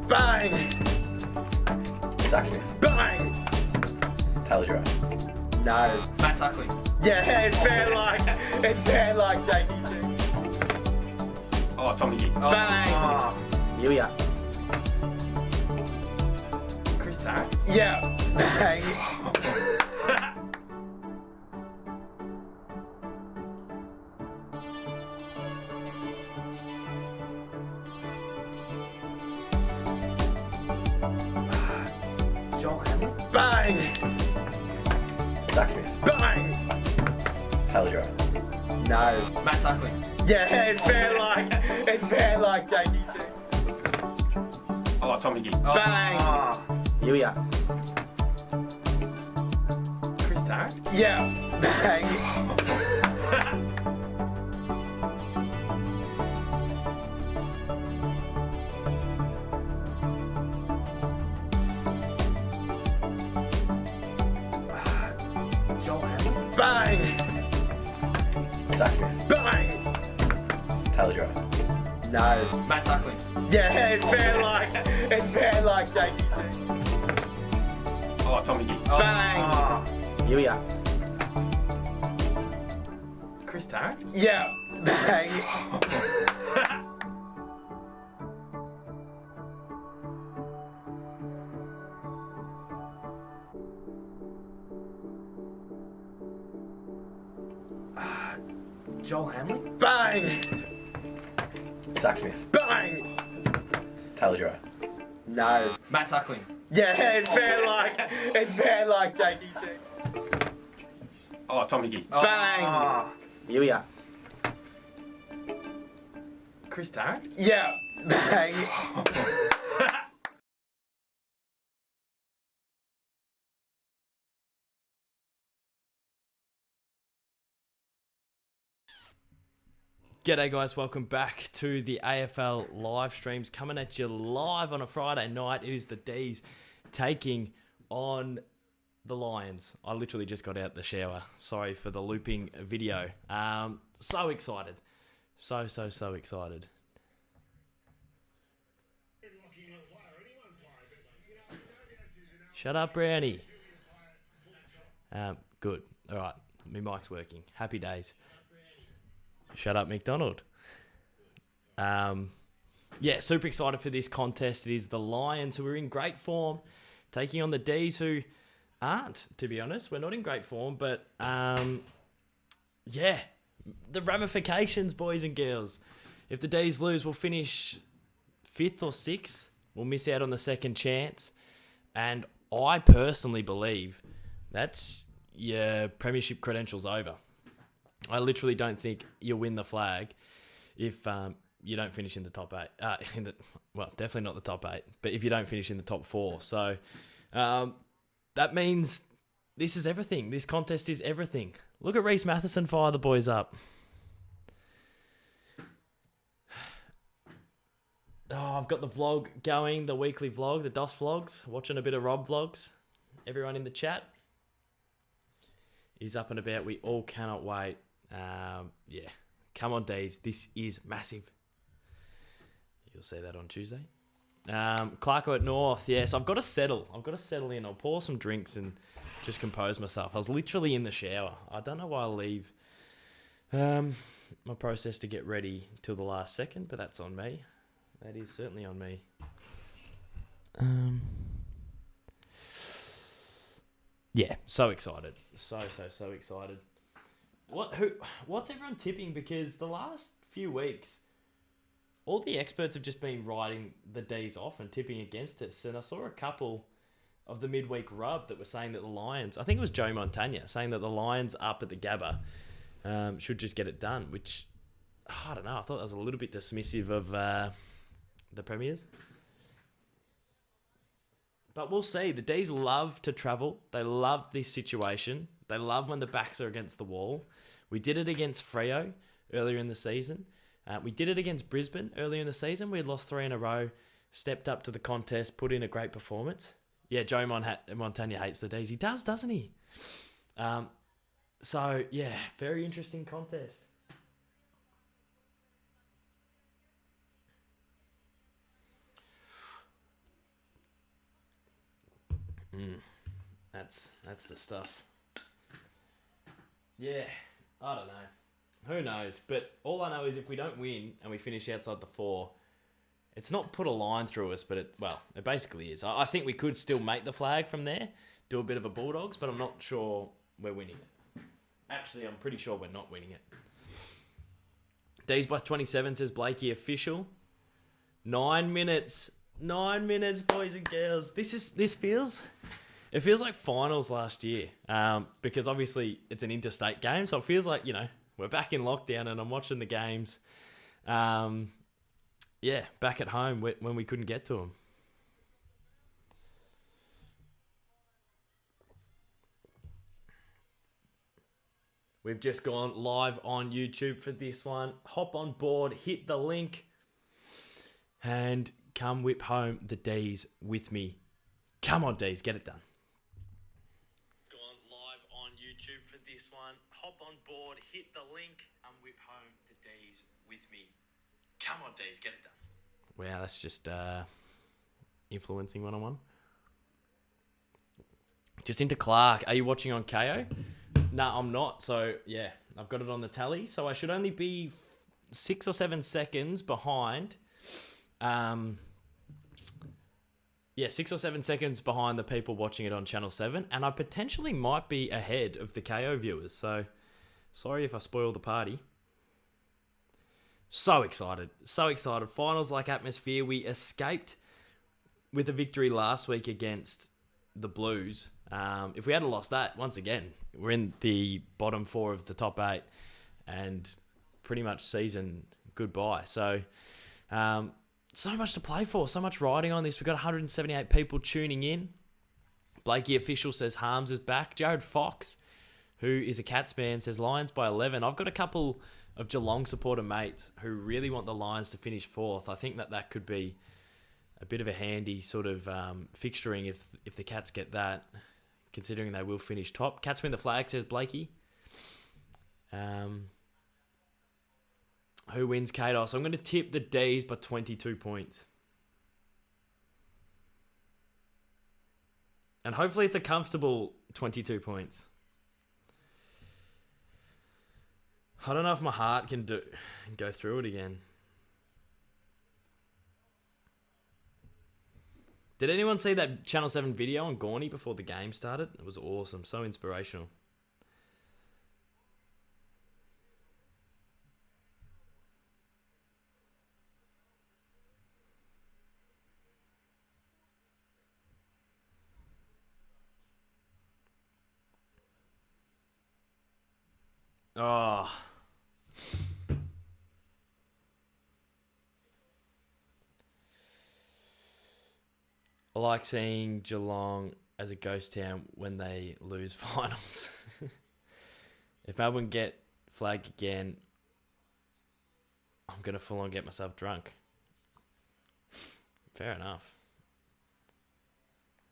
Bang! Zach Smith. Bang! Taylor Joe. No. Matt Suckley. Yeah, it's fair like JT. Oh, Tommy G. Oh. Bang! Yuya. Chris Tarrant. Yeah. Bang! Joel Hamlin. Bang! Zach Smith. Bang! Taylor Joe. No. Matt Suckley. Yeah, it's fair like JT. Oh, Tommy G. Bang! Yuya. Chris Tarrant. Yeah. Bang! Joel Hamlin. Bang! Zach Smith. Bang! Taylor Joe. No. Matt Suckley. Yeah, it's fair like JT. Oh, Tommy G. Bang! Yuya. Chris Tarrant. Yeah. Bang! Joel Hamlin. Bang! Zach Smith. Bang! Taylor Joe. No. Matt Suckley. Yeah, it's fair like JT. Oh, Tommy G. Bang! Yuya. Chris Tarrant. Yeah. Bang! G'day guys, welcome back to the AFL live streams coming at you live on a Friday night. It is the Dees taking on the Lions. I literally just got out the shower. Sorry for the looping video. So excited. So excited. Shut up, Brownie. Good. All right. My mic's working. Happy days. Shut up, MacDonald. Yeah, super excited for this contest. It is the Lions, who are in great form, taking on the Dees, who aren't, to be honest. We're not in great form, but yeah, the ramifications, boys and girls. If the Dees lose, we'll finish 5th or 6th. We'll miss out on the second chance. And I personally believe that's your premiership credentials over. I literally don't think you'll win the flag if you don't finish in the top 8. Well, definitely not the top 8, but if you don't finish in the top 4. So that means this is everything. This contest is everything. Look at Reece Matheson fire the boys up. Oh, I've got the vlog going, the weekly vlog, the DOS vlogs, watching a bit of Rob vlogs. Everyone in the chat is up and about. We all cannot wait. Yeah, come on, Dees. This is massive. You'll see that on Tuesday. Clarko at North. Yes, I've got to settle. I've got to settle in. I'll pour some drinks and just compose myself. I was literally in the shower. I don't know why I leave my process to get ready till the last second, but that's on me. That is certainly on me. Yeah, so excited. So excited. What's everyone tipping? Because the last few weeks, all the experts have just been writing the D's off and tipping against us. And I saw a couple of the midweek rub that were saying that the Lions, I think it was Joe Montagna, saying that the Lions up at the Gabba should just get it done, which, I don't know, I thought that was a little bit dismissive of the Premiers. But we'll see. The D's love to travel. They love this situation. They love when the backs are against the wall. We did it against Freo earlier in the season. We did it against Brisbane earlier in the season. We had lost 3 in a row, stepped up to the contest, put in a great performance. Yeah, Joe Montagna hates the D's. He does, doesn't he? So, yeah, very interesting contest. That's the stuff. Yeah, I don't know. Who knows? But all I know is if we don't win and we finish outside the 4, it's not put a line through us, but it basically is. I think we could still make the flag from there, do a bit of a Bulldogs, but I'm not sure we're winning it. Actually, I'm pretty sure we're not winning it. Dees by 27 says Blakey official. 9 minutes. 9 minutes, boys and girls. It feels like finals last year, because obviously it's an interstate game, so it feels like, we're back in lockdown and I'm watching the games, back at home when we couldn't get to them. We've just gone live on YouTube for this one. Hop on board, hit the link, and come whip home the D's with me. Come on, D's, get it done. Gone live on YouTube for this one. Hop on board, hit the link, and whip home the D's with me. Come on, D's, get it done. Wow, that's just influencing 101. Just into Clark. Are you watching on KO? No, I'm not. So, yeah, I've got it on the tally. So I should only be 6 or 7 seconds behind. 6 or 7 seconds behind the people watching it on Channel 7. And I potentially might be ahead of the KO viewers. So, sorry if I spoil the party. So excited. So excited. Finals-like atmosphere. We escaped with a victory last week against the Blues. If we had lost that, once again, we're in the bottom 4 of the top 8 and pretty much season goodbye. So, so much to play for, so much riding on this. We've got 178 people tuning in. Blakey official says Harms is back. Jared Fox, who is a Cats fan, says Lions by 11. I've got a couple of Geelong supporter mates who really want the Lions to finish 4th. I think that could be a bit of a handy sort of fixturing if the Cats get that, considering they will finish top. Cats win the flag, says Blakey. Who wins, Kados? I'm going to tip the D's by 22 points. And hopefully it's a comfortable 22 points. I don't know if my heart can go through it again. Did anyone see that Channel 7 video on Gorney before the game started? It was awesome. So inspirational. Oh. I like seeing Geelong as a ghost town when they lose finals. If Melbourne get flagged again, I'm going to full on get myself drunk. Fair enough.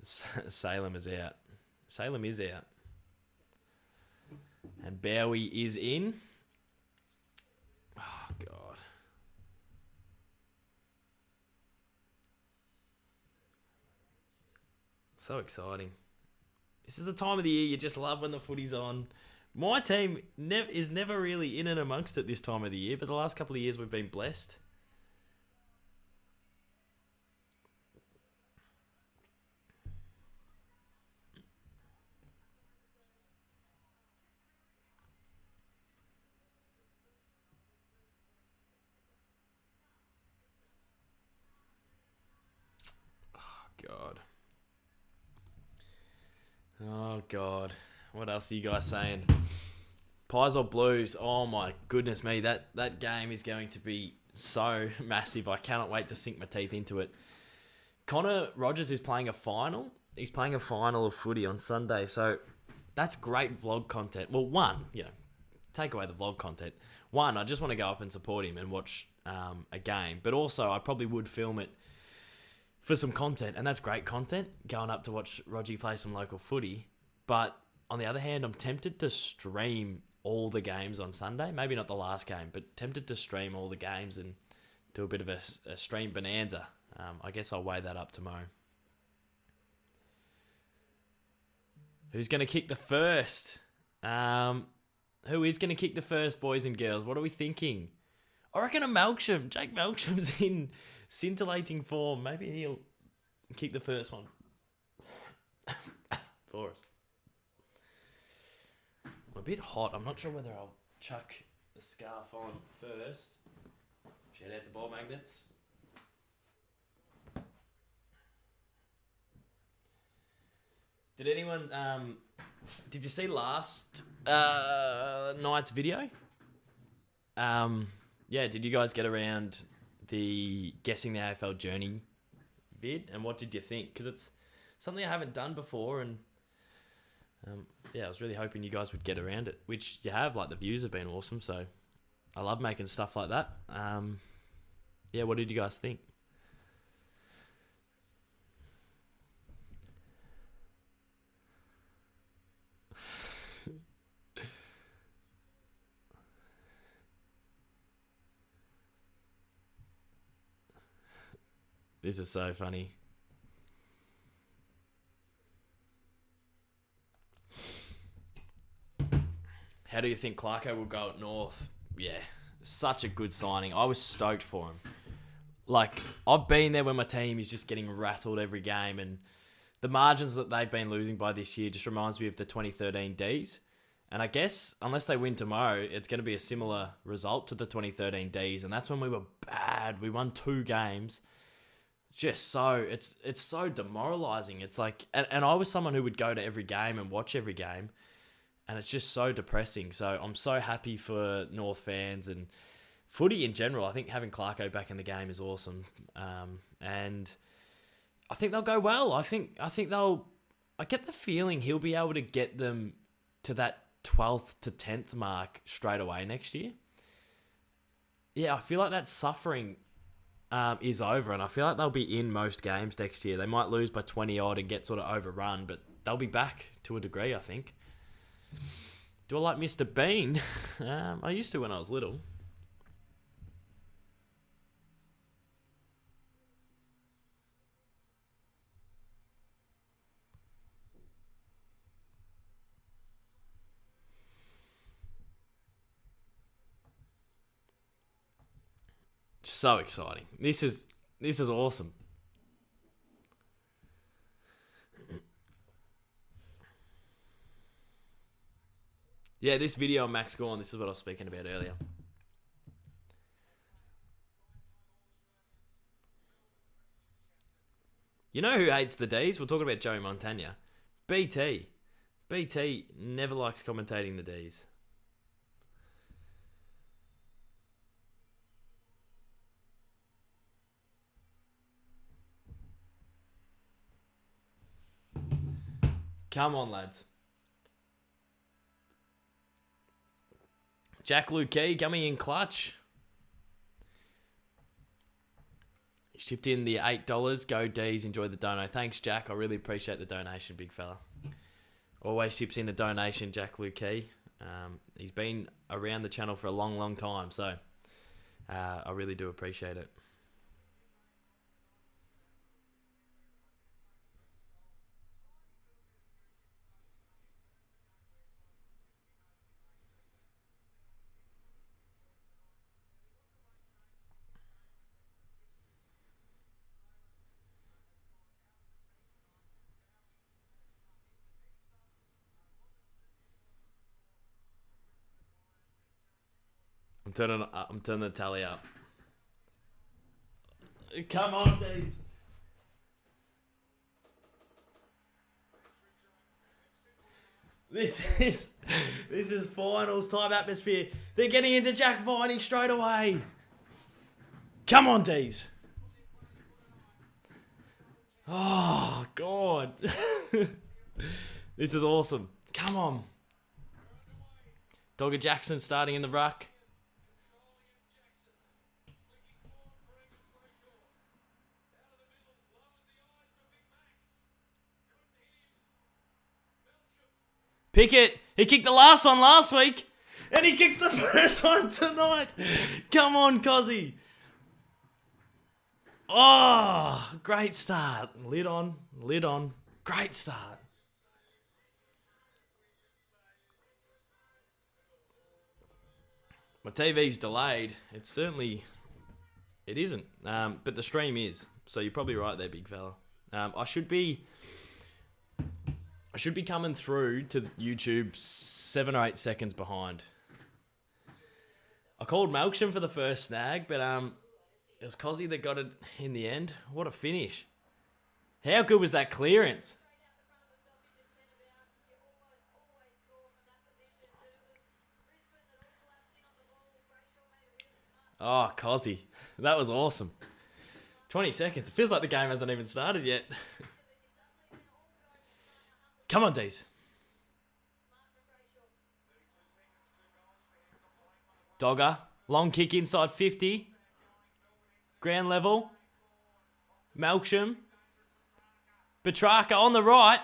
Salem is out. Salem is out. And Bowie is in. Oh, God. So exciting. This is the time of the year you just love when the footy's on. My team is never really in and amongst it this time of the year, but the last couple of years we've been blessed. God. Oh, God. What else are you guys saying? Pies or Blues? Oh, my goodness me. That game is going to be so massive. I cannot wait to sink my teeth into it. Connor Rogers is playing a final. He's playing a final of footy on Sunday. So that's great vlog content. Well, take away the vlog content. One, I just want to go up and support him and watch a game. But also, I probably would film it for some content, and that's great content, going up to watch Rogie play some local footy. But on the other hand, I'm tempted to stream all the games on Sunday. Maybe not the last game, but tempted to stream all the games and do a bit of a stream bonanza. I guess I'll weigh that up tomorrow. Who's going to kick the first? Who is going to kick the first, boys and girls? What are we thinking? I reckon a Melksham. Jake Melksham's in scintillating form. Maybe he'll kick the first one for us. I'm a bit hot. I'm not sure whether I'll chuck the scarf on first. Shout out to ball magnets. Did anyone... did you see last night's video? Yeah, did you guys get around the Guessing the AFL Journey vid? And what did you think? Because it's something I haven't done before, and yeah, I was really hoping you guys would get around it, which you have. Like, the views have been awesome, so I love making stuff like that. Yeah, what did you guys think? This is so funny. How do you think Clarko will go at North? Yeah, such a good signing. I was stoked for him. Like, I've been there when my team is just getting rattled every game, and the margins that they've been losing by this year just reminds me of the 2013 Dees. And I guess, unless they win tomorrow, it's going to be a similar result to the 2013 Dees, and that's when we were bad. We won 2 games. Just so, it's so demoralising. It's like, and I was someone who would go to every game and watch every game, and it's just so depressing. So I'm so happy for North fans and footy in general. I think having Clarko back in the game is awesome, and I think they'll go well. I think they'll. I get the feeling he'll be able to get them to that 12th to 10th mark straight away next year. Yeah, I feel like that suffering is over, and I feel like they'll be in most games next year. They might lose by 20 odd and get sort of overrun, but they'll be back to a degree, I think. Do I like Mr. Bean? I used to when I was little. So exciting. This is awesome. Yeah, this video on Max Gorn, this is what I was speaking about earlier. You know who hates the D's? We're talking about Joey Montagna. BT. BT never likes commentating the D's. Come on, lads. Jack Lukey coming in clutch. He shipped in the $8. Go Dees. Enjoy the dono. Thanks, Jack. I really appreciate the donation, big fella. Always ships in a donation, Jack Lukey. He's been around the channel for a long, long time, so I really do appreciate it. I'm turning the tally up. Come on, Dees. This is finals time atmosphere. They're getting into Jack Viney straight away. Come on, Dees. Oh, God. This is awesome. Come on. Dogger Jackson starting in the ruck. Pickett, he kicked the last one last week, and he kicks the first one tonight. Come on, Cozzy. Oh, great start. Lid on. Great start. My TV's delayed. It's certainly... It isn't. But the stream is. So you're probably right there, big fella. I should be coming through to YouTube 7 or 8 seconds behind. I called Melksham for the first snag, but it was Cozzy that got it in the end. What a finish. How good was that clearance? Oh, Cozzy. That was awesome. 20 seconds. It feels like the game hasn't even started yet. Come on, Dees. Dogger. Long kick inside 50. Ground level. Melksham. Petrarca on the right.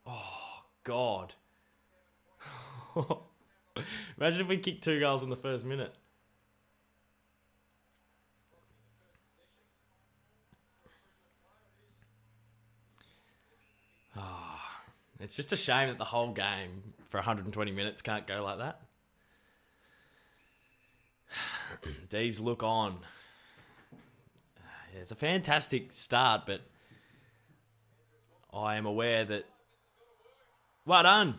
Oh, God. Imagine if we kicked 2 goals in the first minute. It's just a shame that the whole game for 120 minutes can't go like that. Dees look on. Yeah, it's a fantastic start, but I am aware that... Well done.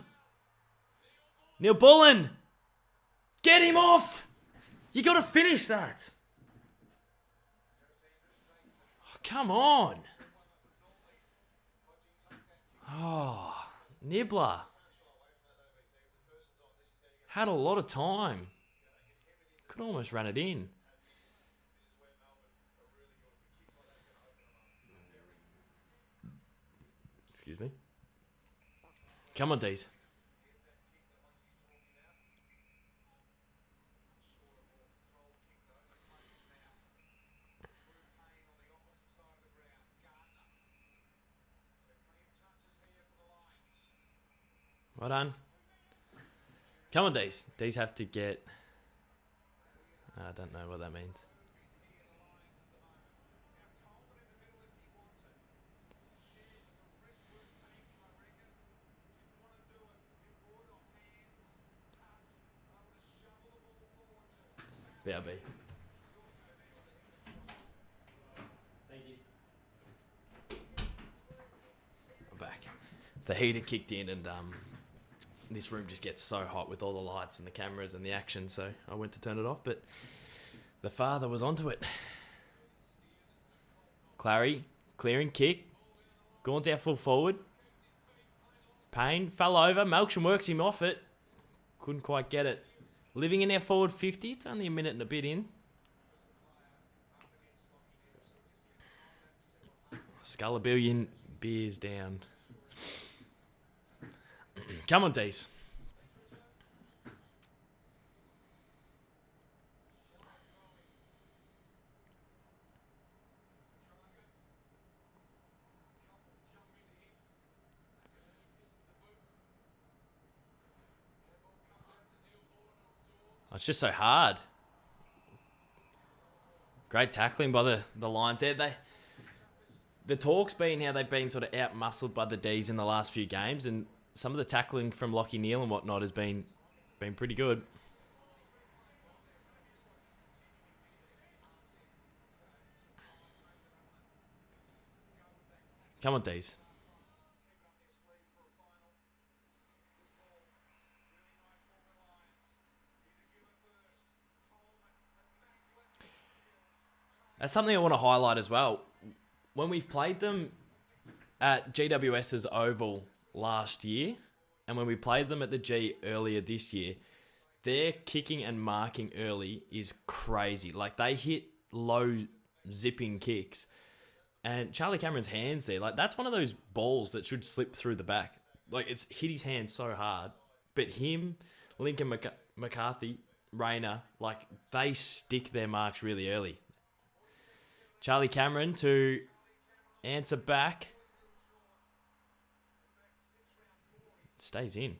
Neil Bullen! Get him off! You got to finish that. Oh, come on. Oh... Nibbler. Had a lot of time. Could almost run it in. Excuse me. Come on, Dees. Well done. Come on, Dees. Dees have to get... I don't know what that means. BRB. Thank you. I'm back. The heater kicked in and this room just gets so hot with all the lights and the cameras and the action, so I went to turn it off, but the father was onto it. Clary, clearing kick. Gaunt's out full forward. Payne fell over. Melksham works him off it. Couldn't quite get it. Living in our forward 50. It's only a minute and a bit in. Skull a billion beers down. Come on, Dees. It's just so hard. Great tackling by the Lions there. The talk's been how they've been sort of out-muscled by the Dees in the last few games, and some of the tackling from Lachie Neale and whatnot has been pretty good. Come on, Dees. That's something I want to highlight as well. When we've played them at GWS's Oval last year, and when we played them at the G earlier this year, their kicking and marking early is crazy. Like, they hit low zipping kicks. And Charlie Cameron's hands there, like, that's one of those balls that should slip through the back. Like, it's hit his hand so hard. But him, Lincoln McCarthy, Rayner, like, they stick their marks really early. Charlie Cameron to answer back. Stays in.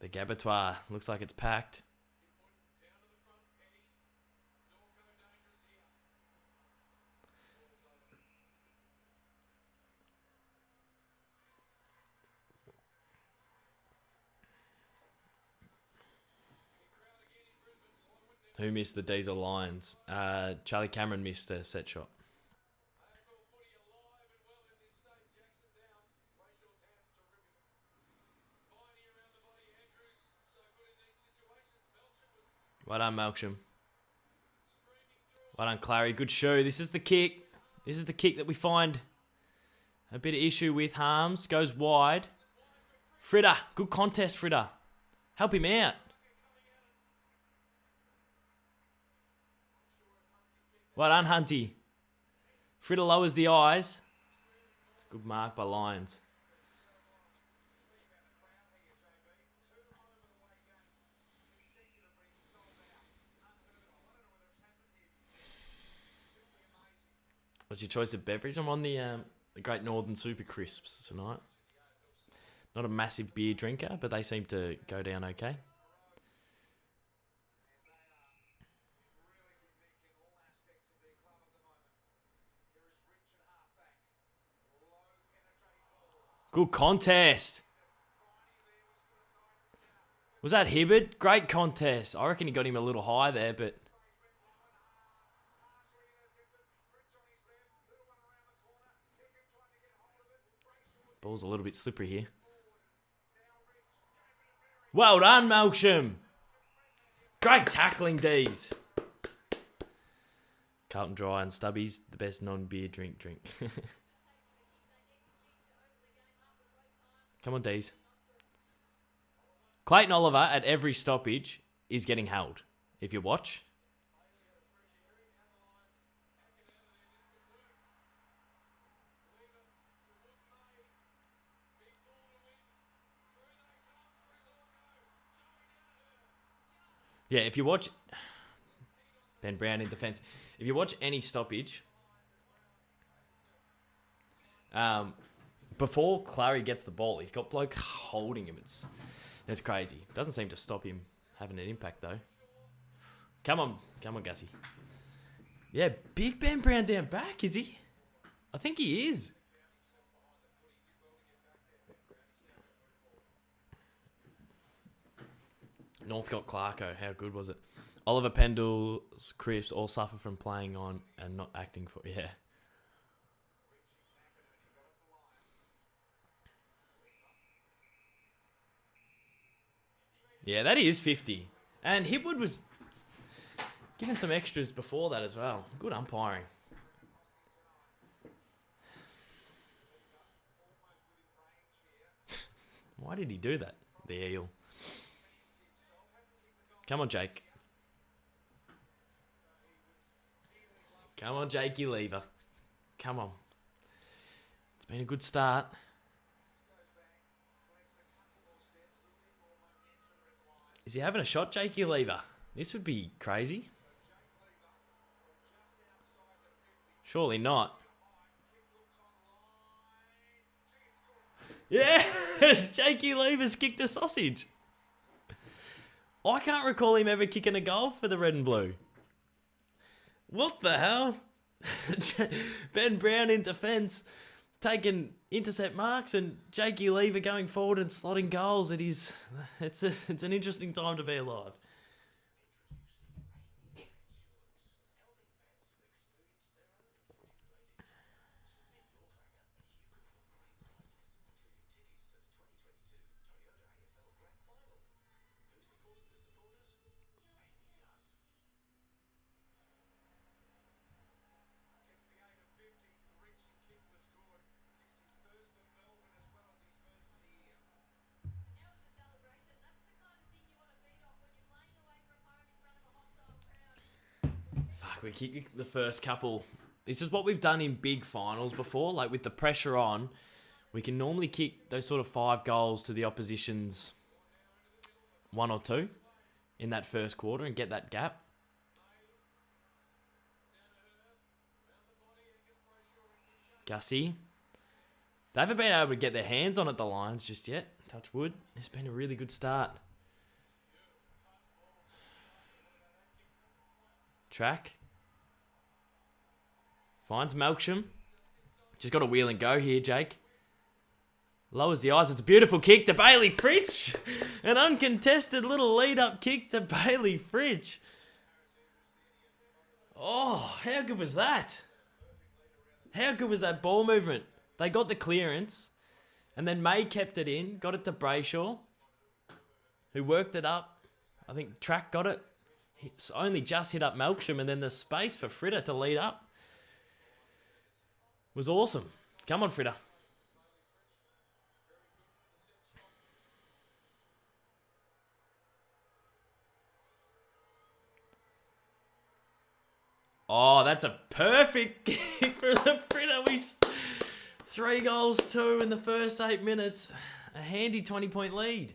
The Gabbatoir looks like it's packed. Who missed the Dees or Lions? Charlie Cameron missed a set shot. Well done, Melksham. Well done, Clary. Good show. This is the kick. This is the kick that we find a bit of issue with. Harms goes wide. Fritter. Good contest, Fritter. Help him out. Well done, Hunty. Fritter lowers the eyes. It's a good mark by Lions. What's your choice of beverage? I'm on the Great Northern Super Crisps tonight. Not a massive beer drinker, but they seem to go down okay. Good contest. Was that Hibbard? Great contest. I reckon he got him a little high there, but... Ball's a little bit slippery here. Well done, Melksham. Great tackling, Dees. Carlton Dry and Stubbies, the best non-beer drink. Come on, Dees. Clayton Oliver at every stoppage is getting held. If you watch. Yeah, if you watch... Ben Brown in defence. If you watch any stoppage... before Clary gets the ball, he's got bloke holding him. It's crazy. Doesn't seem to stop him having an impact, though. Come on, Gussie. Yeah, big Ben Brown down back, is he? I think he is. Northcote Clarko, how good was it? Oliver Pendle's Crisps all suffer from playing on and not acting for... Yeah. Yeah, that is 50. And Hipwood was given some extras before that as well. Good umpiring. Why did he do that? The eel. Come on, Jake. Come on, Jakey Lever. Come on. It's been a good start. Is he having a shot, Jakey Lever? This would be crazy. Surely not. Yes! Jakey Lever's kicked a sausage. I can't recall him ever kicking a goal for the red and blue. What the hell? Ben Brown in defence, taking intercept marks, and Jakey Lever going forward and slotting goals. It's an interesting time to be alive. We kick the first couple. This is what we've done in big finals before. Like with the pressure on, we can normally kick those sort of 5 goals to the opposition's 1 or 2 in that first quarter and get that gap. Gussie. They haven't been able to get their hands on it, the Lions, just yet. Touch wood. It's been a really good start. Track. Finds Melksham. Just got a wheel and go here, Jake. Lowers the eyes. It's a beautiful kick to Bailey Fritsch. An uncontested little lead-up kick to Bailey Fritsch. Oh, how good was that? How good was that ball movement? They got the clearance, and then May kept it in, got it to Brayshaw, who worked it up. I think Track got it. It's only just hit up Melksham, and then the space for Fritter to lead up was awesome. Come on, Fritter. Oh, that's a perfect kick for the Fritter. 3 goals, 2 in the first 8 minutes. A handy 20-point lead.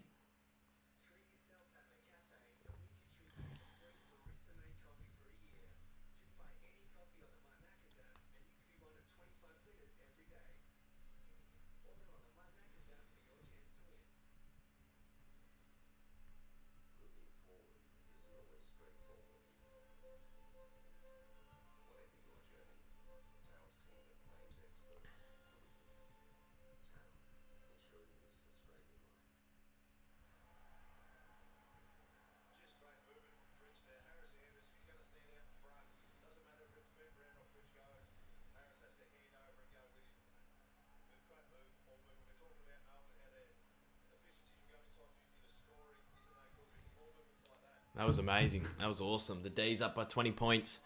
That was amazing. That was awesome. The D's up by 20 points.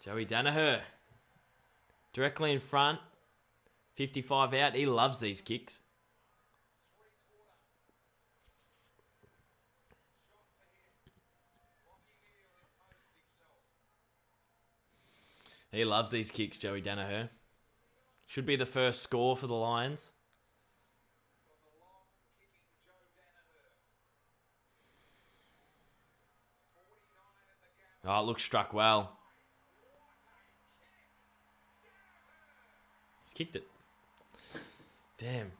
Joey Danaher. Directly in front. 55 out. He loves these kicks. He loves these kicks, Joey Danaher. Should be the first score for the Lions. Oh, it looks struck well. He's kicked it. Damn.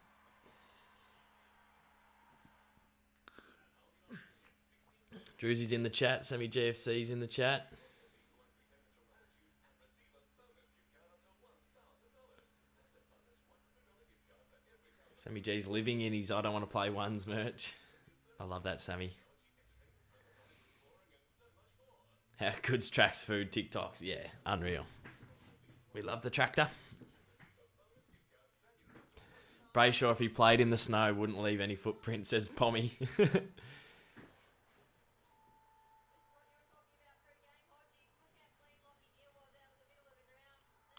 Drewsy's in the chat. Sammy GFC's in the chat. Sammy G's living in his I don't want to play ones merch. I love that, Sammy. How good's Track's food TikToks? Yeah, unreal. We love the tractor. Brayshaw, if he played in the snow, wouldn't leave any footprint, says Pommy.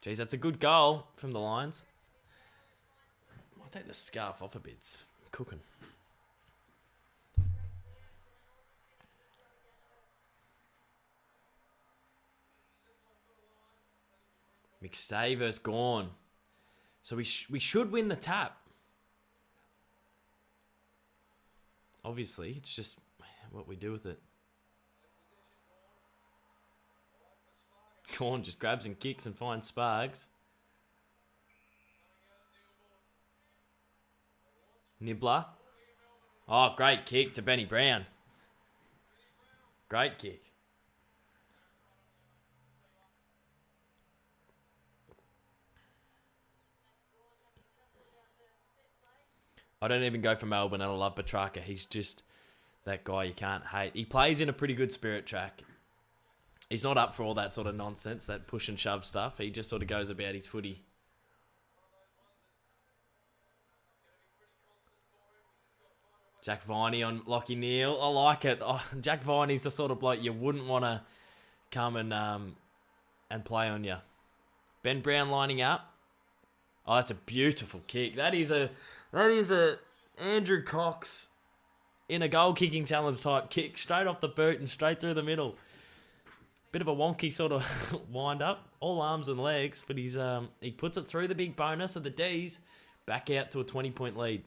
Jeez, that's a good goal from the Lions. I'll take the scarf off a bit. It's cooking. McStay versus Gawn. So we should win the tap. Obviously, it's just what we do with it. Gawn just grabs and kicks and finds Spargs. Nibbler. Oh, great kick to Benny Brown. Great kick. I don't even go for Melbourne, and I love Petrarca. He's just that guy you can't hate. He plays in a pretty good spirit track. He's not up for all that sort of nonsense, that push and shove stuff. He just sort of goes about his footy. Jack Viney on Lockie Neal. I like it. Oh, Jack Viney's the sort of bloke you wouldn't want to come and play on you. Ben Brown lining up. Oh, that's a beautiful kick. That is a Andrew Cox in a goal kicking challenge type kick, straight off the boot and straight through the middle. Bit of a wonky sort of wind up, all arms and legs, but he puts it through the big bonus of the D's, back out to a 20-point lead.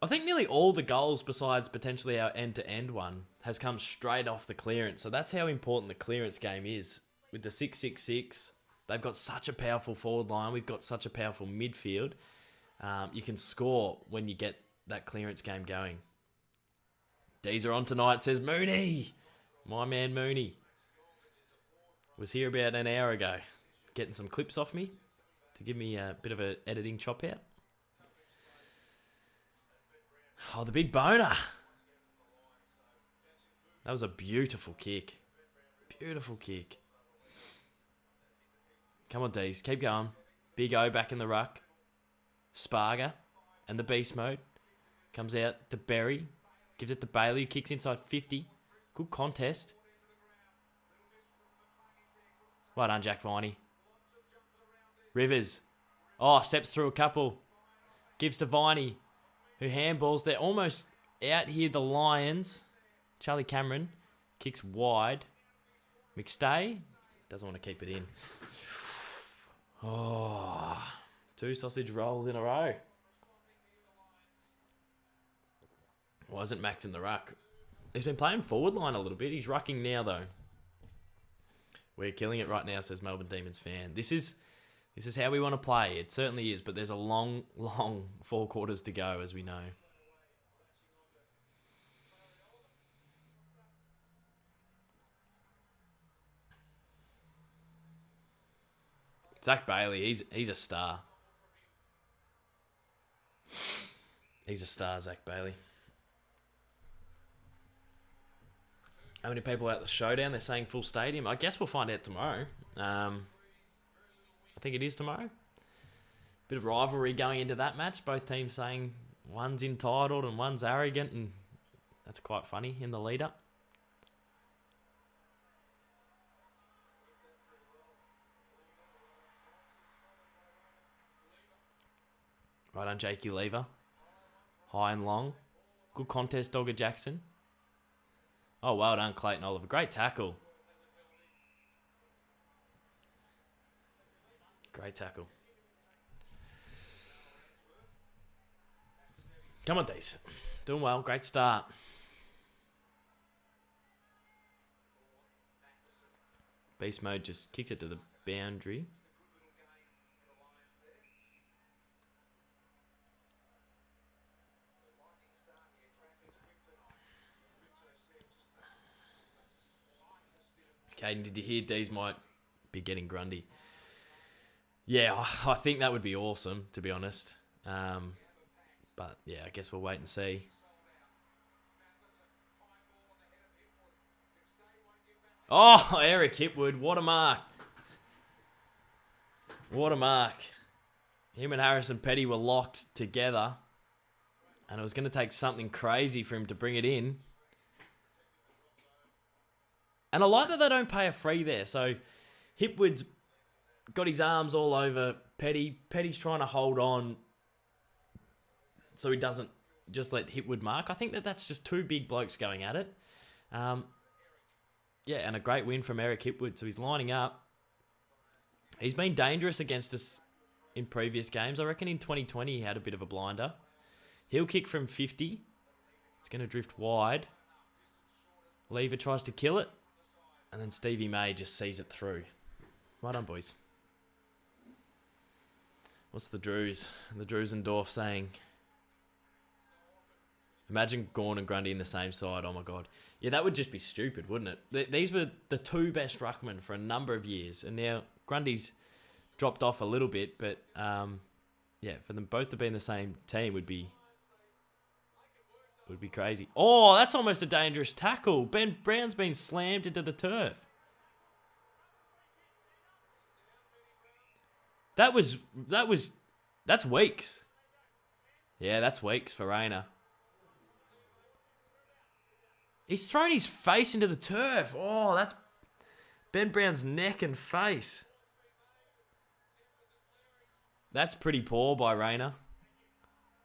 I think nearly all the goals, besides potentially our end-to-end one, has come straight off the clearance. So that's how important the clearance game is. With the 6-6-6, they've got such a powerful forward line. We've got such a powerful midfield. You can score when you get that clearance game going. Dees are on tonight, says Mooney. My man Mooney. Was here about an hour ago. Getting some clips off me. to give me a bit of an editing chop out. Oh, the big boner. That was a beautiful kick. Beautiful kick. Come on, Dees. Keep going. Big O back in the ruck. Sparger and the beast mode. Comes out to Berry. Gives it to Bailey. Kicks inside 50. Good contest. Well done, Jack Viney. Rivers. Oh, steps through a couple. Gives to Viney, who handballs. They're almost out here, the Lions. Charlie Cameron kicks wide. McStay doesn't want to keep it in. Oh, 2 sausage rolls in a row. Why isn't Max in the ruck? He's been playing forward line a little bit. He's rucking now, though. We're killing it right now, says Melbourne Demons fan. This is how we want to play. It certainly is, but there's a long 4 quarters to go, as we know. Zach Bailey, he's a star. He's a star, Zach Bailey. How many people at the showdown? They're saying full stadium. I guess we'll find out tomorrow. I think it is tomorrow. Bit of rivalry going into that match. Both teams saying one's entitled and one's arrogant, and that's quite funny in the lead-up. Right on Jakey Lever. High and long. Good contest, Dogger Jackson. Oh, well done, Clayton Oliver. Great tackle. Great tackle. Come on, Dees. Doing well. Great start. Beast mode just kicks it to the boundary. Caden, did you hear Dees might be getting Grundy? Yeah, I think that would be awesome, to be honest. But yeah, I guess we'll wait and see. Oh, Eric Hipwood, what a mark. What a mark. Him and Harrison Petty were locked together, and it was going to take something crazy for him to bring it in. And I like that they don't pay a free there. So Hipwood's got his arms all over Petty. Petty's trying to hold on so he doesn't just let Hipwood mark. I think that's just 2 big blokes going at it. Yeah, and a great win from Eric Hipwood. So he's lining up. He's been dangerous against us in previous games. I reckon in 2020 he had a bit of a blinder. He'll kick from 50. It's going to drift wide. Lever tries to kill it. And then Stevie May just sees it through. Well done, boys. What's the Drews? The Drewsendorf saying, imagine Gawn and Grundy in the same side. Oh, my God. Yeah, that would just be stupid, wouldn't it? These were the 2 best ruckmen for a number of years. And now Grundy's dropped off a little bit. But, yeah, for them both to be in the same team would be crazy. Oh, that's almost a dangerous tackle. Ben Brown's been slammed into the turf. That's Weeks. Yeah, that's Weeks for Rayner. He's thrown his face into the turf. Oh, that's Ben Brown's neck and face. That's pretty poor by Rayner.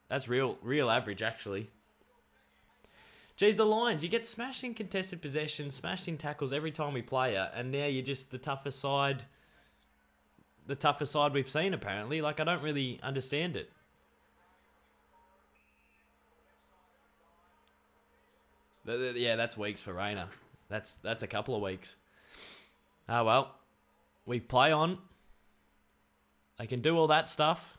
That's real average, actually. Geez, the Lions, you get smashed in contested possession, smashed in tackles every time we play it, and now you're just the toughest side we've seen, apparently. Like, I don't really understand it. Yeah, that's weeks for Rayner. That's a couple of weeks. Ah, well. We play on. They can do all that stuff.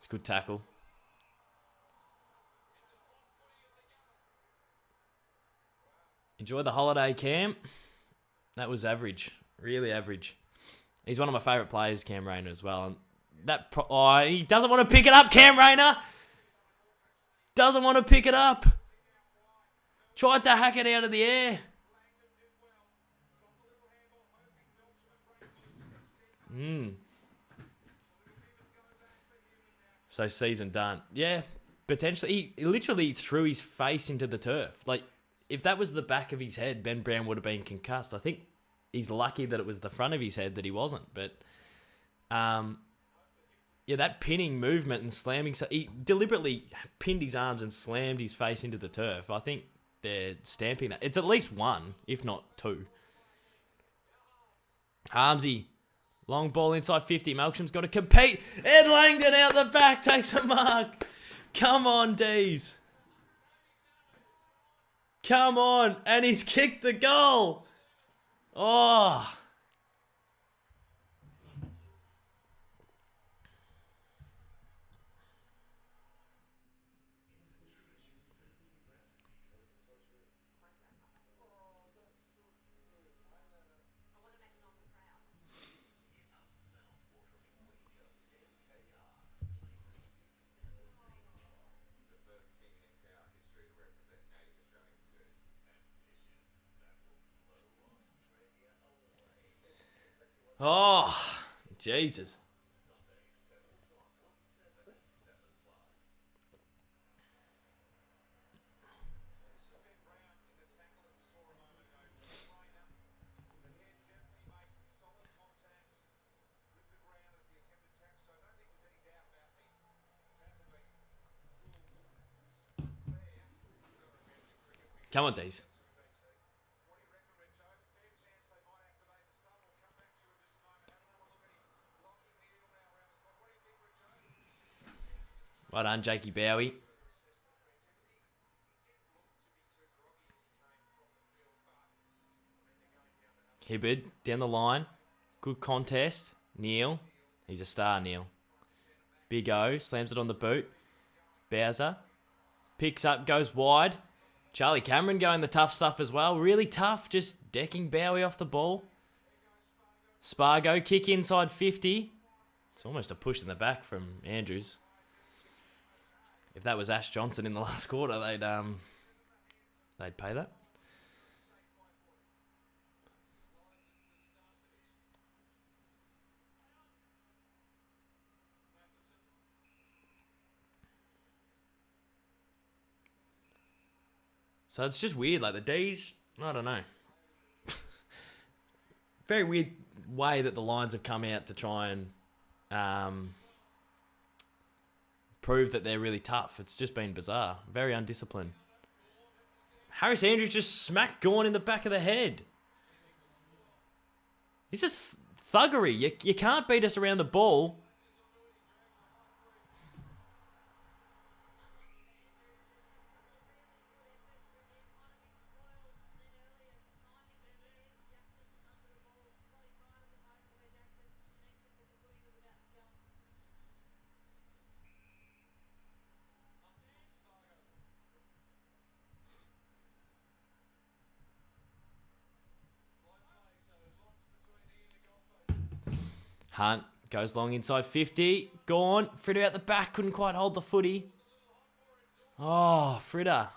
Good tackle. Enjoy the holiday, Cam. That was average. Really average. He's one of my favourite players, Cam Rayner, as well. And he doesn't want to pick it up, Cam Rayner. Doesn't want to pick it up. Tried to hack it out of the air. So season done. Yeah, potentially. He literally threw his face into the turf. Like, if that was the back of his head, Ben Brown would have been concussed. I think he's lucky that it was the front of his head that he wasn't. But, yeah, that pinning movement and slamming. So he deliberately pinned his arms and slammed his face into the turf. I think they're stamping that. It's at least one, if not two. Harmsy. Long ball inside 50. Malcolm's got to compete. Ed Langdon out the back takes a mark. Come on, Dees. Come on. And he's kicked the goal. Oh. Oh, Jesus. Come on, Dees. Well done, Jakey Bowie. Hibbard down the line. Good contest. Neil. He's a star, Neil. Big O. Slams it on the boot. Bowser. Picks up, goes wide. Charlie Cameron going the tough stuff as well. Really tough, just decking Bowie off the ball. Spargo, kick inside 50. It's almost a push in the back from Andrews. If that was Ash Johnson in the last quarter, they'd pay that. So it's just weird, like the Dees, I don't know. Very weird way that the Lions have come out to try and prove that they're really tough. It's just been bizarre. Very undisciplined. Harris Andrews just smacked Gawn in the back of the head. It's just thuggery. You can't beat us around the ball. Hunt goes long inside 50. Gone. Fritter out the back. Couldn't quite hold the footy. Oh, Fritter.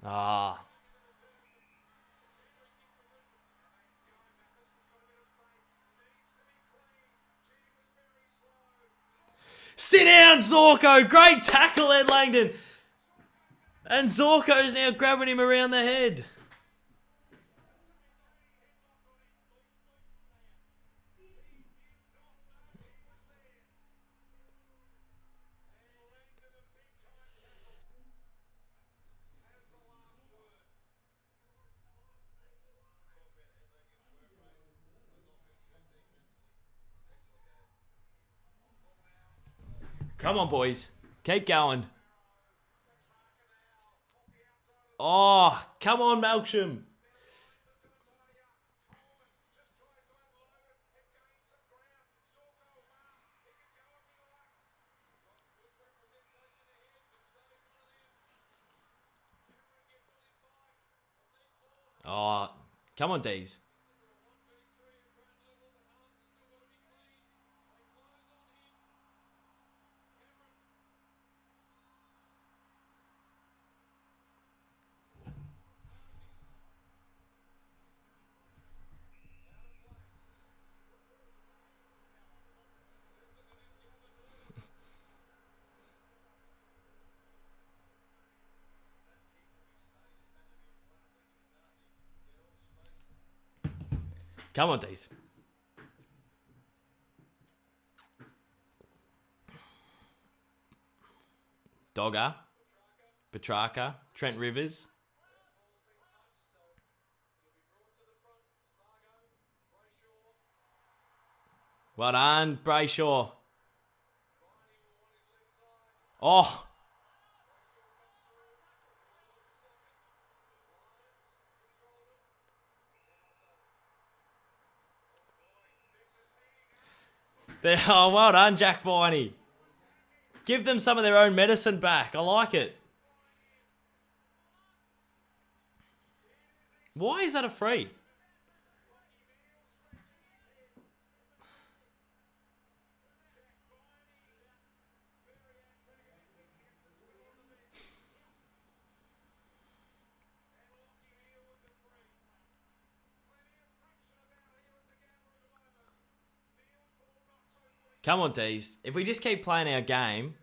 Ah. Sit down, Zorko. Great tackle, Ed Langdon. And Zorko's now grabbing him around the head. Come on, boys. Keep going. Oh, come on, Malcolm. Oh, come on, Dees. Come on, Dees. Dogger. Petrarca. Trent Rivers. Well done, Brayshaw. Oh. Oh, well done, Jack Viney. Give them some of their own medicine back. I like it. Why is that a free? Come on, Dees. If we just keep playing our game,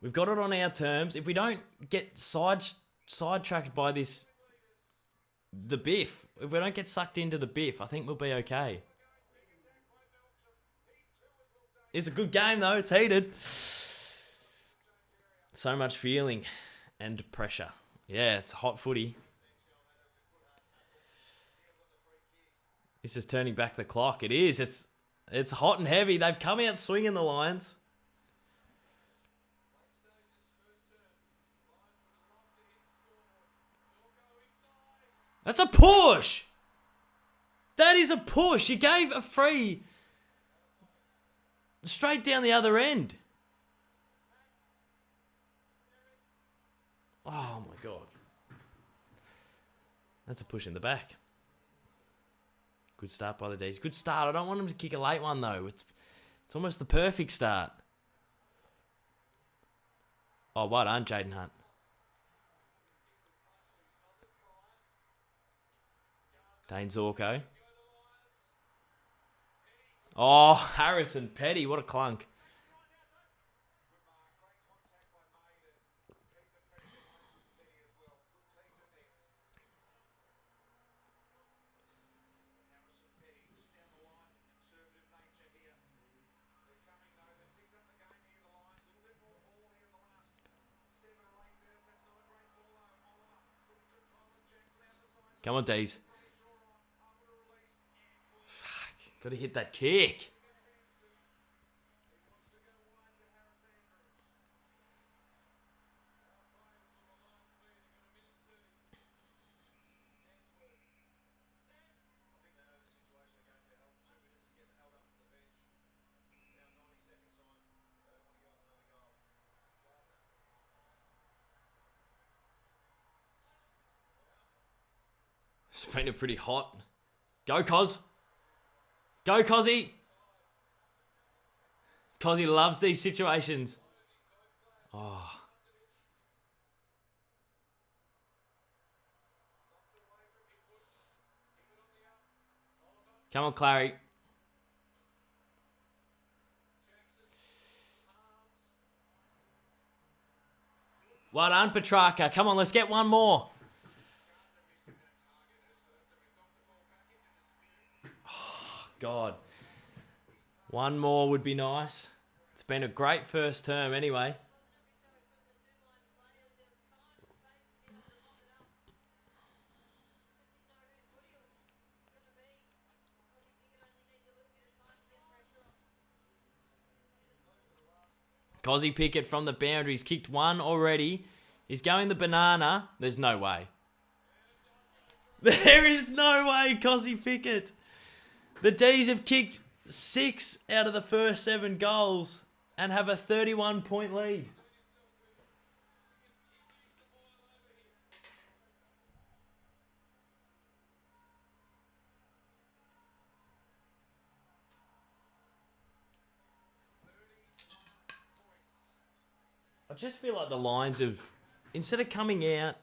we've got it on our terms. If we don't get sidetracked by the biff, if we don't get sucked into the biff, I think we'll be okay. It's a good game, though. It's heated. So much feeling and pressure. Yeah, it's a hot footy. This is turning back the clock. It is. It's hot and heavy. They've come out swinging, the Lions. That's a push. That is a push. You gave a free straight down the other end. Oh my God. That's a push in the back. Good start by the Dees. Good start. I don't want them to kick a late one, though. It's almost the perfect start. Oh, well done, Jaden Hunt. Dane Zorko. Oh, Harrison Petty. What a clunk. Come on, Dees. Fuck. Got to hit that kick. It's been a pretty hot. Go, Cos. Go, Cozzy. Cozzy loves these situations. Oh. Come on, Clary. Well done, Petrarca. Come on, let's get one more. God. One more would be nice. It's been a great first term anyway. Cozzy Pickett from the boundaries. Kicked one already. He's going the banana. There's no way. There is no way, Cozzy Pickett. The Dees have kicked 6 out of the first 7 goals and have a 31-point lead. I just feel like the Lions have, instead of coming out,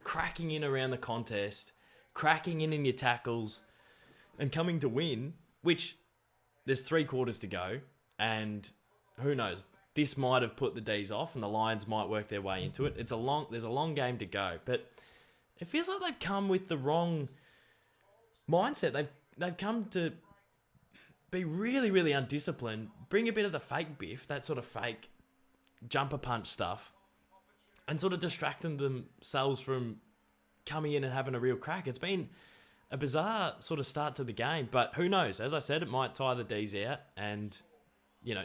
cracking in around the contest, cracking in your tackles, and coming to win, which there's 3 quarters to go, and who knows, this might have put the Dees off, and the Lions might work their way into it. There's a long game to go, but it feels like they've come with the wrong mindset. They've come to be really, really undisciplined, bring a bit of the fake biff, that sort of fake jumper punch stuff, and sort of distracting themselves from coming in and having a real crack. It's been a bizarre sort of start to the game, but who knows? As I said, it might tire the Dees out, and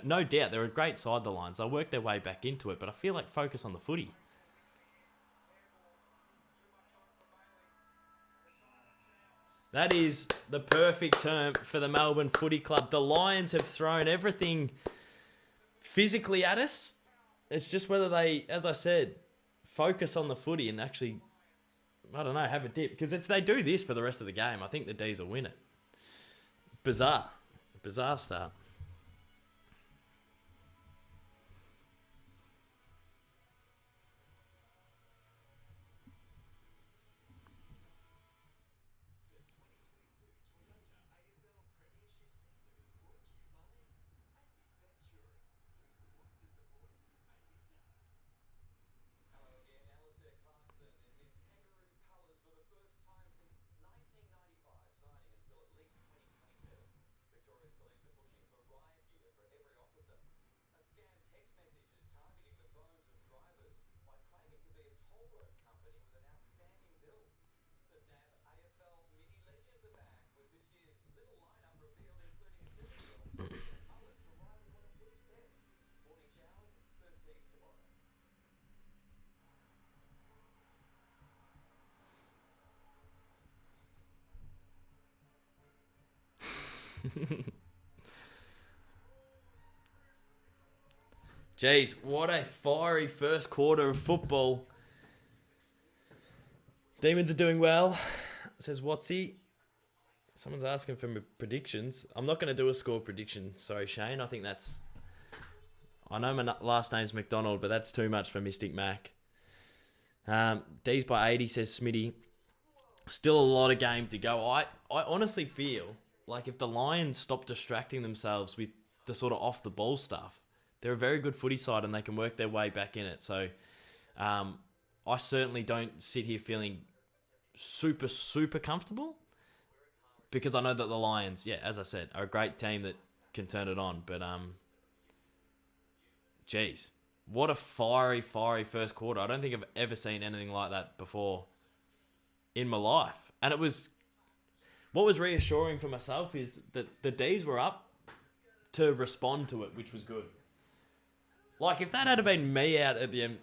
no doubt they're a great side, the Lions. They'll work their way back into it, but I feel like focus on the footy. That is the perfect term for the Melbourne Footy Club. The Lions have thrown everything physically at us. It's just whether they, as I said, focus on the footy and actually, I don't know, have a dip. Because if they do this for the rest of the game, I think the Dees will win it. Bizarre start. Jeez, what a fiery first quarter of football. Demons are doing well, says Watsy. Someone's asking for predictions. I'm not going to do a score prediction. Sorry, Shane. I know my last name's MacDonald, but that's too much for Mystic Mac. Dees by 80, says Smitty. Still a lot of game to go. I honestly feel like if the Lions stop distracting themselves with the sort of off-the-ball stuff, they're a very good footy side and they can work their way back in it. So I certainly don't sit here feeling super, super comfortable because I know that the Lions, as I said, are a great team that can turn it on. But, geez, what a fiery first quarter. I don't think I've ever seen anything like that before in my life. And what was reassuring for myself is that the Dees were up to respond to it, which was good. Like, if that had been me out at the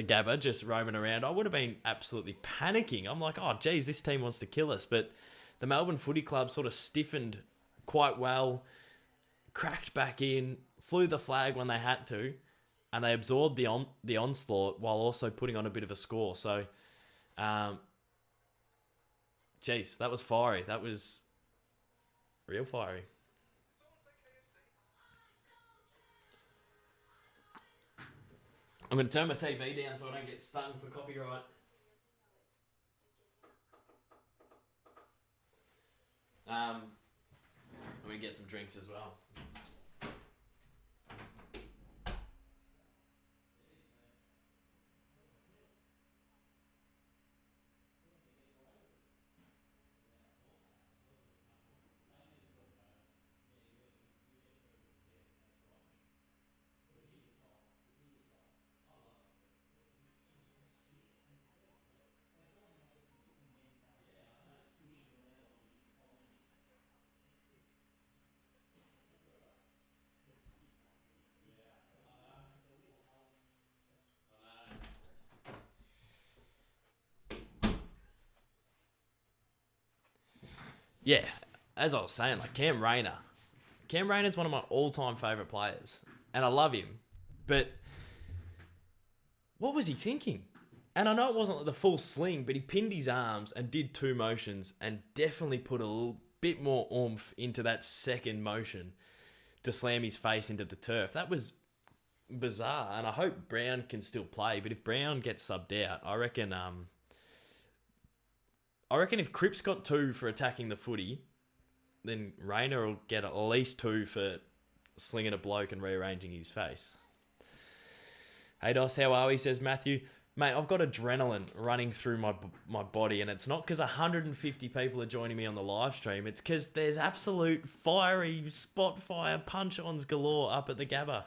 Gabba, just roaming around, I would have been absolutely panicking. I'm like, oh, geez, this team wants to kill us. But the Melbourne Footy Club sort of stiffened quite well, cracked back in, flew the flag when they had to, and they absorbed the onslaught while also putting on a bit of a score. So, geez, that was fiery. That was real fiery. I'm going to turn my TV down so I don't get stung for copyright. I'm going to get some drinks as well. Yeah, as I was saying, like Cam Rayner's one of my all-time favourite players, and I love him, but what was he thinking? And I know it wasn't like the full sling, but he pinned his arms and did 2 motions and definitely put a little bit more oomph into that second motion to slam his face into the turf. That was bizarre, and I hope Brown can still play. But if Brown gets subbed out, I reckon if Cripps got 2 for attacking the footy, then Rayner will get at least 2 for slinging a bloke and rearranging his face. Hey Dos, how are we? Says Matthew. Mate, I've got adrenaline running through my body, and it's not because 150 people are joining me on the live stream. It's because there's absolute fiery spot fire punch-ons galore up at the Gabba.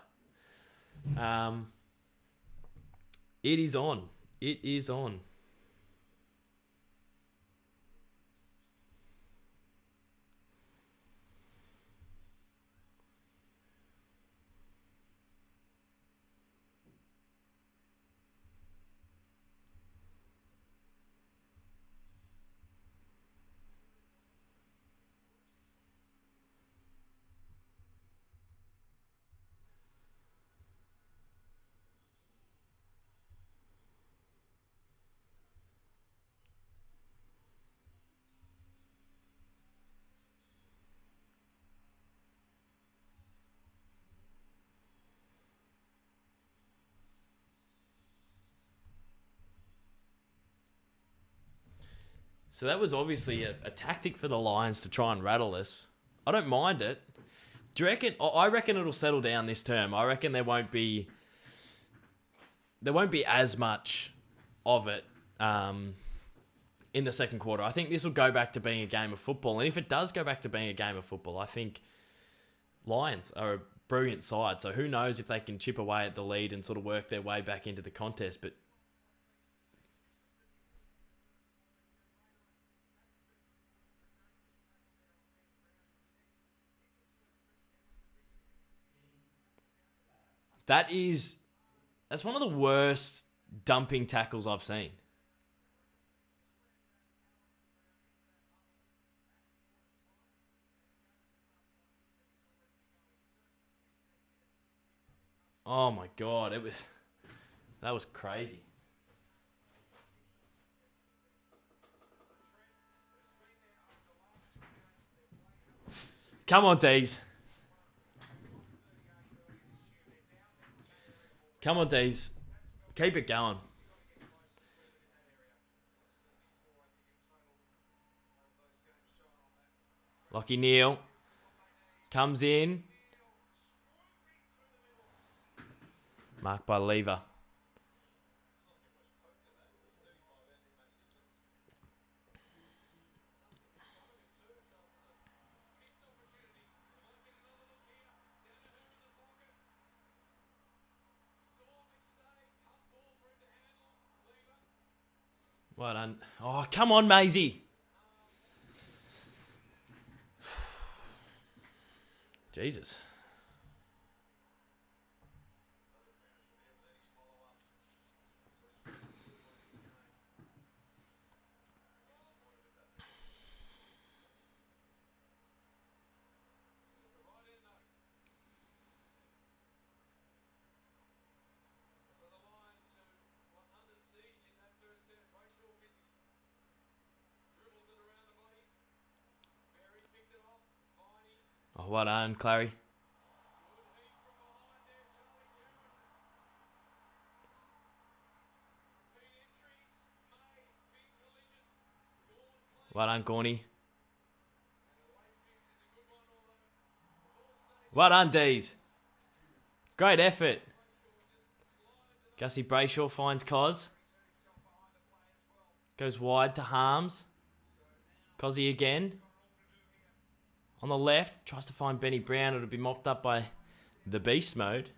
It is on. It is on. So that was obviously a tactic for the Lions to try and rattle us. I don't mind it. Do you reckon? I reckon it'll settle down this term. I reckon there won't be as much of it in the second quarter. I think this will go back to being a game of football. And if it does go back to being a game of football, I think Lions are a brilliant side. So who knows if they can chip away at the lead and sort of work their way back into the contest. But that's one of the worst dumping tackles I've seen. Oh my God, that was crazy. Come on, Dees. Come on, Dees. Keep it going. Lockie Neal comes in. Marked by Lever. Well done. Oh, come on, Maisie. Jesus. Oh, well done, Clary. Well done, Gorney. Well done, Dees. Great effort. Gussie Brayshaw finds Cos. Goes wide to Harms. Cozzy again. On the left, tries to find Benny Brown. It'll be mopped up by the Beast Mode,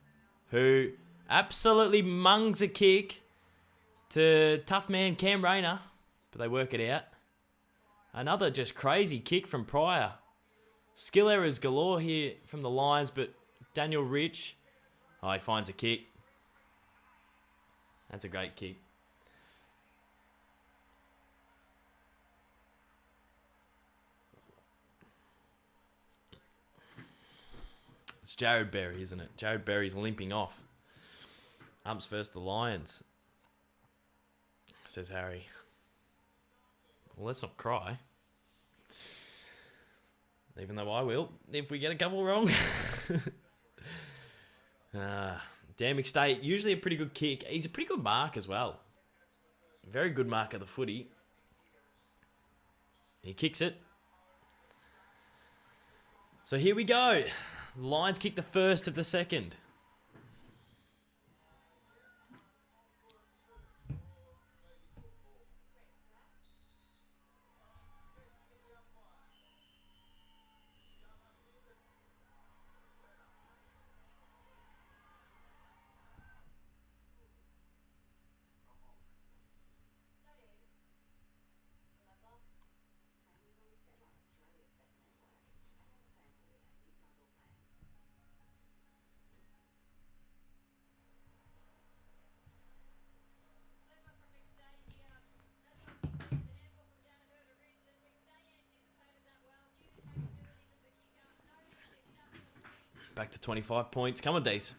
who absolutely mungs a kick to tough man Cam Rayner, but they work it out. Another just crazy kick from Pryor. Skill errors galore here from the Lions, but Daniel Rich, he finds a kick. That's a great kick. It's Jared Berry, isn't it? Jared Berry's limping off. Umps versus the Lions, says Harry. Well, let's not cry. Even though I will, if we get a couple wrong. Dan McStay, usually a pretty good kick. He's a pretty good mark as well. Very good mark of the footy. He kicks it. So here we go. Lions kick the first of the second. Back to 25 points. Come on, Dees.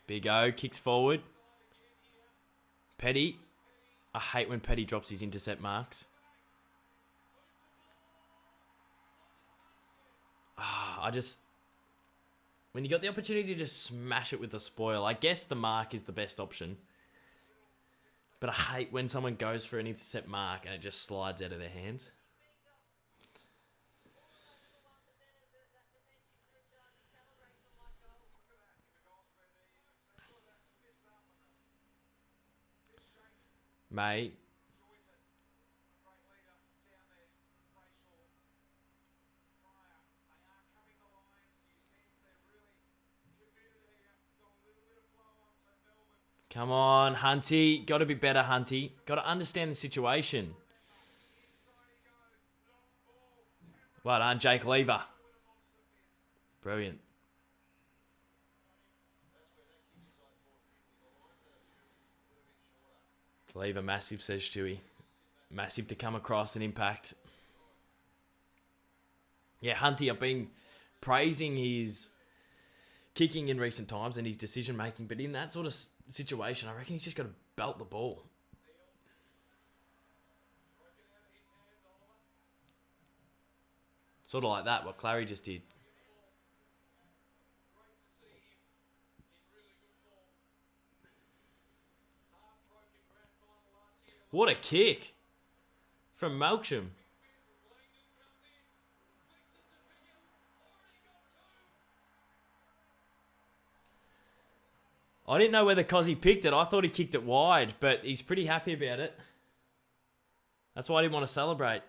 Big O kicks forward. Petty. I hate when Petty drops his intercept marks. When you got the opportunity to smash it with the spoil, I guess the mark is the best option. But I hate when someone goes for an intercept mark and it just slides out of their hands. Mate. Come on, Hunty. Got to be better, Hunty. Got to understand the situation. Well done, Jake Lever. Brilliant. Lever massive, says Stewie. Massive to come across and impact. Yeah, Hunty, I've been praising his kicking in recent times and his decision making, but in that sort of situation, I reckon he's just got to belt the ball. Sort of like that, what Clary just did. What a kick from Melksham. I didn't know whether Cozzy picked it. I thought he kicked it wide, but he's pretty happy about it. That's why I didn't want to celebrate.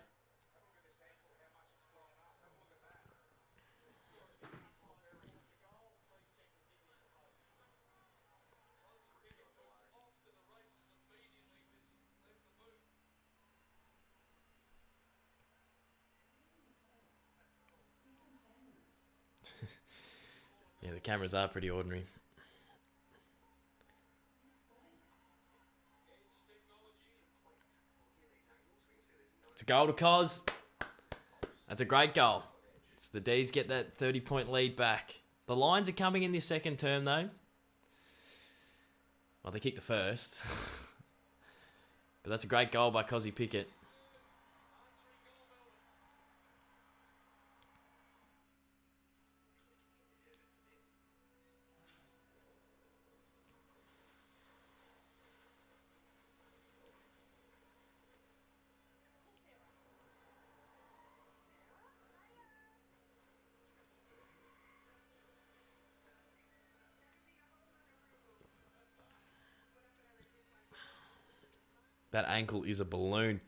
Yeah, the cameras are pretty ordinary. It's a goal to Cos. That's a great goal. So the Dees get that 30-point lead back. The Lions are coming in this second term, though. Well, they kicked the first. But that's a great goal by Cozzy Pickett. That ankle is a balloon.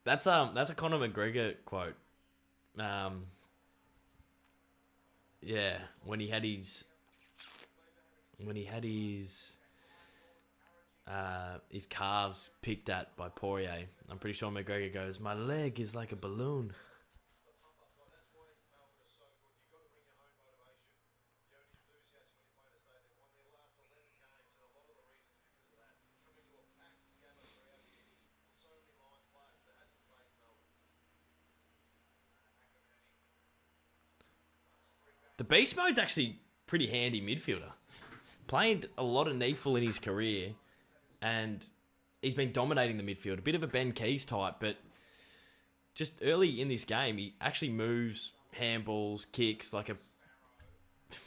That's a Conor McGregor quote. Yeah, when he had his calves picked at by Poirier. I'm pretty sure McGregor goes, "My leg is like a balloon." The beast mode's actually pretty handy midfielder. Played a lot of Neefel in his career, and he's been dominating the midfield. A bit of a Ben Keys type, but just early in this game, he actually moves, handballs, kicks like a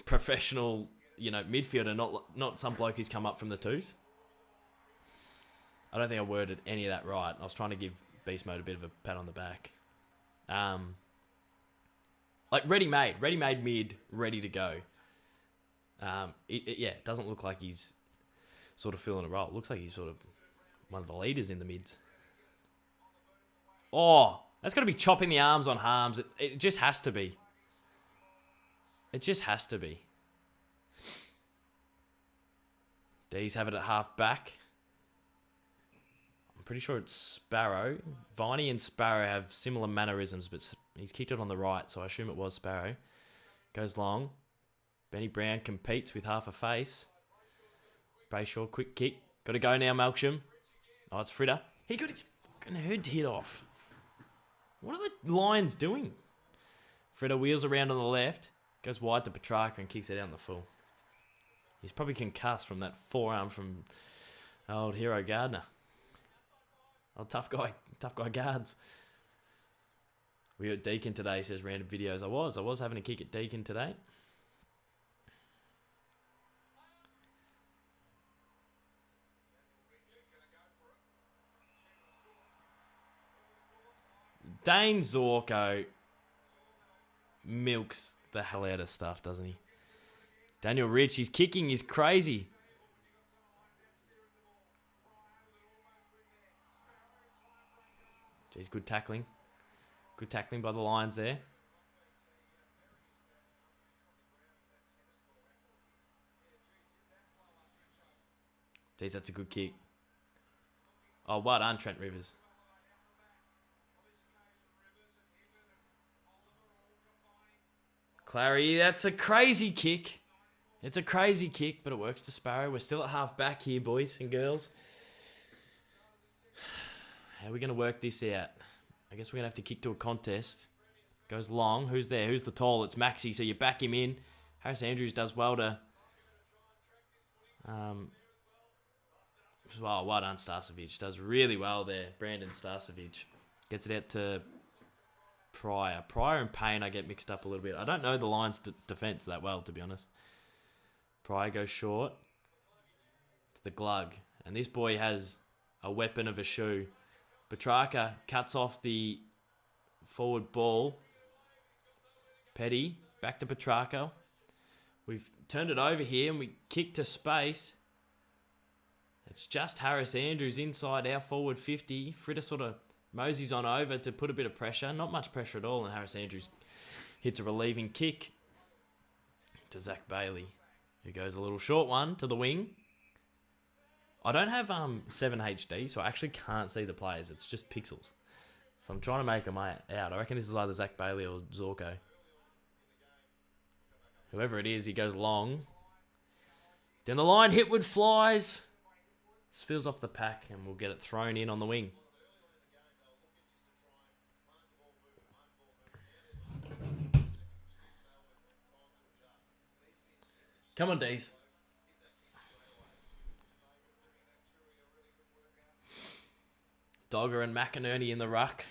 professional, midfielder, not some bloke who's come up from the twos. I don't think I worded any of that right. I was trying to give Beast Mode a bit of a pat on the back. Like ready-made mid, ready to go. It doesn't look like he's sort of filling a role. It looks like he's sort of one of the leaders in the mids. Oh, that's got to be chopping the arms on Harms. It just has to be. It just has to be. Dees have it at half back. I'm pretty sure it's Sparrow. Viney and Sparrow have similar mannerisms, but he's kicked it on the right, so I assume it was Sparrow. Goes long. Benny Brown competes with half a face. Brayshaw, quick kick. Got to go now, Malcolm. Oh, it's Fritter. He got his fucking head hit off. What are the Lions doing? Fritter wheels around on the left. Goes wide to Petrarca and kicks it out in the full. He's probably concussed from that forearm from old Hero Gardner. Old tough guy guards. We were at Deacon today, says random videos. I was having a kick at Deacon today. Dane Zorko milks the hell out of stuff, doesn't he? Daniel Rich, his kicking is crazy. Jeez, good tackling. Good tackling by the Lions there. Jeez, that's a good kick. Oh, well done, Trent Rivers. Clary, that's a crazy kick. It's a crazy kick, but it works to Sparrow. We're still at half back here, boys and girls. How are we going to work this out? I guess we're going to have to kick to a contest. Goes long. Who's there? Who's the tall? It's Maxi, so you back him in. Harris Andrews does well to... well done, Starcevic. Does really well there. Brandon Starcevic. Gets it out to Pryor. Pryor and Payne I get mixed up a little bit. I don't know the Lions' defence that well, to be honest. Pryor goes short to the Glug. And this boy has a weapon of a shoe. Petrarca cuts off the forward ball. Petty, back to Petrarca. We've turned it over here and we kick to space. It's just Harris Andrews inside our forward 50. Fritter sort of moseys on over to put a bit of pressure. Not much pressure at all. And Harris Andrews hits a relieving kick to Zach Bailey, who goes a little short one to the wing. I don't have 7 HD, so I actually can't see the players. It's just pixels. So I'm trying to make them out. I reckon this is either Zach Bailey or Zorko. Whoever it is, he goes long. Down the line, Hitwood flies. Spills off the pack, and we'll get it thrown in on the wing. Come on, Dees. Dogger and McInerney in the ruck.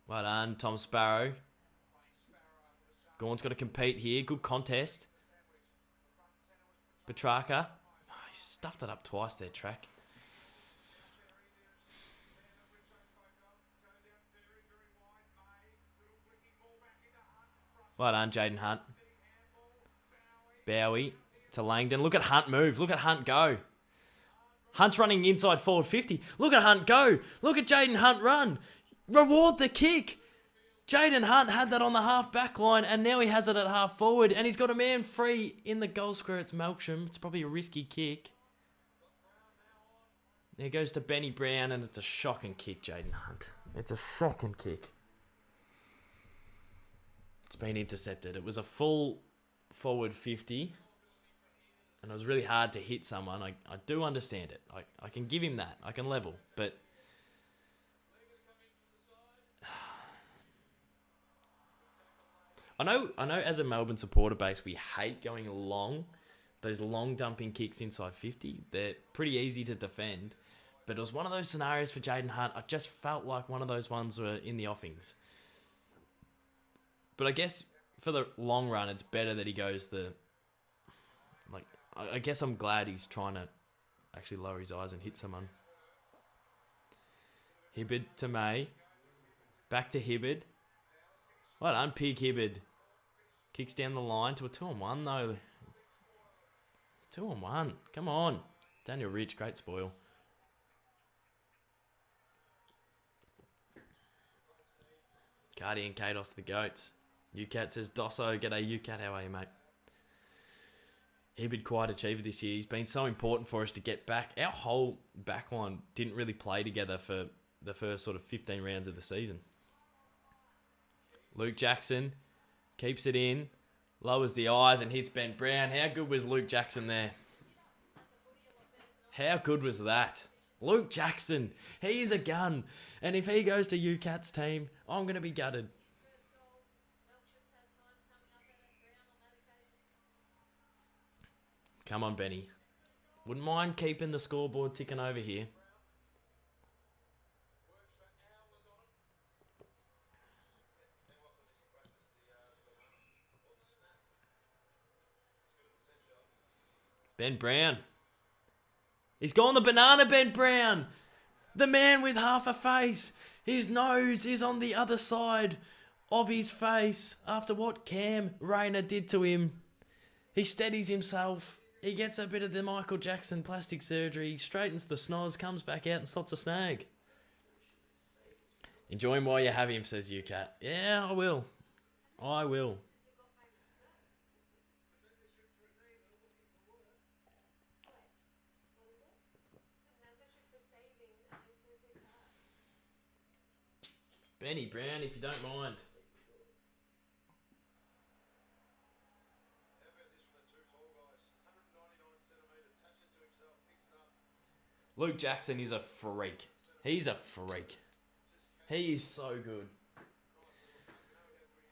Well done, Tom Sparrow. Gawn's got to compete here. Good contest. Petrarca. Oh, he stuffed it up twice there, Track. Well done, Jaden Hunt. Bowie to Langdon. Look at Hunt move. Look at Hunt go. Hunt's running inside forward 50. Look at Hunt go. Look at Jaden Hunt run. Reward the kick. Jaden Hunt had that on the half back line and now he has it at half forward and he's got a man free in the goal square. It's Melksham. It's probably a risky kick. There goes to Benny Brown and it's a shocking kick, Jaden Hunt. It's a shocking kick. It's been intercepted. It was a full forward 50. And it was really hard to hit someone. I do understand it. I can give him that. I can level. But I know as a Melbourne supporter base, we hate going long those long dumping kicks inside 50, they're pretty easy to defend. But it was one of those scenarios for Jaden Hunt. I just felt like one of those ones were in the offings. But I guess for the long run, it's better that he goes the... Like, I guess I'm glad he's trying to actually lower his eyes and hit someone. Hibbard to May. Back to Hibbard. Well done, Pig Hibbard. Kicks down the line to a 2-on-1 though. 2-on-1. Come on. Daniel Rich, great spoil. Guardian Kados the Goats. UCAT says, Dosso, g'day UCAT, how are you, mate? Hibbard quite achiever this year. He's been so important for us to get back. Our whole backline didn't really play together for the first sort of 15 rounds of the season. Luke Jackson keeps it in, lowers the eyes and hits Ben Brown. How good was Luke Jackson there? How good was that? Luke Jackson, he's a gun. And if he goes to UCAT's team, I'm going to be gutted. Come on, Benny. Wouldn't mind keeping the scoreboard ticking over here. Ben Brown. He's gone the banana, Ben Brown. The man with half a face. His nose is on the other side of his face after what Cam Rayner did to him. He steadies himself. He gets a bit of the Michael Jackson plastic surgery, straightens the snoz, comes back out and slots a snag. Enjoy him while you have him, says UCAT. Yeah, I will. I will. Benny Brown, if you don't mind. Luke Jackson is a freak. He's a freak. He is so good.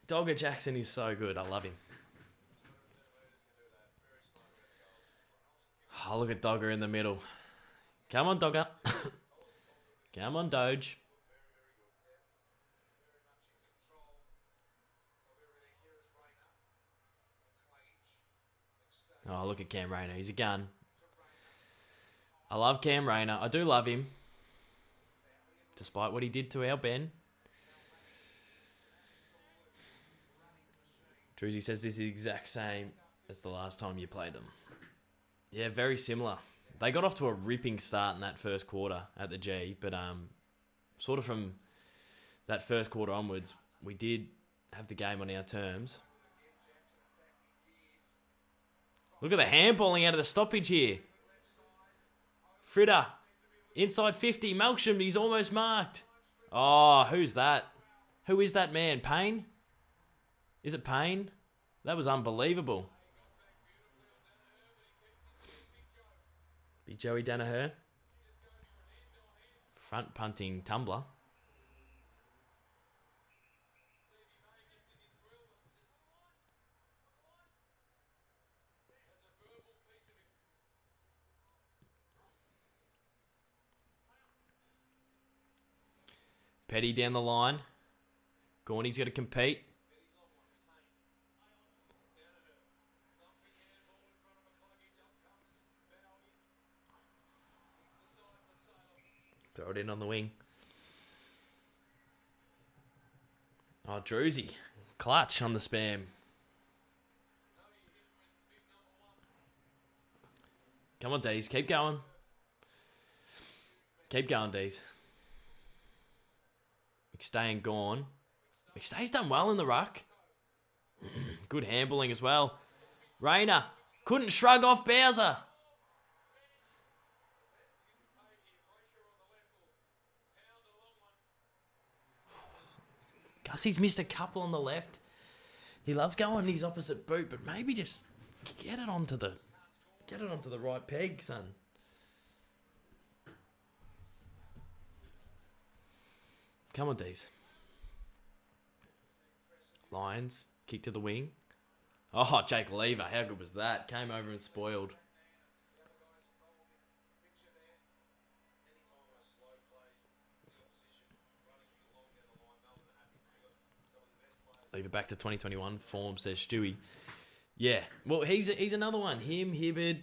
Dogger Jackson is so good. I love him. Oh, look at Dogger in the middle. Come on, Dogger. Come on, Doge. Oh, look at Cam Rayner. He's a gun. I love Cam Rayner. I do love him. Despite what he did to our Ben. Druzy says this is the exact same as the last time you played them. Yeah, very similar. They got off to a ripping start in that first quarter at the G, but sort of from that first quarter onwards, we did have the game on our terms. Look at the handballing out of the stoppage here. Fritter, inside 50, Melksham, he's almost marked. Oh, who's that? Who is that man? Payne? Is it Payne? That was unbelievable. Big Joey Danaher. Front punting tumbler. Petty down the line. Gorney's got to compete. Throw it in on the wing. Oh, Druzy. Clutch on the spam. Come on, Dees. Keep going. Keep going, Dees. McStay gone. McStay's done well in the ruck. Good handballing as well. Rayner couldn't shrug off Bowser. Gussie's missed a couple on the left. He loves going his opposite boot, but maybe just get it onto the right peg, son. Come on, Dees. Lions, kick to the wing. Oh, Jake Lever. How good was that? Came over and spoiled. Lever back to 2021 form, says Stewie. Yeah, well, he's another one. Him, Hibbard,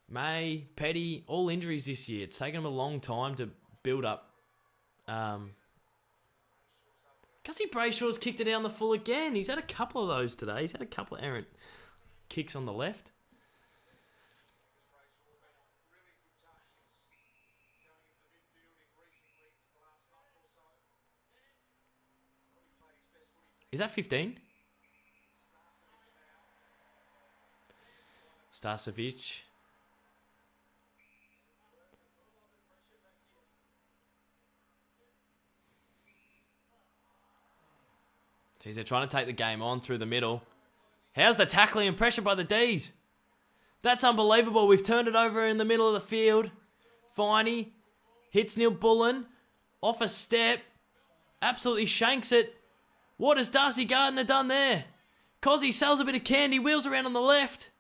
May, Petty, all injuries this year. It's taken them a long time to build up. Gussie Brayshaw's kicked it down the full again. He's had a couple of those today. He's had a couple of errant kicks on the left. Is that 15? Starcevic. Jeez, they're trying to take the game on through the middle. How's the tackling and pressure by the Dees? That's unbelievable. We've turned it over in the middle of the field. Finey hits Neil Bullen off a step. Absolutely shanks it. What has Darcy Gardner done there? Cozzy sells a bit of candy, wheels around on the left.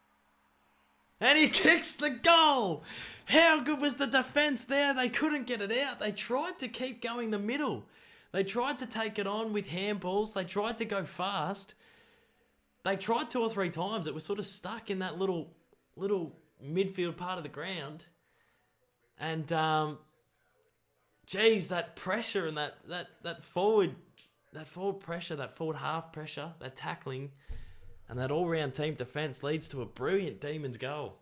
And he kicks the goal. How good was the defence there? They couldn't get it out. They tried to keep going the middle. They tried to take it on with handballs. They tried to go fast. They tried 2 or 3 times. It was sort of stuck in that little midfield part of the ground. And, geez, that pressure and that forward pressure, that forward half pressure, that tackling, and that all-round team defence leads to a brilliant Demons goal.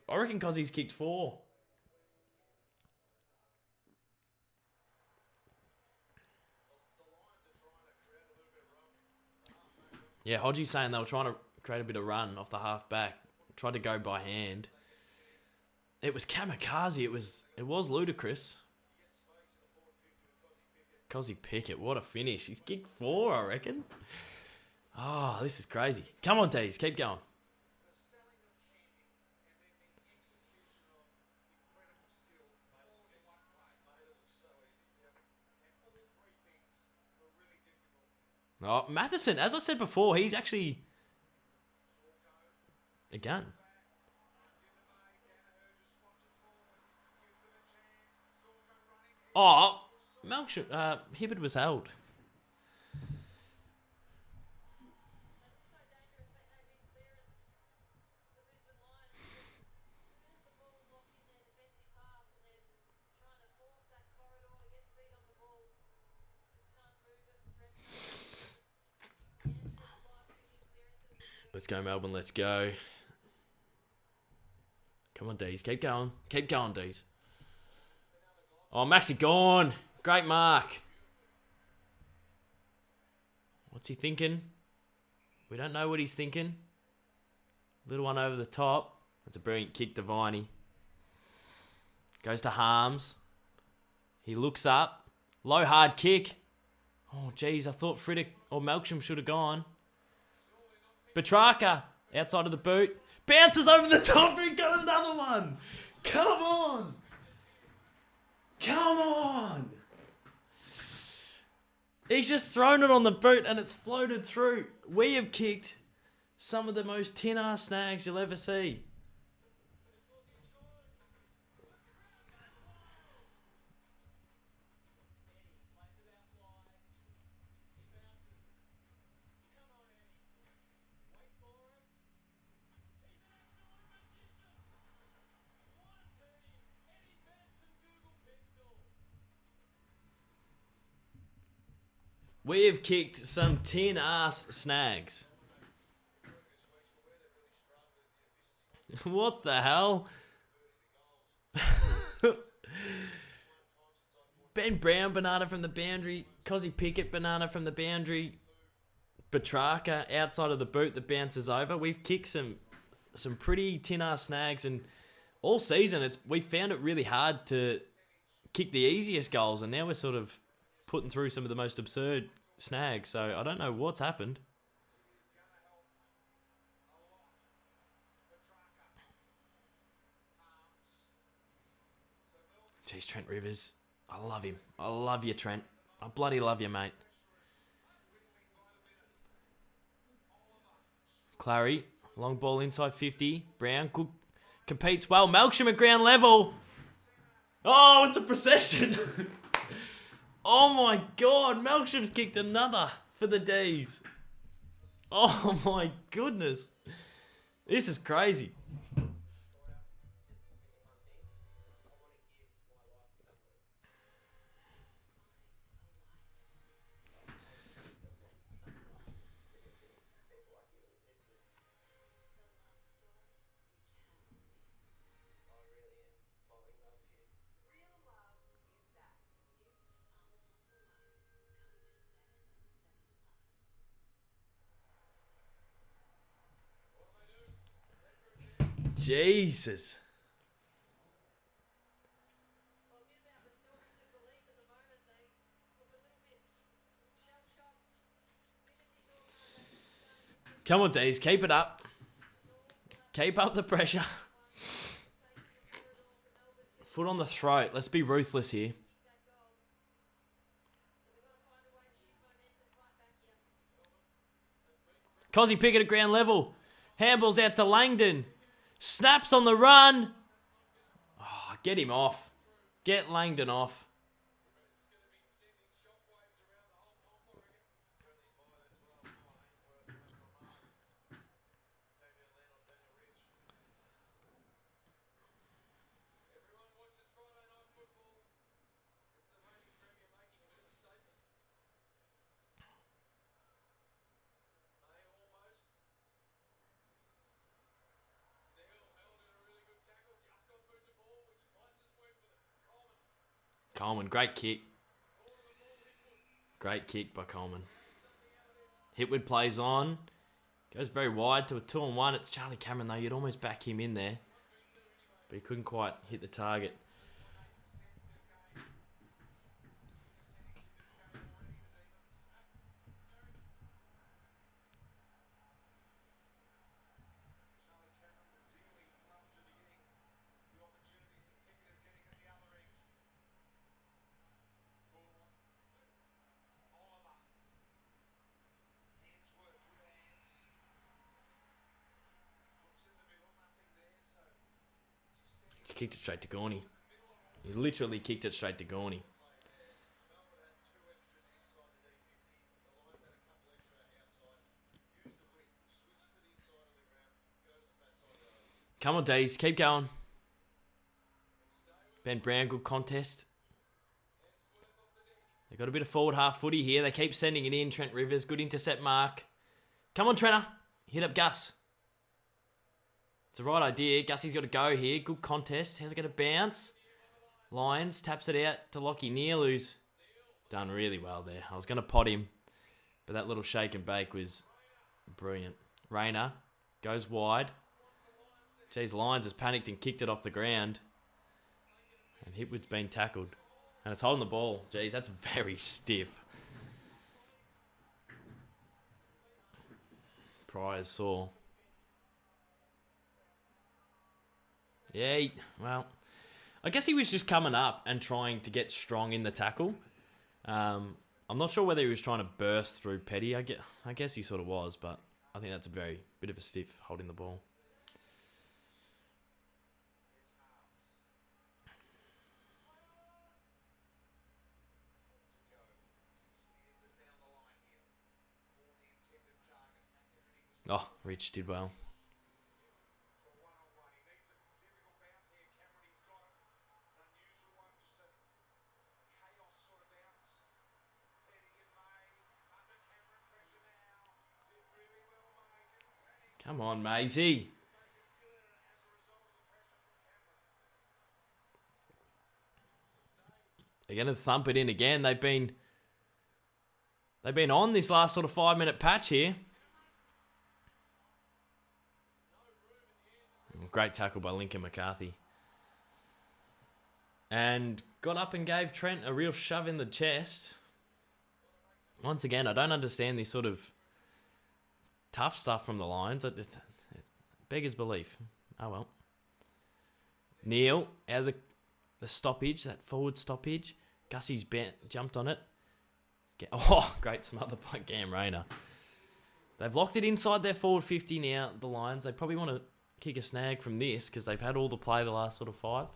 I reckon Cozzy's kicked 4. Yeah, Hodgie's saying they were trying to create a bit of run off the half back. Tried to go by hand. It was kamikaze. It was ludicrous. Cozzy Pickett, what a finish. He's kicked 4, I reckon. Oh, this is crazy. Come on, Dees, keep going. Oh, Matheson, as I said before, he's actually a gun. Oh, Hibbard was held. Let's go, Melbourne. Let's go. Come on, Dees. Keep going. Keep going, Dees. Oh, Maxi gone. Great mark. What's he thinking? We don't know what he's thinking. Little one over the top. That's a brilliant kick to Viney. Goes to Harms. He looks up. Low hard kick. Oh, geez. I thought Friddick or Melksham should have gone. Petrarca, outside of the boot. Bounces over the top and got another one. Come on. Come on. He's just thrown it on the boot and it's floated through. We have kicked some of the most tin-ass snags you'll ever see. We have kicked some tin-ass snags. What the hell? Ben Brown, banana from the boundary. Cozzy Pickett, banana from the boundary. Petrarca, outside of the boot that bounces over. We've kicked some pretty tin-ass snags, and all season we found it really hard to kick the easiest goals, and now we're sort of putting through some of the most absurd snags. So I don't know what's happened. Jeez, Trent Rivers. I love him. I love you, Trent. I bloody love you, mate. Clary, long ball inside 50. Brown, good, competes well. Melksham at ground level. Oh, it's a procession. Oh my God, Melksham's kicked another for the Dees. Oh my goodness. This is crazy. Jesus. Come on, Dees. Keep it up. Keep up the pressure. Foot on the throat. Let's be ruthless here. Cozzy Pickett at ground level. Handballs out to Langdon. Snaps on the run. Oh, get him off. Get Langdon off. Coleman, great kick. Great kick by Coleman. Hitwood plays on. Goes very wide to a 2-on-1. It's Charlie Cameron though. You'd almost back him in there. But he couldn't quite hit the target. He kicked it straight to Gorney. He literally kicked it straight to Gorney. Come on, Dees. Keep going. Ben Brown, good contest. They've got a bit of forward half footy here. They keep sending it in. Trent Rivers, good intercept mark. Come on, Trenner. Hit up Gus. It's the right idea. Gussie's got to go here. Good contest. How's it going to bounce? Lyons taps it out to Lockie Neal, who's done really well there. I was going to pot him, but that little shake and bake was brilliant. Rayner goes wide. Jeez, Lyons has panicked and kicked it off the ground. And Hipwood's been tackled. And it's holding the ball. Jeez, that's very stiff. Pryor's sore. Yeah, well, I guess he was just coming up and trying to get strong in the tackle. I'm not sure whether he was trying to burst through Petty. I guess he sort of was, but I think that's a very bit of a stiff holding the ball. Oh, Rich did well. Come on, Maisie. They're going to thump it in again. They've been on this last sort of 5-minute patch here. Great tackle by Lincoln McCarthy. And got up and gave Trent a real shove in the chest. Once again, I don't understand this sort of tough stuff from the Lions. It beggars belief. Oh well. Neal out of the stoppage, that forward stoppage. Gussie's jumped on it. Oh, great smother by Cam Rayner. They've locked it inside their forward 50 now, the Lions. They probably want to kick a snag from this because they've had all the play the last sort of 5.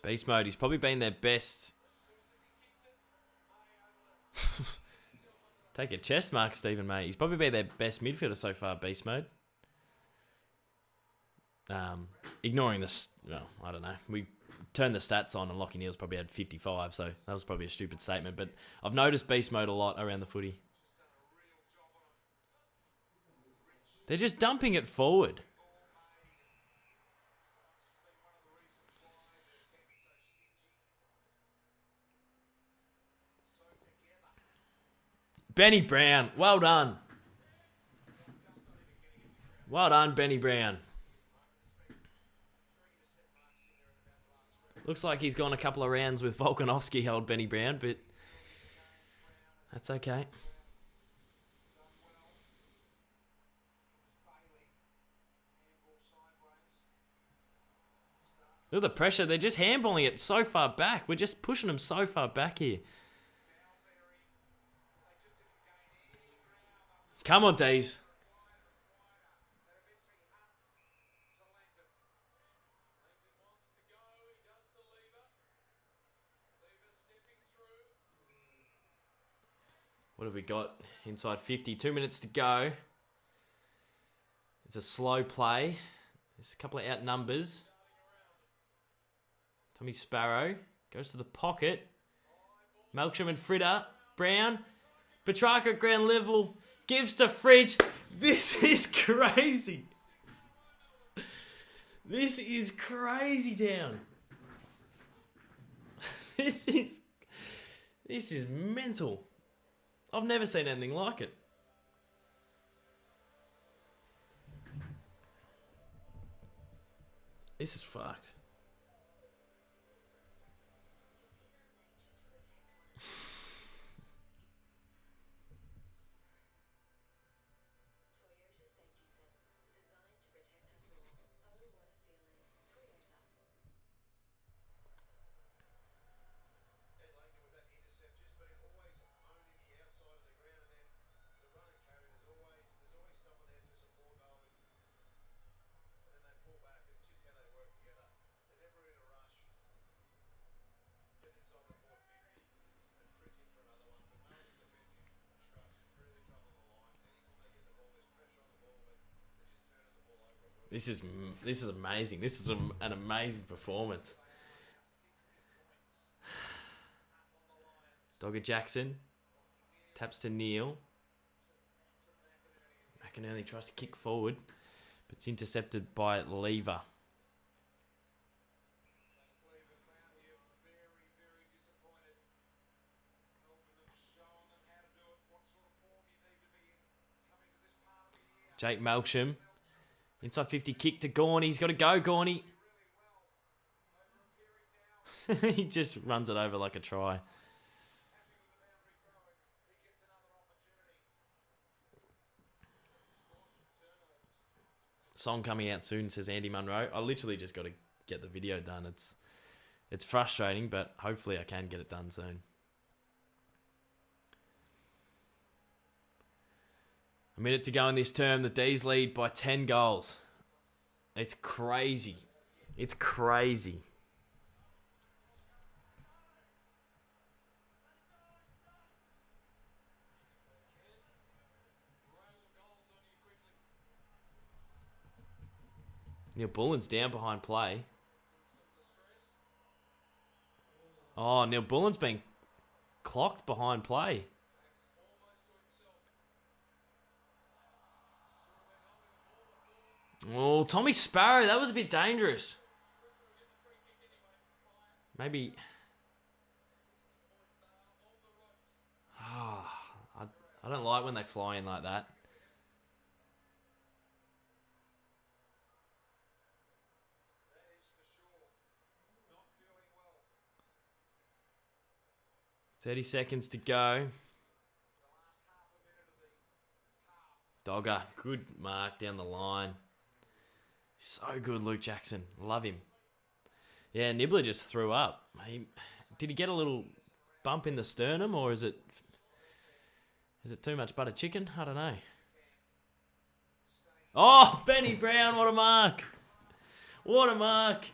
Beast mode, he's probably been their best. Take a chest mark, Stephen, mate. He's probably been their best midfielder so far, beast mode. Ignoring this, well, I don't know. We turned the stats on and Lachie Neale's probably had 55, so that was probably a stupid statement. But I've noticed beast mode a lot around the footy. They're just dumping it forward. Benny Brown, well done. Well done, Benny Brown. Looks like he's gone a couple of rounds with Volkanovski, old Benny Brown, but that's okay. Look at the pressure. They're just handballing it so far back. We're just pushing them so far back here. Come on, Dees. What have we got? Inside 50. 2 minutes to go. It's a slow play. There's a couple of out numbers. Tommy Sparrow goes to the pocket. Melksham and Fritter. Brown. Petrarca at ground level. Gives to Fridge. This is crazy. This is crazy town. This is mental. I've never seen anything like it. This is fucked. This is amazing. This is an amazing performance. Dogger Jackson taps to Neale. McInerney tries to kick forward, but it's intercepted by Lever. Jake Melksham. Inside 50, kick to Gorney. He's got to go, Gorney. He just runs it over like a try. Song coming out soon, says Andy Munro. I literally just got to get the video done. It's frustrating, but hopefully I can get it done soon. A minute to go in this term. The Dees lead by 10 goals. It's crazy. It's crazy. Neil Bullen's down behind play. Oh, Neil Bullen's been clocked behind play. Oh, Tommy Sparrow, that was a bit dangerous. Maybe. I don't like when they fly in like that. "30 seconds to go." Dogger, good mark down the line. So good, Luke Jackson. Love him. Yeah, Nibbler just threw up. Did he get a little bump in the sternum, or is it too much butter chicken? I don't know. Oh, Benny Brown, what a mark. What a mark.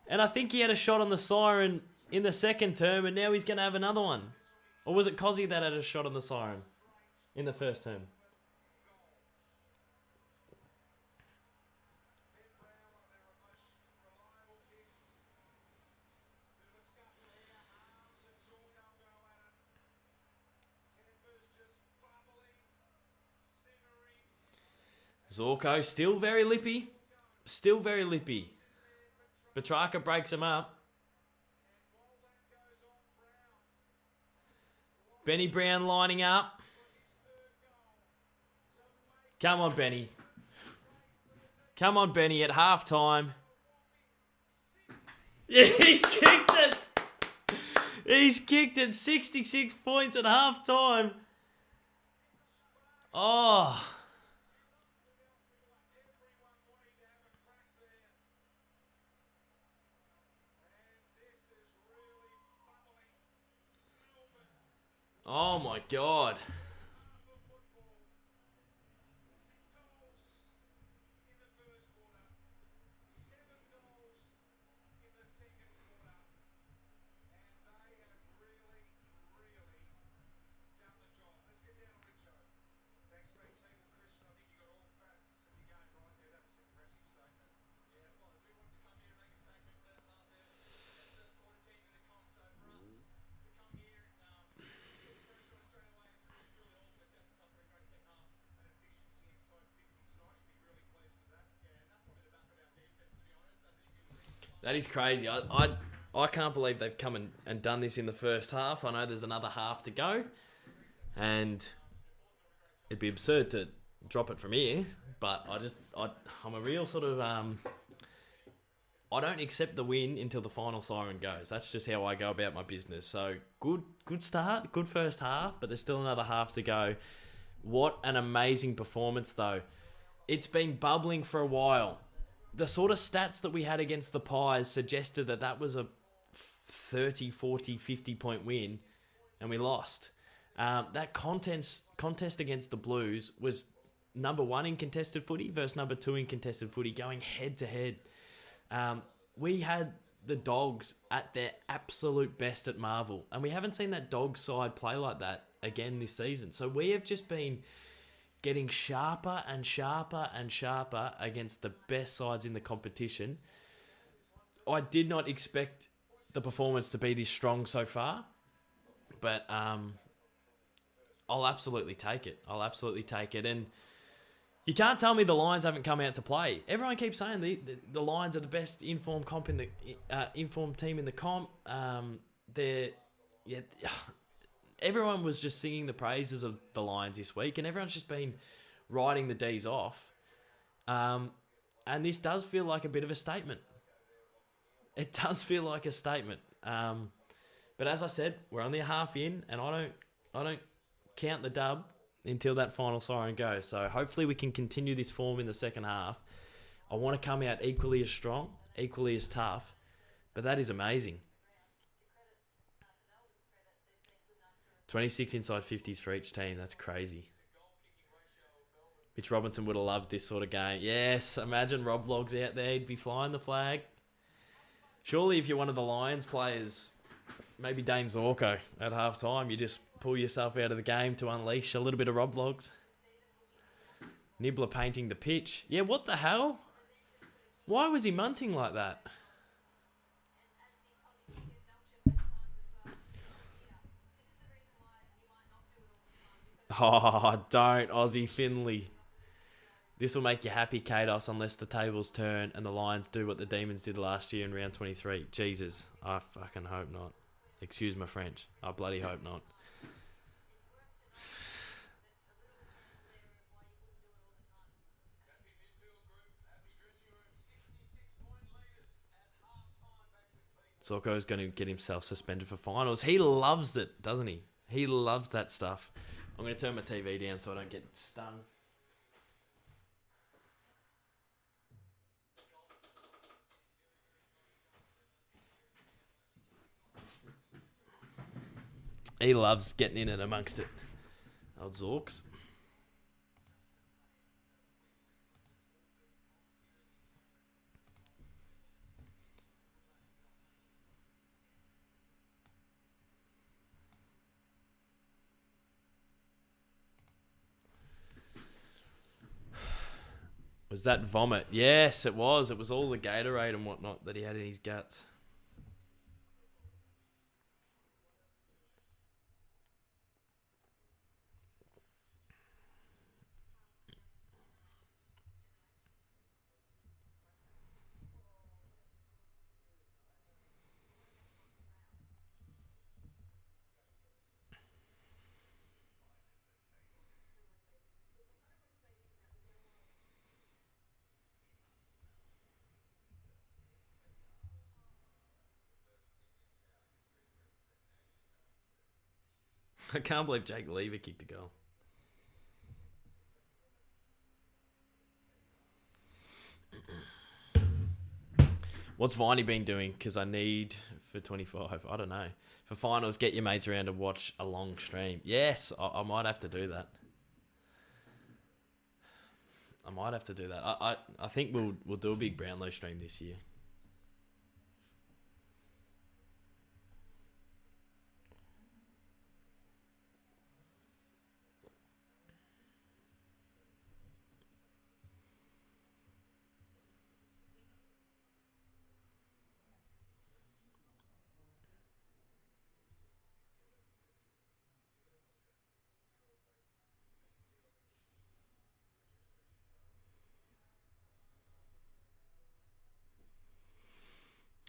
And I think he had a shot on the siren in the second term, and now he's going to have another one. Or was it Cozzy that had a shot on the siren in the first term? Zorko still very lippy. Still very lippy. Petrarca breaks him up. Benny Brown lining up. Come on, Benny. Come on, Benny, at halftime. Yeah, he's kicked it. He's kicked it. 66 points at halftime. Oh. Oh my God. That is crazy. I can't believe they've come and done this in the first half. I know there's another half to go. And it'd be absurd to drop it from here. But I'm a real sort of... I don't accept the win until the final siren goes. That's just how I go about my business. So good start, good first half, but there's still another half to go. What an amazing performance, though. It's been bubbling for a while. The sort of stats that we had against the Pies suggested that was a 30, 40, 50-point win, and we lost. That contest against the Blues was number 1 in contested footy versus number 2 in contested footy, going head-to-head. We had the Dogs at their absolute best at Marvel, and we haven't seen that Dogs side play like that again this season. So we have just been getting sharper and sharper and sharper against the best sides in the competition. I did not expect the performance to be this strong so far, but I'll absolutely take it. I'll absolutely take it. And you can't tell me the Lions haven't come out to play. Everyone keeps saying the Lions are the best informed comp in the informed team in the comp. Everyone was just singing the praises of the Lions this week, and everyone's just been riding the Dees off. And this does feel like a bit of a statement. It does feel like a statement. But as I said, we're only a half in, and I don't count the dub until that final siren goes. So hopefully we can continue this form in the second half. I want to come out equally as strong, equally as tough, but that is amazing. 26 inside 50s for each team. That's crazy. Mitch Robinson would have loved this sort of game. Yes, imagine Rob Vlogs out there. He'd be flying the flag. Surely if you're one of the Lions players, maybe Dane Zorko at halftime, you just pull yourself out of the game to unleash a little bit of Rob Vlogs. Nibbler painting the pitch. Yeah, what the hell? Why was he munting like that? Oh, don't, Aussie Finley. This will make you happy, Kados, unless the tables turn and the Lions do what the Demons did last year in round 23. Jesus, I fucking hope not. Excuse my French. I bloody hope not. Zorko's going to get himself suspended for finals. He loves it, doesn't he? He loves that stuff. I'm going to turn my TV down so I don't get stung. He loves getting in and amongst it. Old Zorks. Was that vomit? Yes, it was. It was all the Gatorade and whatnot that he had in his guts. I can't believe Jake Lever kicked a goal. What's Viney been doing? Because I need for 25. I don't know. For finals, get your mates around to watch a long stream. Yes, I might have to do that. I think we'll do a big Brownlow stream this year.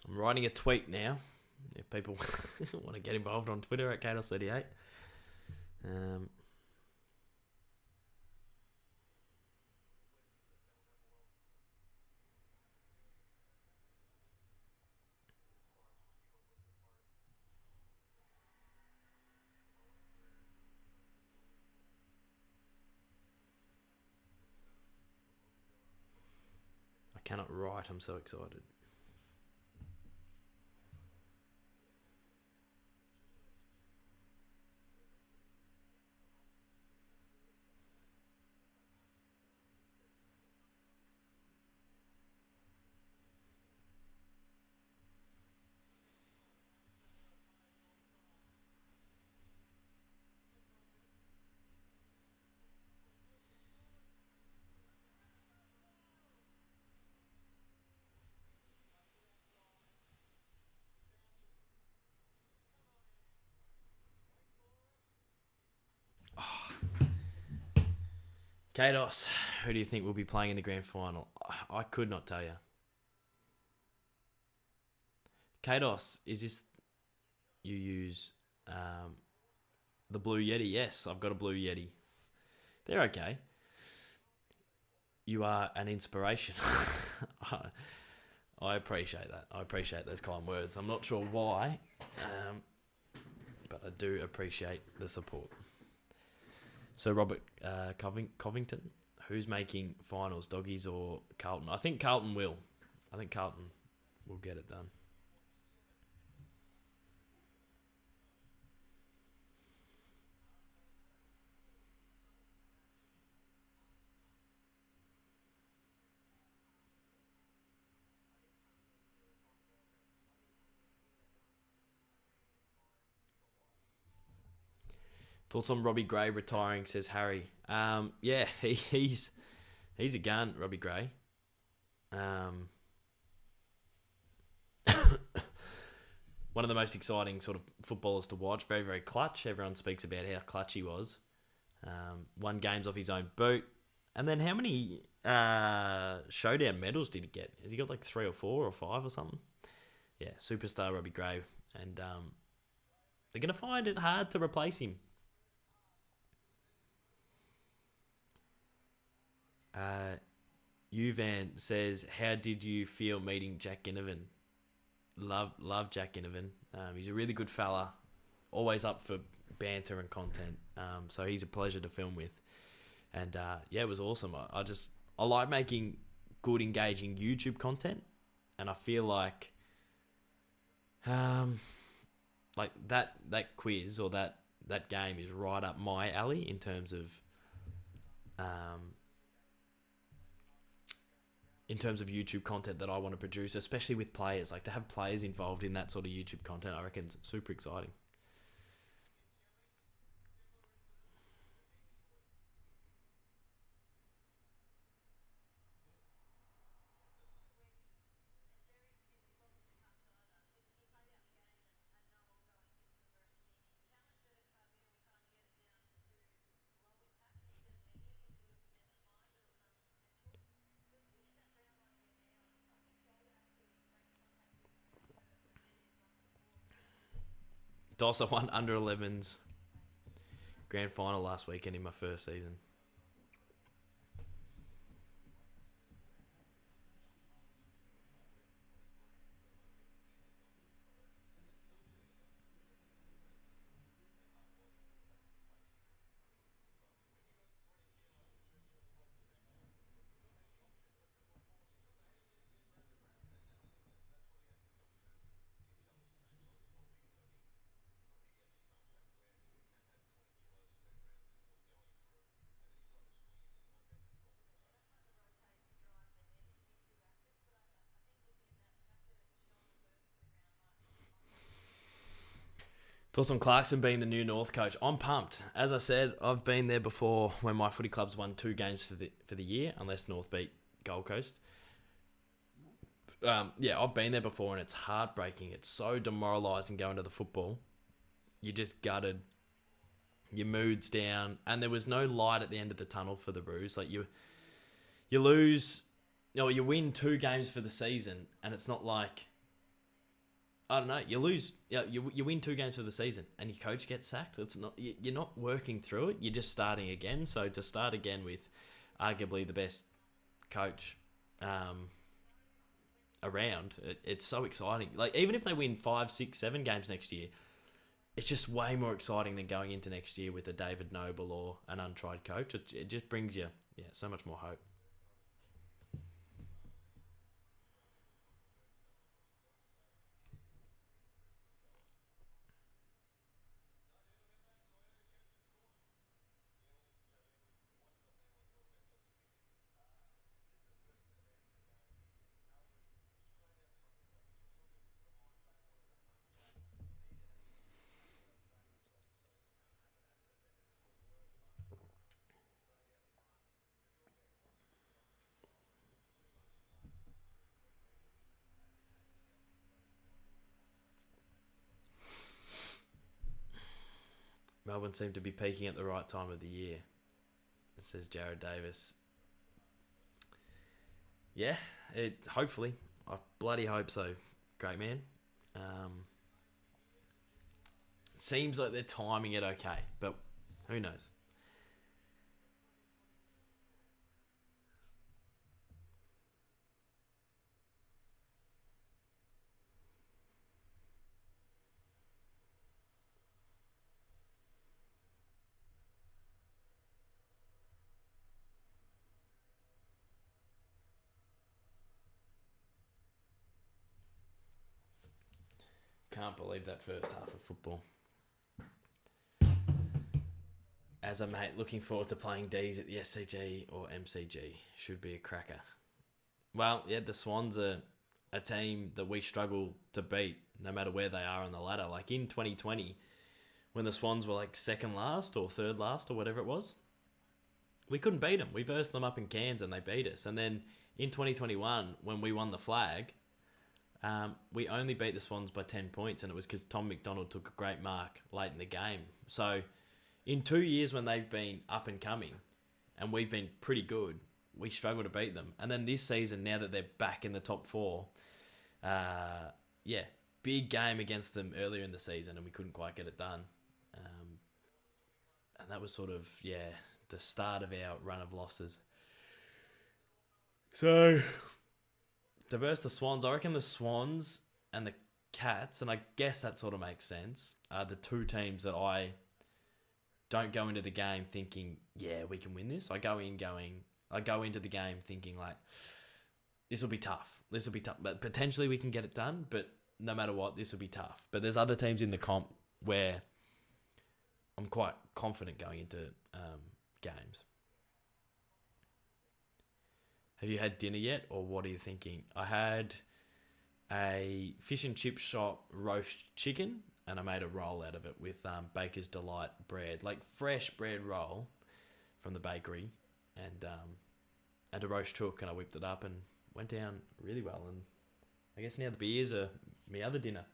I'm writing a tweet now. If people want to get involved on Twitter at Caden38. I cannot write. I'm so excited. Kados, who do you think will be playing in the grand final? I could not tell you. Kados, is this you use the Blue Yeti? Yes, I've got a Blue Yeti. They're okay. You are an inspiration. I appreciate that. I appreciate those kind words. I'm not sure why, but I do appreciate the support. So Robert Covington, who's making finals, Doggies or Carlton? I think Carlton will. I think Carlton will get it done. Thoughts on Robbie Gray retiring, says Harry. Yeah, he's a gun, Robbie Gray. One of the most exciting sort of footballers to watch. Very, very clutch. Everyone speaks about how clutch he was. Won games off his own boot. And then how many showdown medals did he get? Has he got like 3 or 4 or 5 or something? Yeah, superstar Robbie Gray. And they're going to find it hard to replace him. Uvan says, how did you feel meeting Jack Ginnivan? love Jack Ginnivan. He's a really good fella, always up for banter and content. So he's a pleasure to film with, and it was awesome. I like making good, engaging YouTube content, and I feel like that quiz or that game is right up my alley in terms of YouTube content that I want to produce, especially with players. Like, to have players involved in that sort of YouTube content, I reckon it's super exciting. Also won under 11s grand final last weekend in my first season. Thoughts on Clarkson being the new North coach? I'm pumped. As I said, I've been there before when my footy club's won 2 games for the year, unless North beat Gold Coast. I've been there before, and it's heartbreaking. It's so demoralising going to the football. You're just gutted. Your mood's down, and there was no light at the end of the tunnel for the Roos. Like, you lose, you win 2 games for the season, and it's not like, I don't know, you lose, you win 2 games for the season, and your coach gets sacked. It's not, you're not working through it. You're just starting again. So to start again with arguably the best coach around, it's so exciting. Like, even if they win 5, 6, 7 games next year, it's just way more exciting than going into next year with a David Noble or an untried coach. It just brings you, so much more hope. Melbourne seem to be peaking at the right time of the year, says Jared Davis. Yeah, hopefully. I bloody hope so. Great man. Seems like they're timing it okay, but who knows? Can't believe that first half of football. As a mate, looking forward to playing Dees at the SCG or MCG. Should be a cracker. Well, the Swans are a team that we struggle to beat no matter where they are on the ladder. Like in 2020, when the Swans were like second last or third last or whatever it was, we couldn't beat them. We versed them up in Cairns and they beat us. And then in 2021, when we won the flag, we only beat the Swans by 10 points, and it was because Tom MacDonald took a great mark late in the game. So in 2 years when they've been up and coming and we've been pretty good, we struggle to beat them. And then this season, now that they're back in the top 4, big game against them earlier in the season and we couldn't quite get it done. And that was sort of, the start of our run of losses. So, diverse the Swans. I reckon the Swans and the Cats, and I guess that sort of makes sense, are the two teams that I don't go into the game thinking, yeah, we can win this. I go into the game thinking like, this will be tough. But potentially we can get it done. But no matter what, this will be tough. But there's other teams in the comp where I'm quite confident going into games. Have you had dinner yet, or what are you thinking? I had a fish and chip shop roast chicken, and I made a roll out of it with Baker's Delight bread, like fresh bread roll from the bakery, and a roast chook, and I whipped it up and went down really well. And I guess now the beers are my other dinner.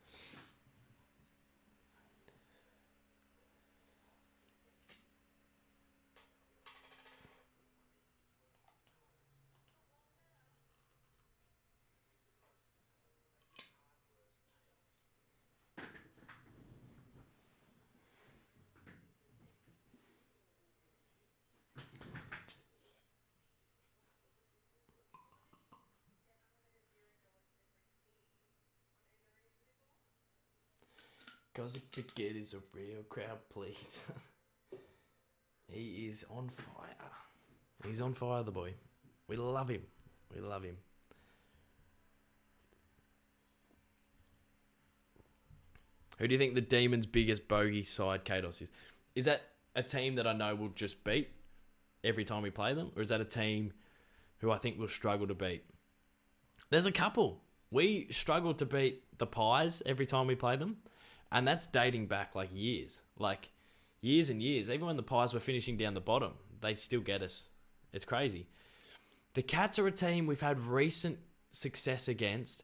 Gossip Cricket is a real crowd, please. He is on fire. He's on fire, the boy. We love him. We love him. Who do you think the Demons' biggest bogey side, Kados, is? Is that a team that I know will just beat every time we play them? Or is that a team who I think will struggle to beat? There's a couple. We struggle to beat the Pies every time we play them. And that's dating back like years. Like years and years. Even when the Pies were finishing down the bottom, they still get us. It's crazy. The Cats are a team we've had recent success against,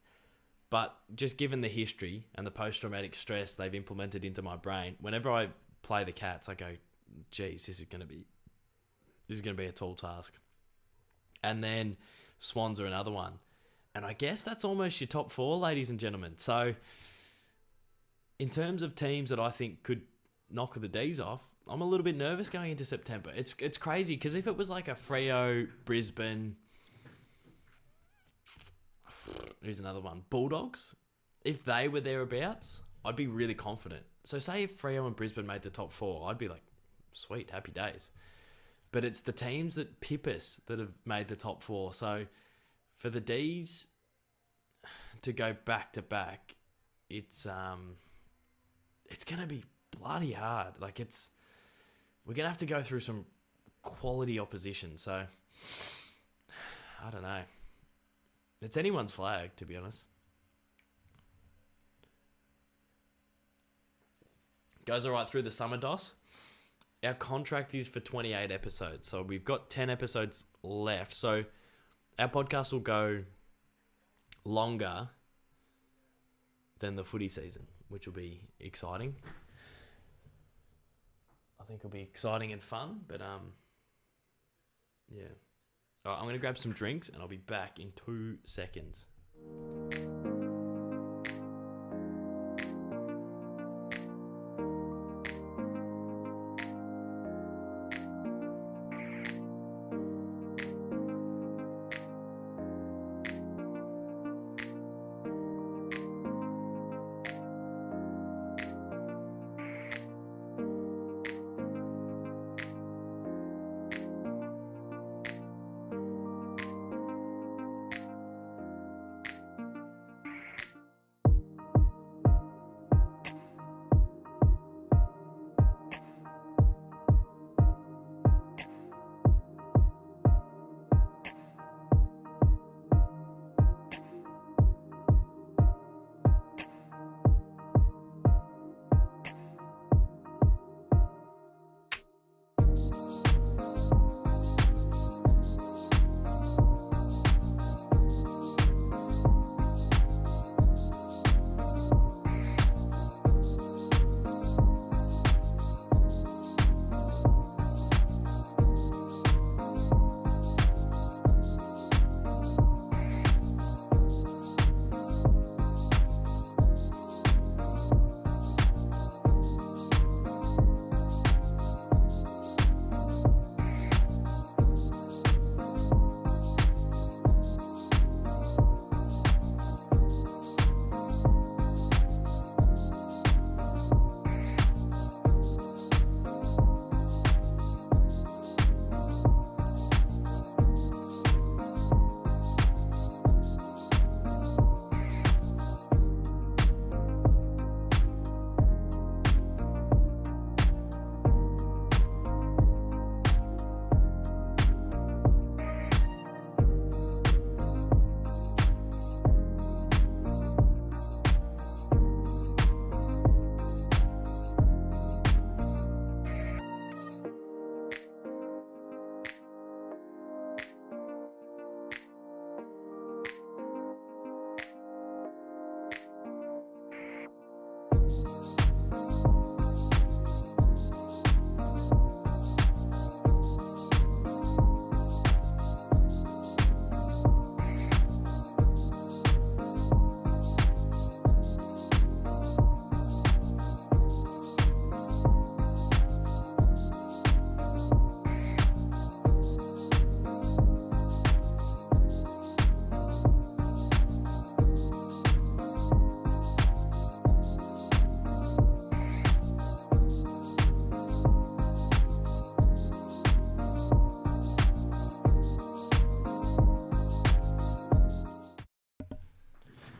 but just given the history and the post-traumatic stress they've implemented into my brain, whenever I play the Cats, I go, geez, this is going to be a tall task. And then Swans are another one. And I guess that's almost your top four, ladies and gentlemen. So in terms of teams that I think could knock the Dees off, I'm a little bit nervous going into September. It's crazy because if it was like a Freo, Brisbane, who's another one? Bulldogs. If they were thereabouts, I'd be really confident. So say if Freo and Brisbane made the top four, I'd be like, sweet, happy days. But it's the teams that pip us that have made the top four. So for the Dees to go back to back, it's going to be bloody hard. Like we're going to have to go through some quality opposition. So I don't know. It's anyone's flag, to be honest. Goes all right through the summer, DOS. Our contract is for 28 episodes. So we've got 10 episodes left. So our podcast will go longer than the footy season, which will be exciting. I think it'll be exciting and fun, but yeah. All right, I'm going to grab some drinks and I'll be back in 2 seconds.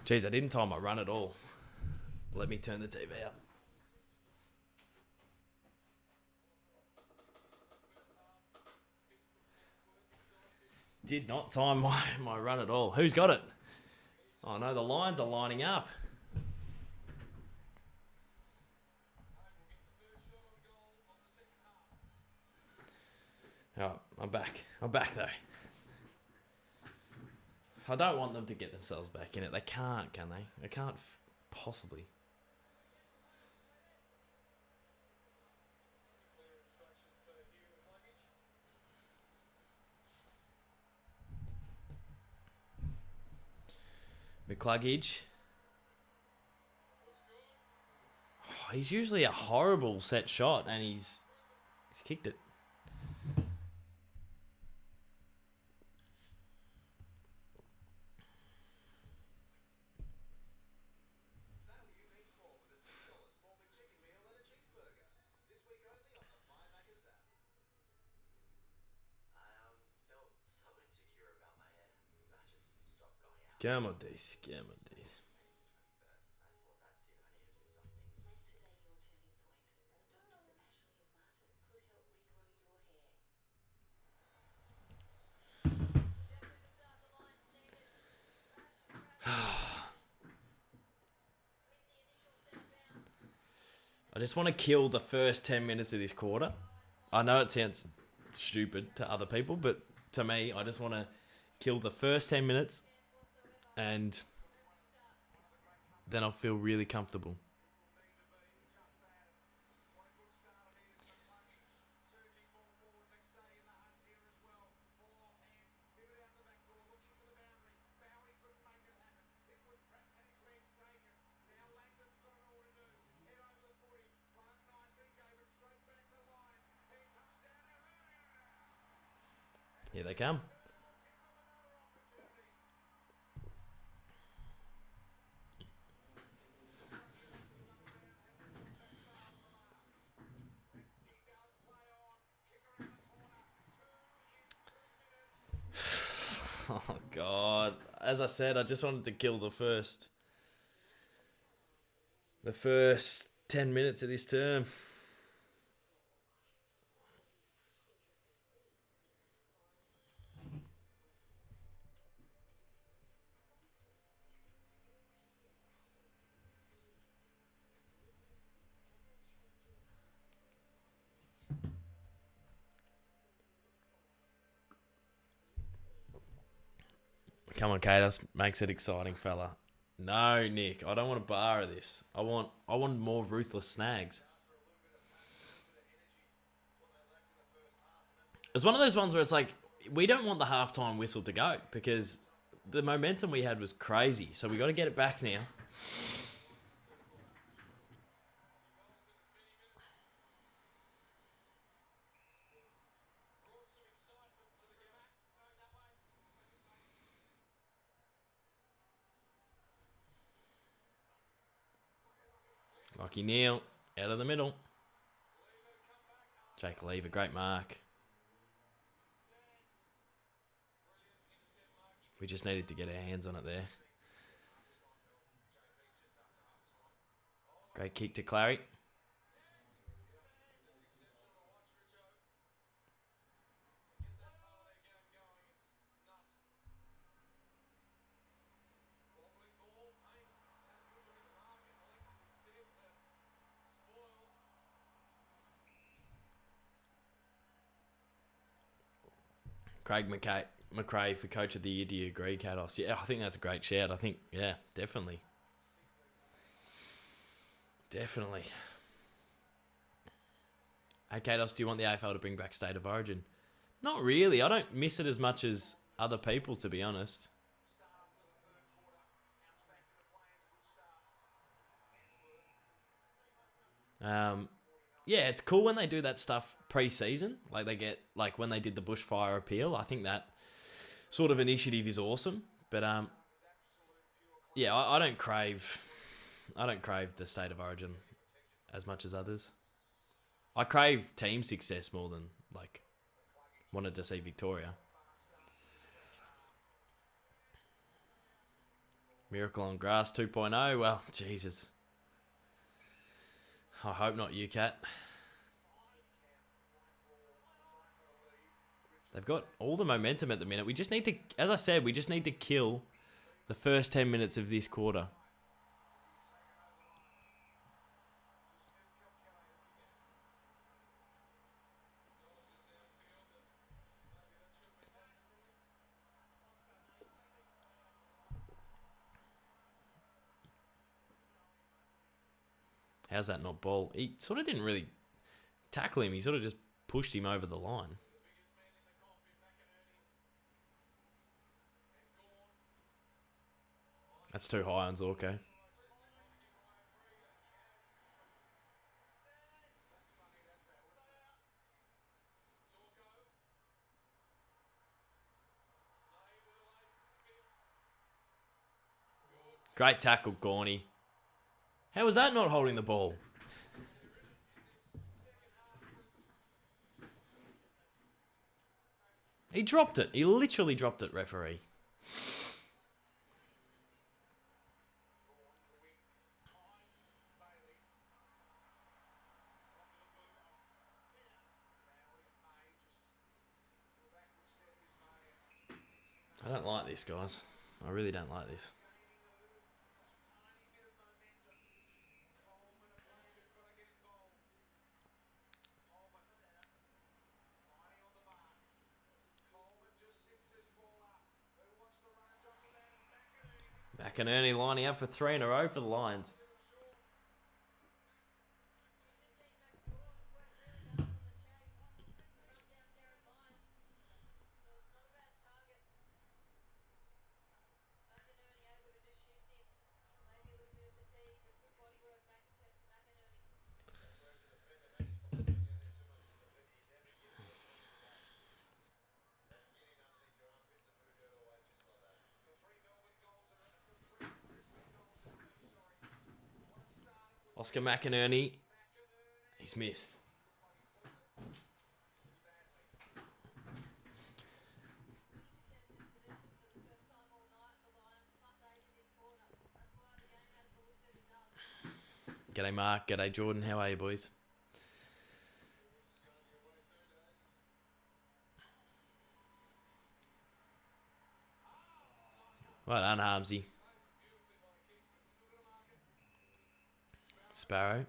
Jeez, I didn't time my run at all. Let me turn the TV up. Did not time my run at all. Who's got it? Oh no, the Lions are lining up. Oh, I'm back. I'm back though. I don't want them to get themselves back in it. They can't, can they? They can't possibly. McCluggage. Oh, he's usually a horrible set shot, and he's kicked it. Come on, Dees. Come on, Dees. I just want to kill the first 10 minutes of this quarter. I know it sounds stupid to other people, but to me, I just want to kill the first 10 minutes and then I'll feel really comfortable. Here they come. Oh, God. As I said, I just wanted to kill the first 10 minutes of this term. Come on, Caden, makes it exciting, fella. No, Nick, I don't want a bar of this. I want more ruthless snags. It's one of those ones where it's like, we don't want the halftime whistle to go because the momentum we had was crazy. So we got to get it back now. Lockie Neal, out of the middle. Jake Lever, great mark. We just needed to get our hands on it there. Great kick to Clary. Craig McRae for Coach of the Year. Do you agree, Kados? Yeah, I think that's a great shout. I think, yeah, definitely. Definitely. Hey, Kados, do you want the AFL to bring back State of Origin? Not really. I don't miss it as much as other people, to be honest. Yeah, it's cool when they do that stuff pre-season. Like they get, like when they did the bushfire appeal. I think that sort of initiative is awesome. But yeah, I don't crave the State of Origin as much as others. I crave team success more than like wanted to see Victoria. Miracle on Grass 2.0. Well, Jesus. I hope not, you cat. They've got all the momentum at the minute. We just need to, as I said, we just need to kill the first 10 minutes of this quarter. How's that not ball? He sort of didn't really tackle him. He sort of just pushed him over the line. That's too high on Zorko. Great tackle, Gorney. How was that not holding the ball? He dropped it. He literally dropped it, referee. I don't like this, guys. I really don't like this. McInerney lining up for 3 in a row for the Lions. Oscar McInerney. He's missed. G'day Mark, g'day Jordan, how are you boys? Well done, Harmsy. Sparrow.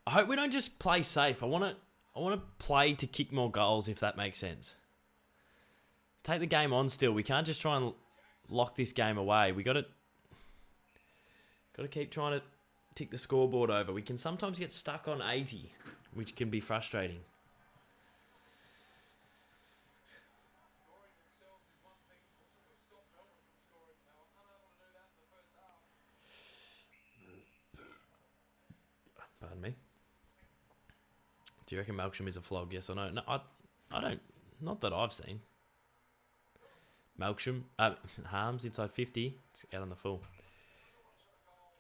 I hope we don't just play safe. I want to play to kick more goals, if that makes sense. Take the game on still. We can't just try and lock this game away. We got to keep trying to tick the scoreboard over. We can sometimes get stuck on 80, which can be frustrating. Pardon me. Do you reckon Malcolm is a flog? Yes or no? No, I don't. Not that I've seen. Malcolm, Harms inside 50. It's out on the full.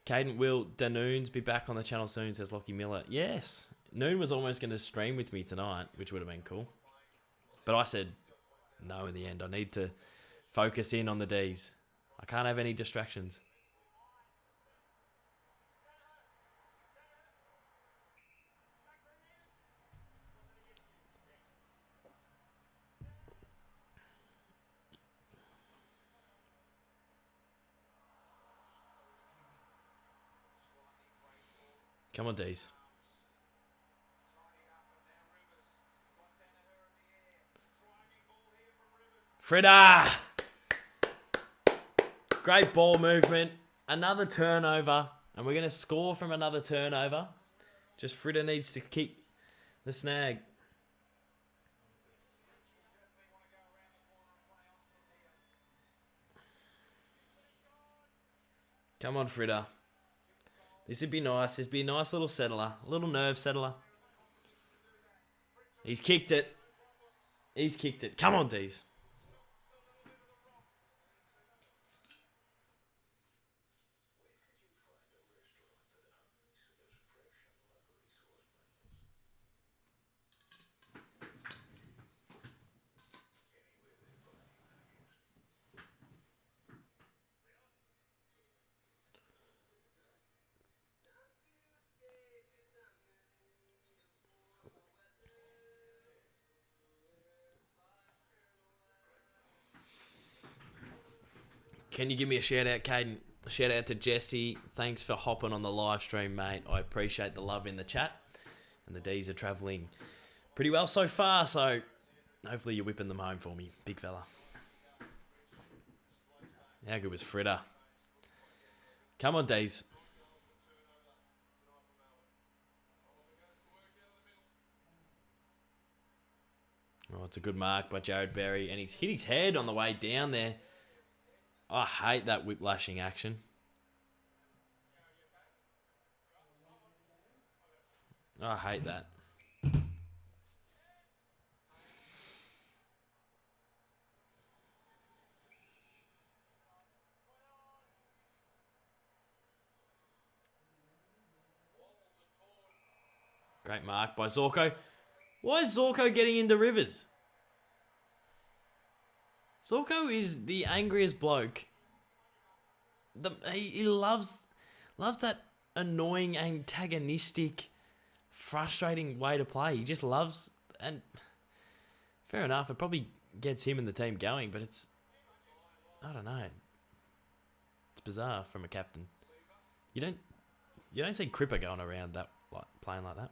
Caden, will Danoons be back on the channel soon, says Lockie Miller. Yes. Noon was almost going to stream with me tonight, which would have been cool. But I said no in the end. I need to focus in on the D's. I can't have any distractions. Come on, Dees. Frida! Great ball movement. Another turnover. And we're going to score from another turnover. Just Frida needs to keep the snag. Come on, Frida. This would be nice. This would be a nice little settler. A little nerve settler. He's kicked it. He's kicked it. Come on, Dees. Can you give me a shout out, Caden? A shout out to Jesse. Thanks for hopping on the live stream, mate. I appreciate the love in the chat. And the Dees are travelling pretty well so far, so hopefully you're whipping them home for me, big fella. How good was Fritter? Come on, Dees. Oh, it's a good mark by Jared Berry, and he's hit his head on the way down there. I hate that whiplashing action. I hate that. Great mark by Zorko. Why is Zorko getting into Rivers? Zorko is the angriest bloke. He loves that annoying, antagonistic, frustrating way to play. He just loves, and fair enough, it probably gets him and the team going, but I don't know. It's bizarre from a captain. You don't see Cripper going around that, like, playing like that.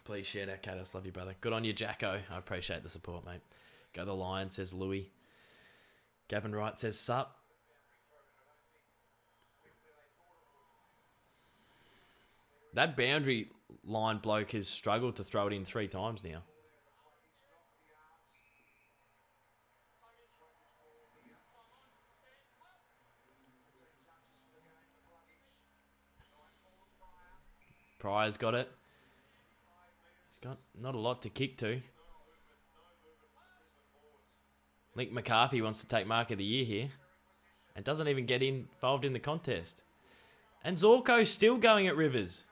Please share that, Caddis. Love you, brother. Good on you, Jacko. I appreciate the support, mate. Go the Lion, says Louis. Gavin Wright says sup. That boundary line bloke has struggled to throw it in 3 times now. Pryor's got it. He's got not a lot to kick to. Link McCarthy wants to take Mark of the Year here. And doesn't even get involved in the contest. And Zorko's still going at Rivers.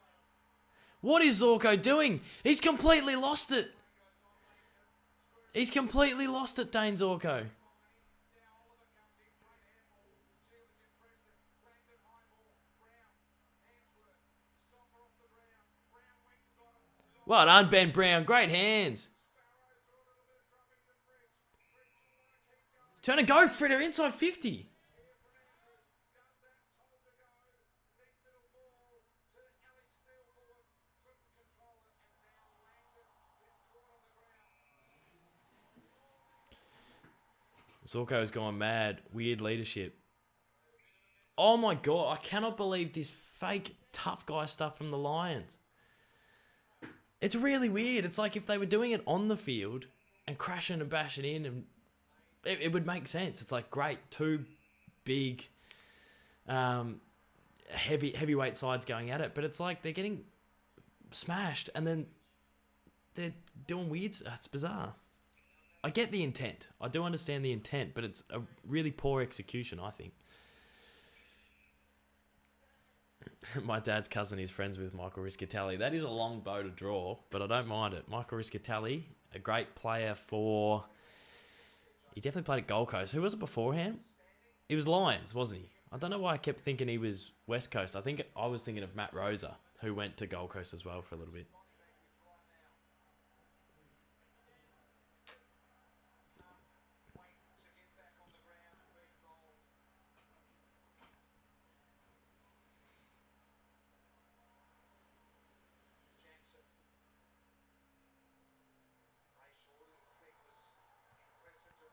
What is Zorko doing? He's completely lost it. He's completely lost it, Dane Zorko. Well done, Ben Brown. Great hands. Turn and go, Fritter. Inside 50. Zorko's gone mad. Weird leadership. Oh my God. I cannot believe this fake tough guy stuff from the Lions. It's really weird. It's like if they were doing it on the field and crashing and bashing in, and it would make sense. It's like, great, 2 big heavyweight sides going at it, but it's like they're getting smashed and then they're doing weird stuff. It's bizarre. I get the intent. I do understand the intent, but it's a really poor execution, I think. My dad's cousin is friends with Michael Riscatelli. That is a long bow to draw, but I don't mind it. Michael Riscatelli, a great player for... He definitely played at Gold Coast. Who was it beforehand? He was Lions, wasn't he? I don't know why I kept thinking he was West Coast. I was thinking of Matt Rosa, who went to Gold Coast as well for a little bit.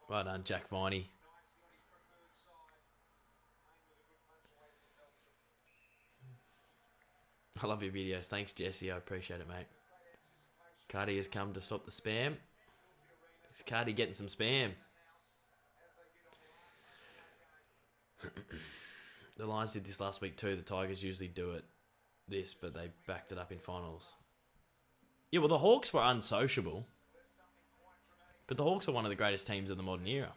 Well done, Jack Viney. I love your videos. Thanks, Jesse. I appreciate it, mate. Cardi has come to stop the spam. Is Cardi getting some spam? The Lions did this last week too. The Tigers usually do it but they backed it up in finals. Yeah, well, the Hawks were unsociable. But the Hawks are one of the greatest teams of the modern era.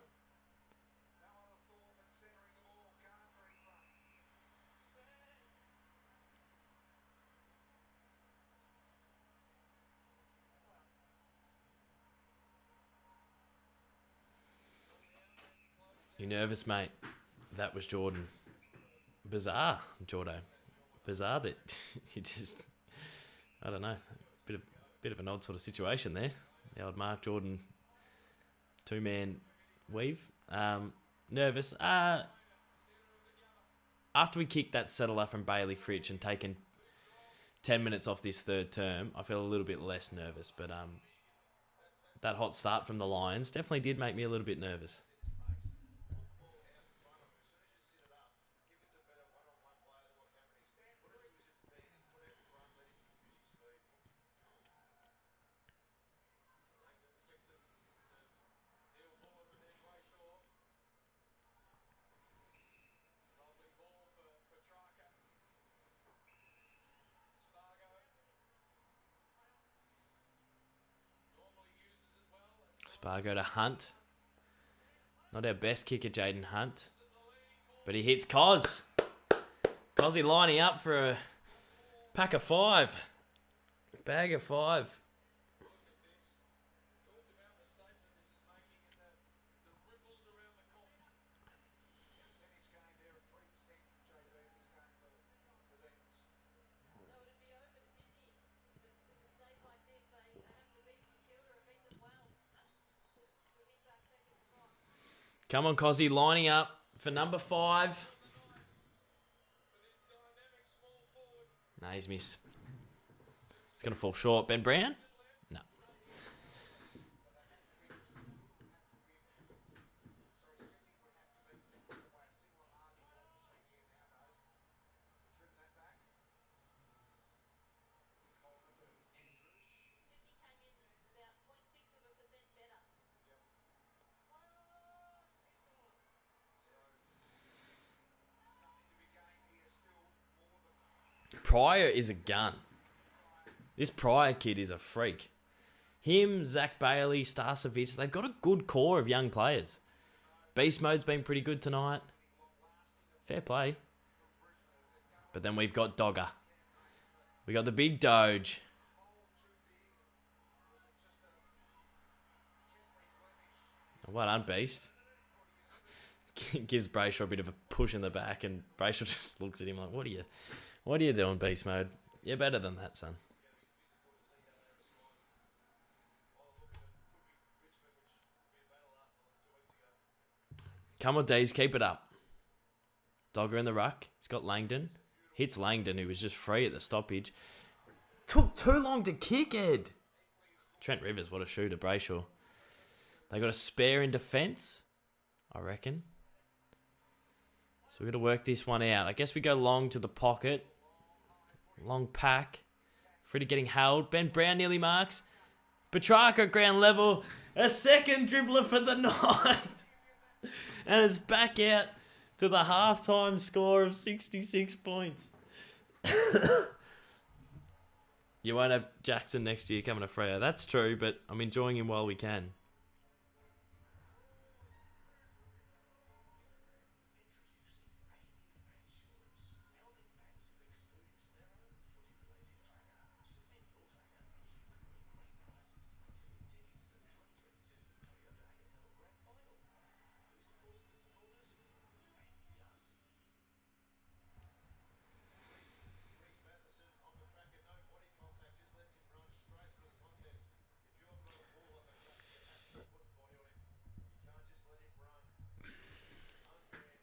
You nervous, mate? That was Jordan. Bizarre, Jordo. Bizarre that you just, I don't know, bit of an odd sort of situation there. The old Mark Jordan 2-man weave. Nervous. After we kicked that settler from Bailey Fritsch and taken 10 minutes off this third term, I feel a little bit less nervous. But that hot start from the Lions definitely did make me a little bit nervous. Spargo to Hunt. Not our best kicker, Jaden Hunt. But he hits Cos. Cosy lining up for a pack of 5. Bag of 5. Come on, Cosy, lining up for number 5. Nah, he's missed. It's going to fall short. Ben Brown? No. Pryor is a gun. This Pryor kid is a freak. Him, Zach Bailey, Starcevic, they've got a good core of young players. Beast Mode's been pretty good tonight. Fair play. But then we've got Dogger. We got the big Doge. Well done, Beast. Gives Brayshaw a bit of a push in the back, and Brayshaw just looks at him like, what are you doing, Beast Mode? You're better than that, son. Come on, Dees, keep it up. Dogger in the ruck. He's got Langdon. Hits Langdon, who was just free at the stoppage. Took too long to kick, Ed. Trent Rivers, what a shooter, Brayshaw. They got a spare in defence, I reckon. So we've got to work this one out. I guess we go long to the pocket. Long pack. Free to getting held. Ben Brown nearly marks. Petrarca ground level. A second dribbler for the night. And it's back out to the halftime score of 66 points. You won't have Jackson next year coming to Freo. That's true, but I'm enjoying him while we can.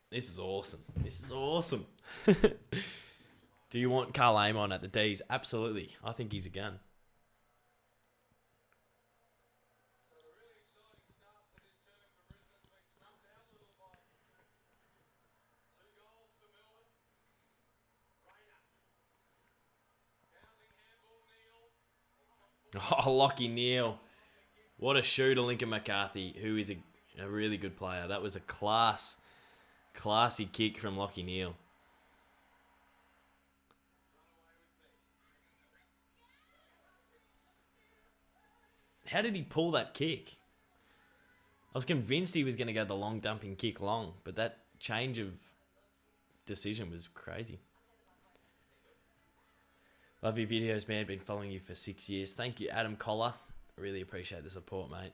This is awesome. This is awesome. Do you want Carl Amon at the Dees? Absolutely. I think he's a gun. Oh, Lockie Neal. What a shooter, Lincoln McCarthy, who is a really good player. That was a classy kick from Lockie Neal. How did he pull that kick? I was convinced he was going to go the long dumping kick long, but that change of decision was crazy. Love your videos, man. Been following you for 6 years. Thank you, Adam Collar. Really appreciate the support, mate.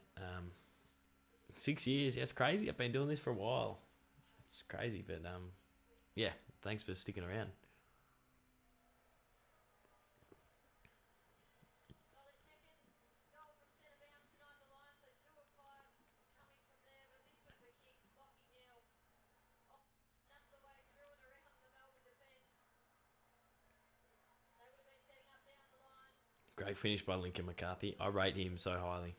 6 years, yeah, it's crazy. I've been doing this for a while. It's crazy, but yeah, thanks for sticking around. Great finish by Lincoln McCarthy. I rate him so highly.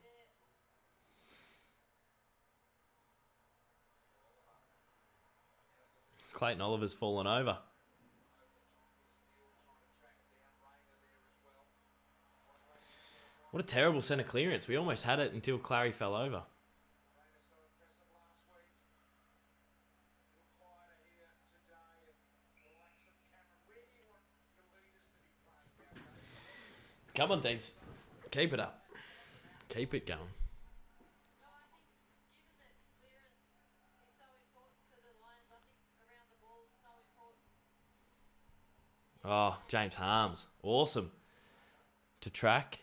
Clayton Oliver's fallen over. What a terrible centre clearance. We almost had it until Clary fell over. Come on, Dees. Keep it up. Keep it going. Oh, James Harms. Awesome. To track.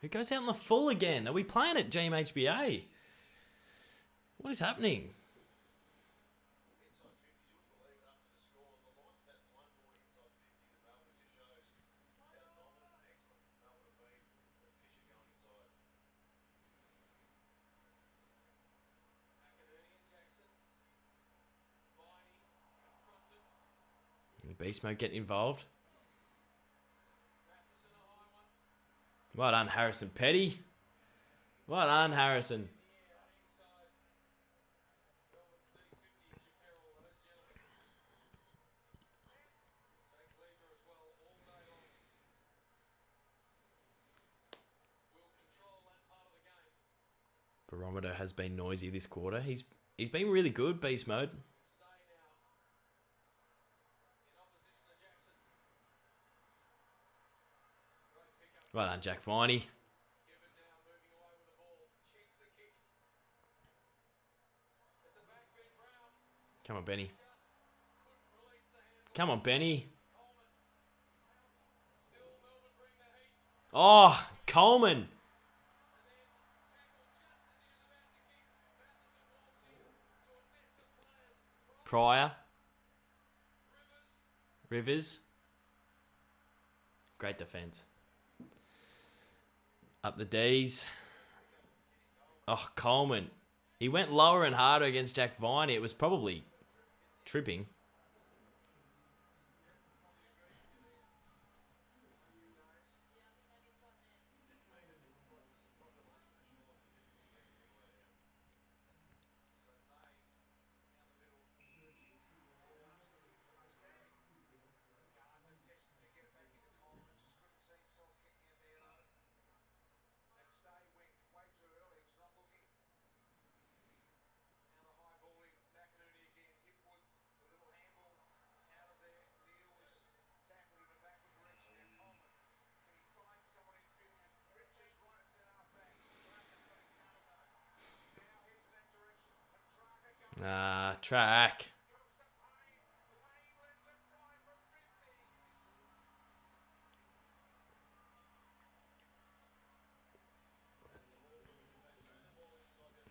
Who goes out in the full again? Are we playing at GMHBA? What is happening? Beast mode getting involved. Well done, Harrison Petty. Well done, Harrison. Barometer has been noisy this quarter. He's been really good, beast mode. Well done, Jack Viney. Come on, Benny. Come on, Benny. Oh, Coleman. Pryor. Rivers. Great defense. Up the Dees. Oh, Coleman. He went lower and harder against Jack Viney. It was probably tripping. Track.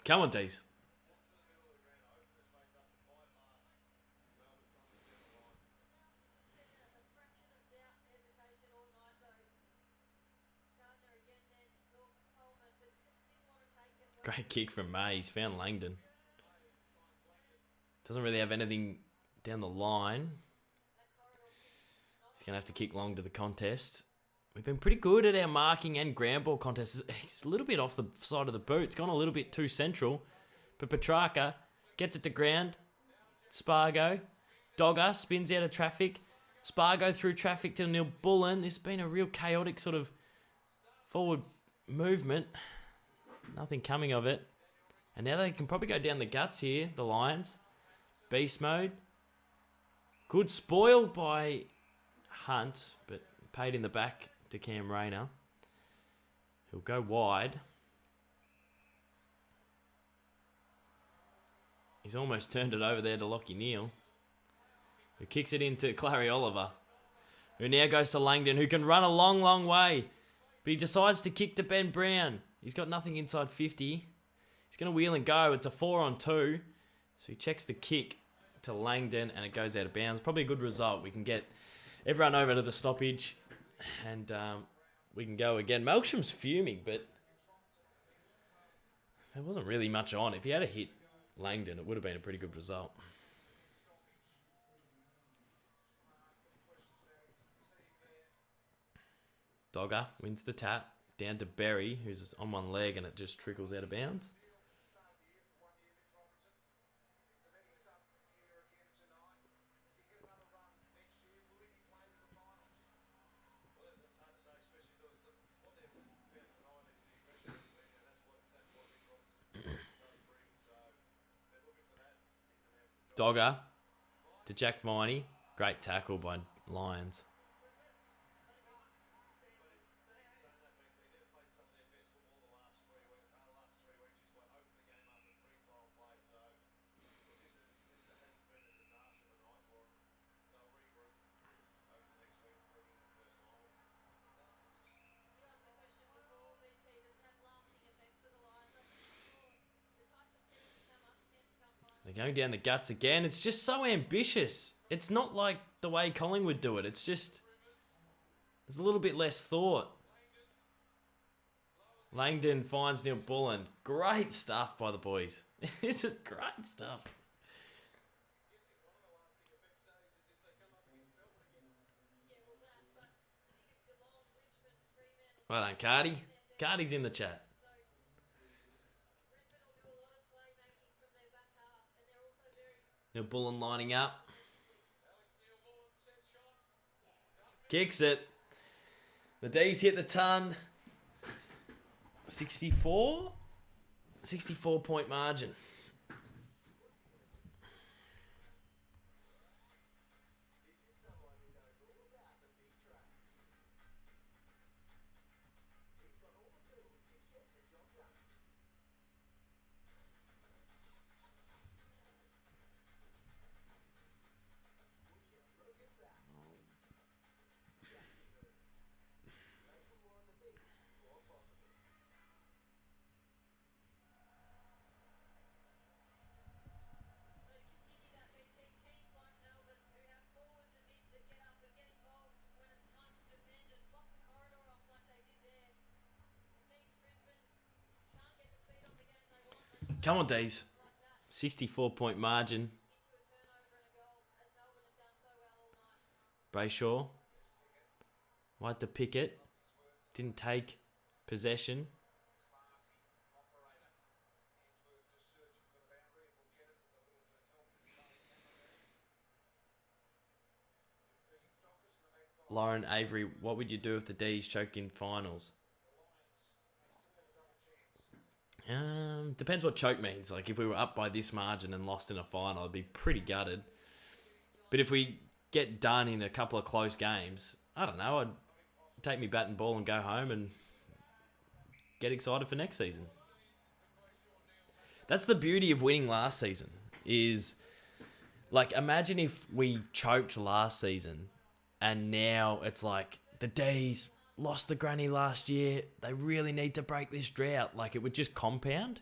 Come on, Dees. Great kick from May. He's found Langdon. Doesn't really have anything down the line. He's going to have to kick long to the contest. We've been pretty good at our marking and ground ball contests. He's a little bit off the side of the boot. It's gone a little bit too central. But Petrarca gets it to ground. Spargo. Dogger spins out of traffic. Spargo through traffic to Neil Bullen. This has been a real chaotic sort of forward movement. Nothing coming of it. And now they can probably go down the guts here, the Lions. Beast mode. Good spoil by Hunt, but paid in the back to Cam Rayner. He'll go wide. He's almost turned it over there to Lockie Neal, who kicks it into Clary Oliver, who now goes to Langdon, who can run a long, long way. But he decides to kick to Ben Brown. He's got nothing inside 50. He's going to wheel and go. It's a 4-on-2. So he checks the kick. to Langdon, and it goes out of bounds. Probably a good result. We can get everyone over to the stoppage, and we can go again. Melksham's fuming, but there wasn't really much on. If he had a hit Langdon, it would have been a pretty good result. Dogger wins the tap. Down to Berry, who's on one leg, and it just trickles out of bounds. Dogger to Jack Viney. Great tackle by Lions. They're going down the guts again. It's just so ambitious. It's not like the way Collingwood do it. It's just, there's a little bit less thought. Langdon finds Neil Bullen. Great stuff by the boys. This is great stuff. Well done, Cardi. Cardi's in the chat. Neil Bullen lining up. Kicks it. The Dees hit the ton. 64? 64-point margin. Come on, Dees. 64-point margin. Brayshaw. Wide to Pickett. Didn't take possession. Lauren Avery, what would you do if the Dees choke in finals? Depends what choke means. Like, if we were up by this margin and lost in a final, I'd be pretty gutted. But if we get done in a couple of close games, I don't know, I'd take me bat and ball and go home and get excited for next season. That's the beauty of winning last season, is, like, imagine if we choked last season and now it's like, the Dees lost the granny last year. They really need to break this drought. Like, it would just compound.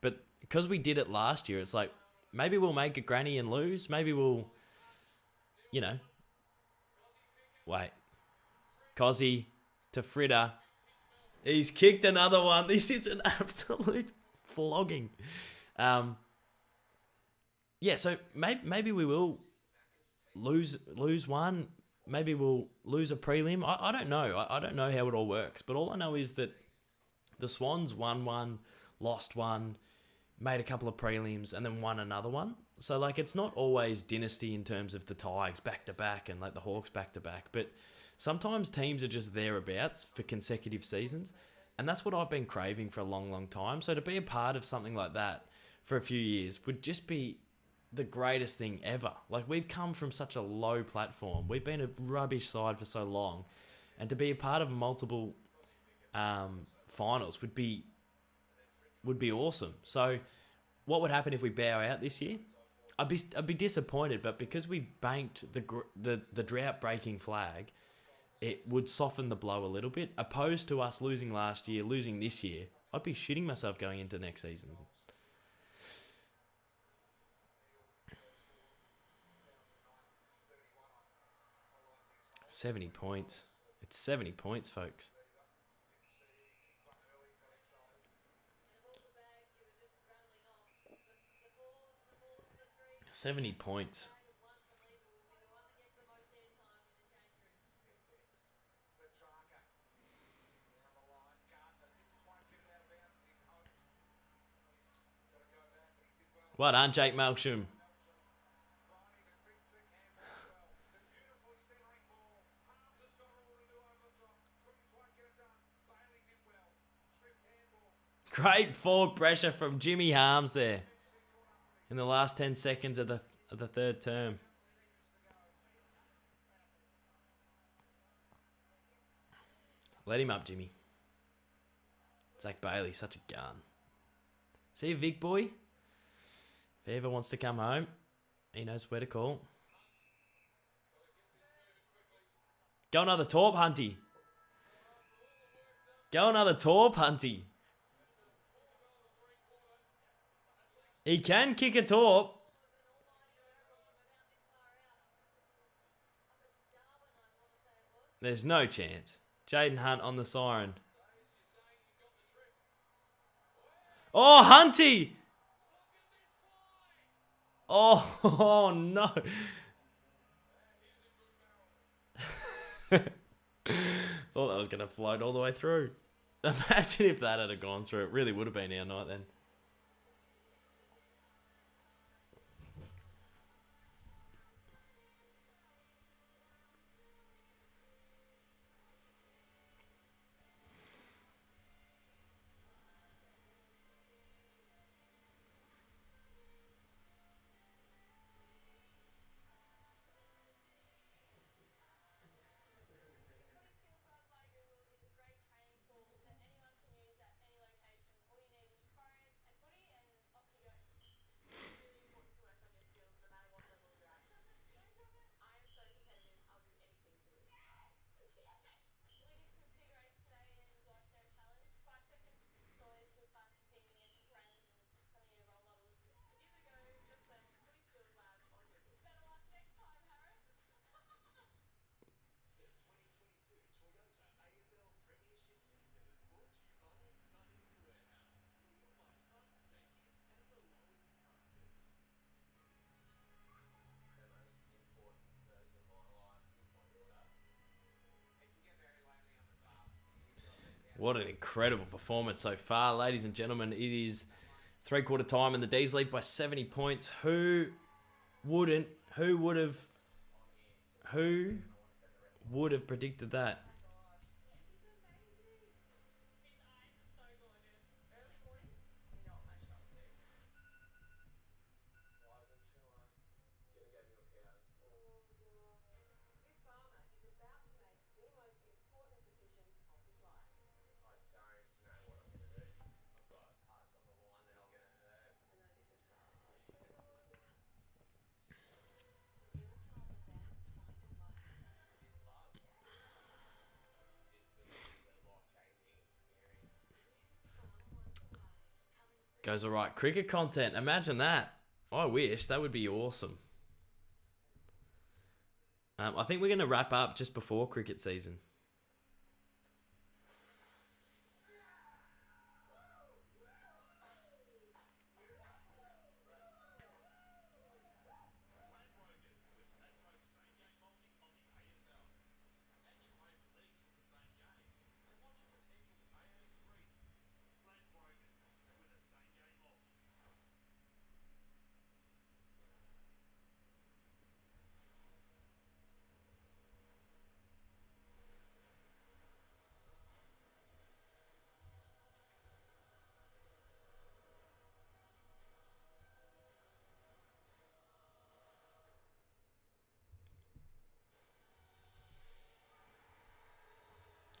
But because we did it last year, it's like, maybe we'll make a granny and lose. Maybe we'll, you know. Wait. Cozzy to Fritter. He's kicked another one. This is an absolute flogging. Yeah, so maybe we will lose one. Maybe we'll lose a prelim. I don't know. I don't know how it all works. But all I know is that the Swans won one, lost one, made a couple of prelims, and then won another one. So, like, it's not always dynasty in terms of the Tigers back-to-back and, like, the Hawks back-to-back. But sometimes teams are just thereabouts for consecutive seasons. And that's what I've been craving for a long, long time. So to be a part of something like that for a few years would just be the greatest thing ever. Like, we've come from such a low platform. We've been a rubbish side for so long. And to be a part of multiple finals would be awesome. So what would happen if we bow out this year? I'd be disappointed, but because we banked the drought-breaking flag, it would soften the blow a little bit. Opposed to us losing last year, losing this year, I'd be shitting myself going into next season. 70 points. It's 70 points, folks. $70 points. Well done, Jake Melksham. Great forward pressure from Jimmy Harms there in the last 10 seconds of the third term. Let him up, Jimmy. Zach Bailey, such a gun. See, Vic boy? If he ever wants to come home, he knows where to call. Go another torp, Hunty. Go another torp, Hunty. He can kick a torp. There's no chance. Jaden Hunt on the siren. Oh, Hunty! Oh, no. Thought that was going to float all the way through. Imagine if that had gone through. It really would have been our night then. What an incredible performance so far, ladies and gentlemen. It is three-quarter time and the Dees lead by 70 points. Who would have predicted that? Goes all right. Cricket content. Imagine that. I wish. That would be awesome. I think we're going to wrap up just before cricket season.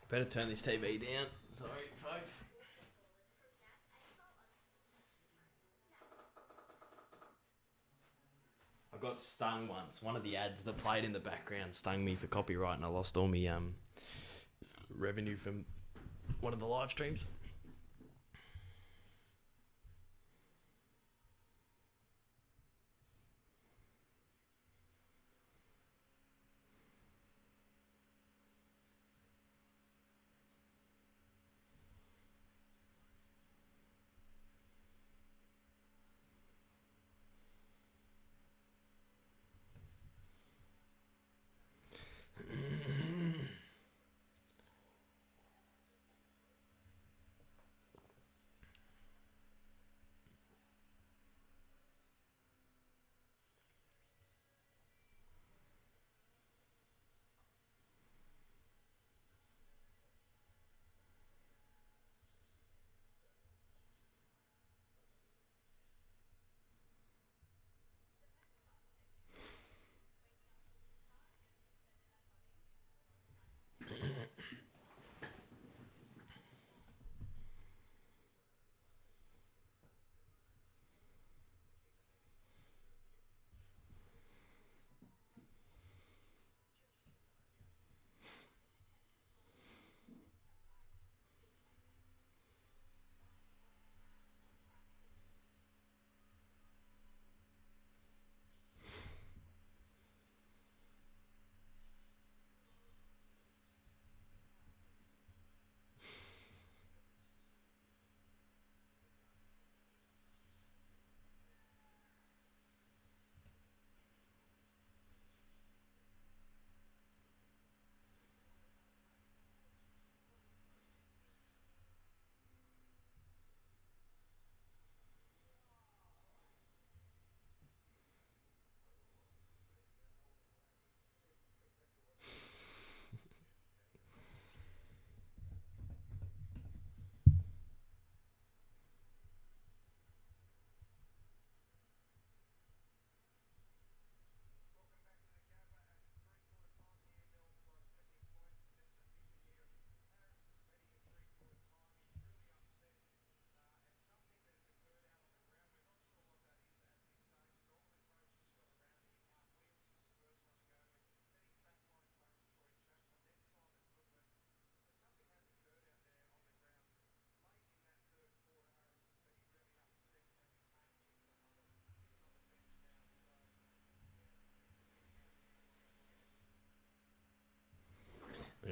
Better turn this TV down. Sorry, folks. I got stung once. One of the ads that played in the background stung me for copyright, and I lost all my revenue from one of the live streams.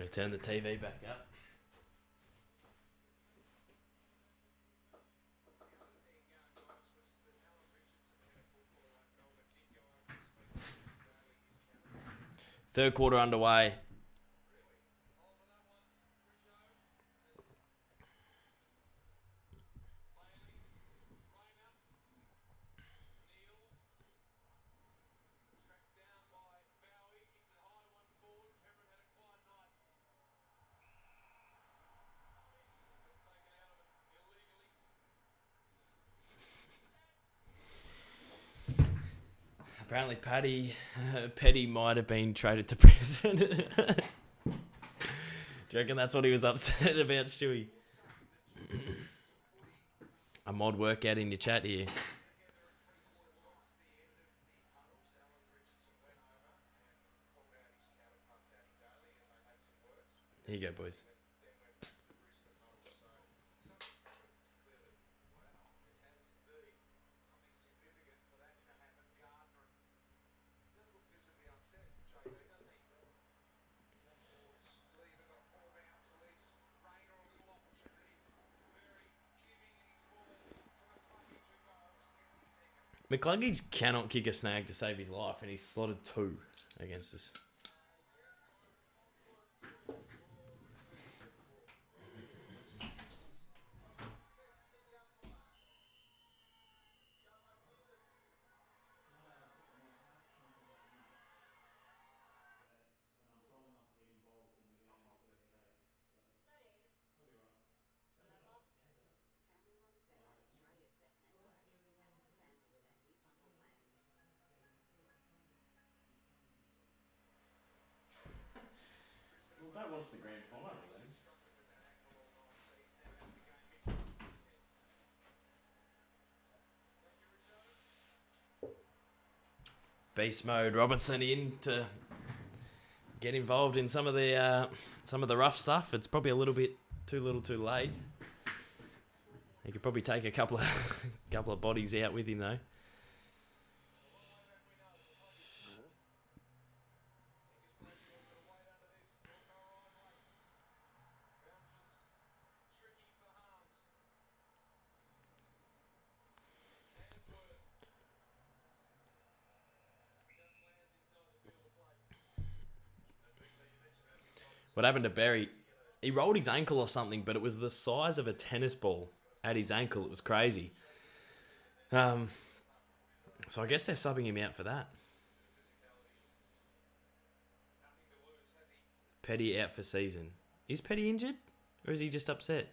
going to turn the TV back up. Third quarter underway. Apparently, Petty might have been traded to Brisbane. Do you reckon that's what he was upset about, Stewie? A mod workout in your chat here. Here you go, boys. McCluggage cannot kick a snag to save his life, and he's slotted 2 against us. Well, don't watch the grand final then. Beast mode. Robinson in to get involved in some of the rough stuff. It's probably a little bit too little, too late. He could probably take a couple of bodies out with him though. What happened to Berry? He rolled his ankle or something, but it was the size of a tennis ball at his ankle. It was crazy. So I guess they're subbing him out for that. Petty out for season. Is Petty injured? Or is he just upset?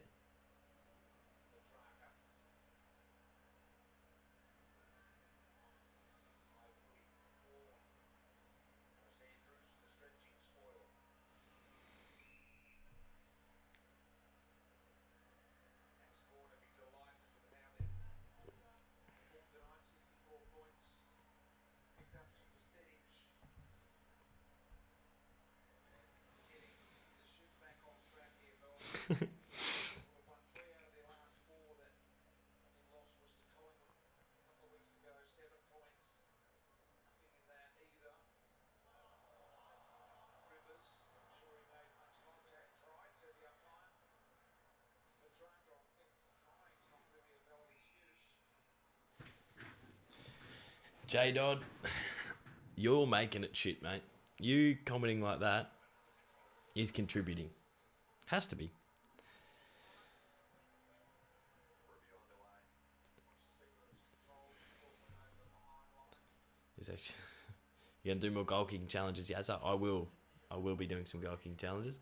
J-Dodd, you're making it shit, mate. You commenting like that is contributing. Has to be. Is actually you gonna do more goal kicking challenges? Yes, I will. I will be doing some goal kicking challenges.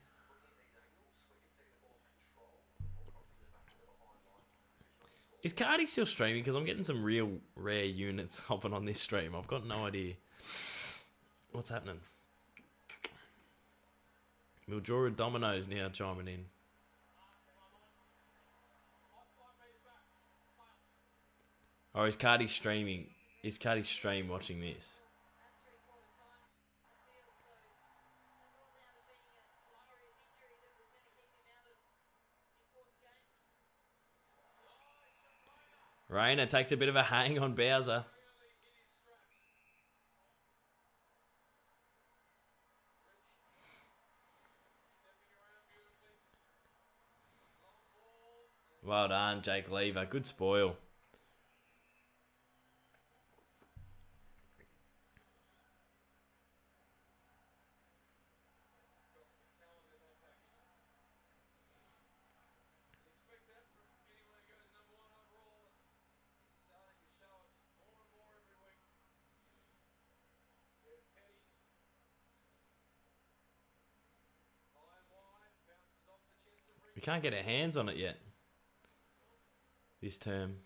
Is Cardi still streaming? Because I'm getting some real rare units hopping on this stream. I've got no idea what's happening. Mildura Domino's now chiming in. Or is Cardi streaming? Is Cardi stream watching this? Rayner takes a bit of a hang on Bowser. Well done, Jake Lever. Good spoil. We can't get our hands on it yet. This term.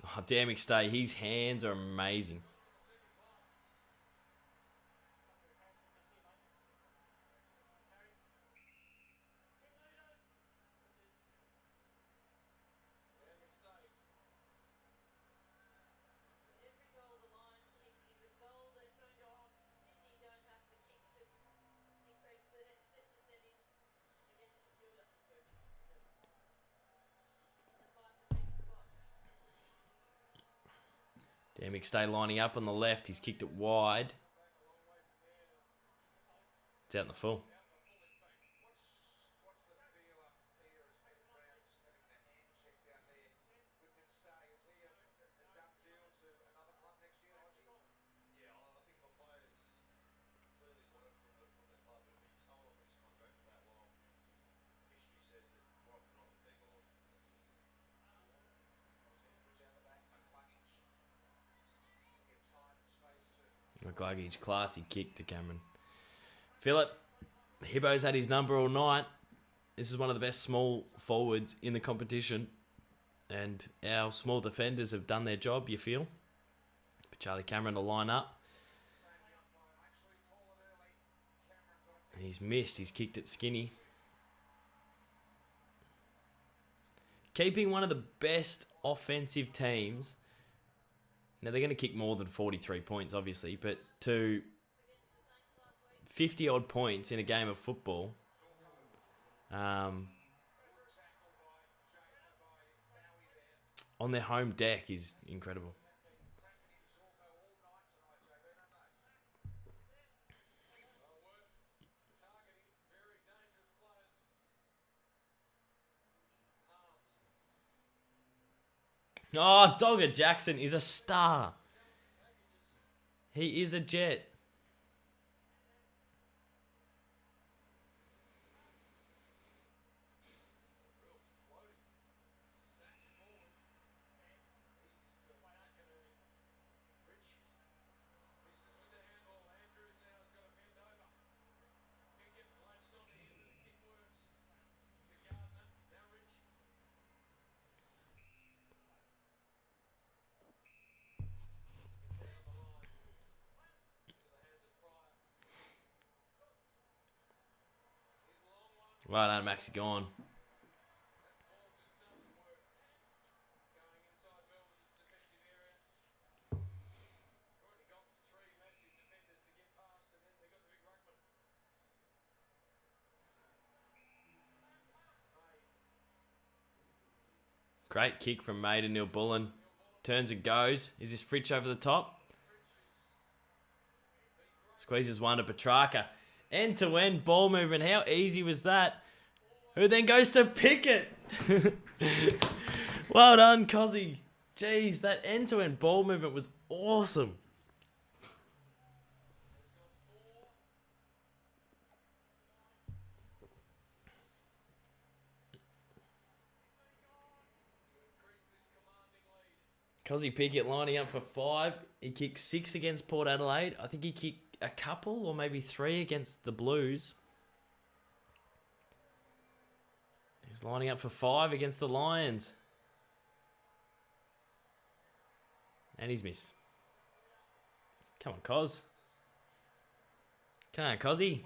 Oh, damn McStay. His hands are amazing. Damn McStay lining up on the left. He's kicked it wide. It's out in the full. McGluggage, classy kick to Cameron. Phillip, Hibbo's had his number all night. This is one of the best small forwards in the competition. And our small defenders have done their job, you feel? But Charlie Cameron to line up. And he's missed. He's kicked it skinny. Keeping one of the best offensive teams. Now, they're going to kick more than 43 points, obviously, but to 50-odd points in a game of football, on their home deck is incredible. Oh, Dogger Jackson is a star. He is a jet. Well done, Maxi gone. Great kick from Maiden Neil Bullen. Turns and goes. Is this Fritsch over the top? Squeezes one to Petrarca. End-to-end ball movement. How easy was that? Who then goes to Pickett? Well done, Cozzy. Jeez, that end-to-end ball movement was awesome. Cozzy Pickett lining up for 5. He kicked 6 against Port Adelaide. I think he kicked a couple or maybe 3 against the Blues. He's lining up for 5 against the Lions. And he's missed. Come on, Coz. Come on, Cozzy.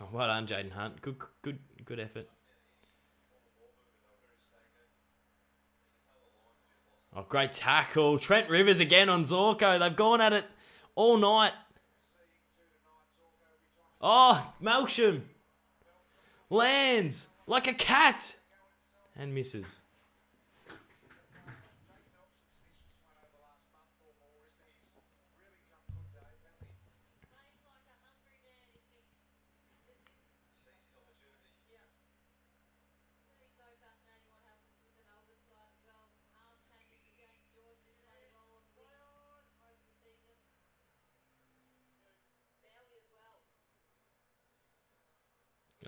Oh, well done, Jaden Hunt. Good effort. Oh, great tackle. Trent Rivers again on Zorko. They've gone at it all night. Oh, Melksham lands like a cat and misses.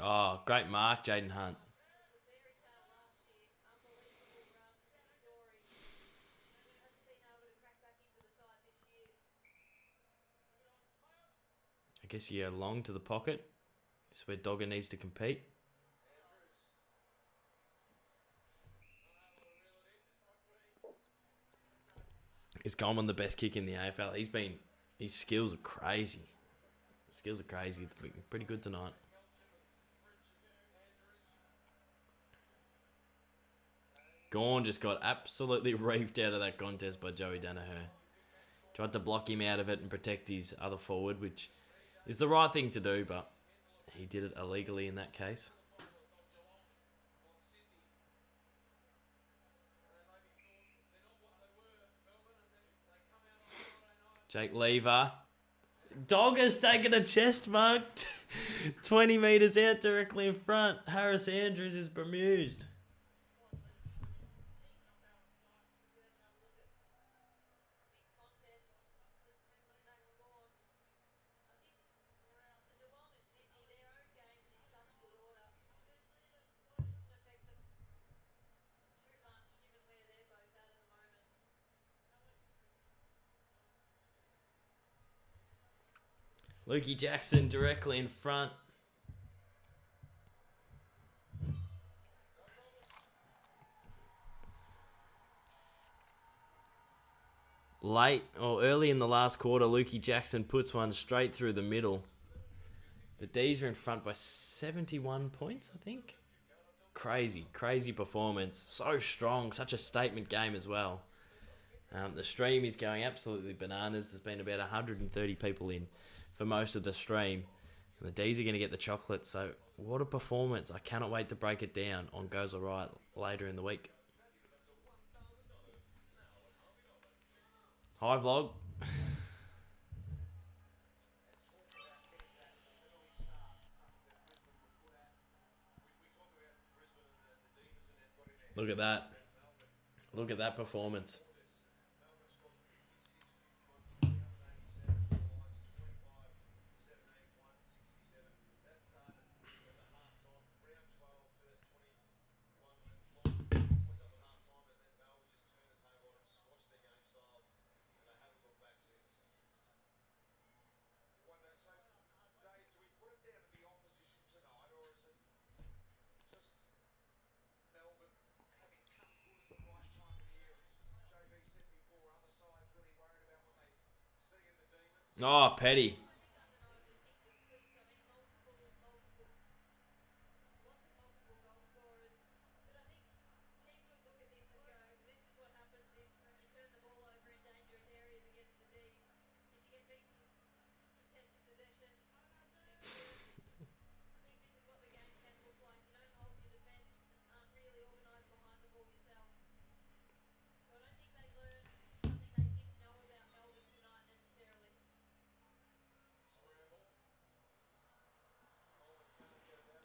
Oh, great mark, Jaden Hunt. I guess you go long to the pocket. This is where Dogger needs to compete. Is Goldman the best kick in the AFL? His skills are crazy. Skills are crazy. Pretty good tonight. Gawn just got absolutely reefed out of that contest by Joey Danaher. Tried to block him out of it and protect his other forward, which is the right thing to do, but he did it illegally in that case. Jake Lever. Dogger's taking a chest mark 20 metres out directly in front. Harris Andrews is bemused. Lukey Jackson directly in front. Late or early in the last quarter, Lukey Jackson puts one straight through the middle. The Dees are in front by 71 points, I think. Crazy, crazy performance. So strong, such a statement game as well. The stream is going absolutely bananas. There's been about 130 people in for most of the stream. And the Dees are going to get the chocolate. So what a performance. I cannot wait to break it down on Goes Alright later in the week. Hi, vlog. Look at that. Look at that performance. Oh, Petty.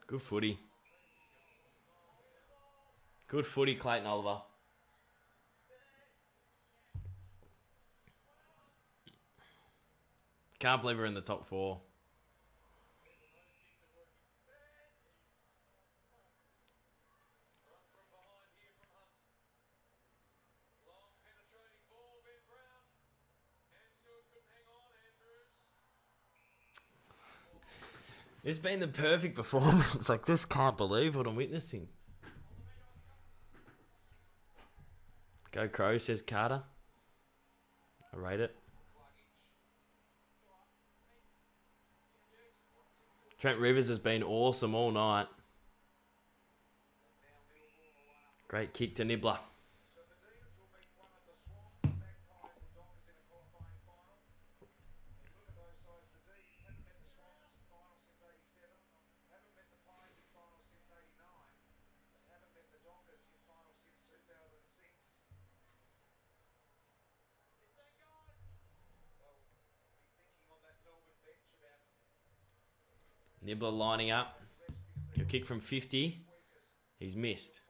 Good footy. Good footy, Clayton Oliver. Can't believe we're in the top 4. It's been the perfect performance. I just can't believe what I'm witnessing. Go Crow, says Carter. I rate it. Trent Rivers has been awesome all night. Great kick to Nibbler. Nibbler lining up. He'll kick from 50. He's missed.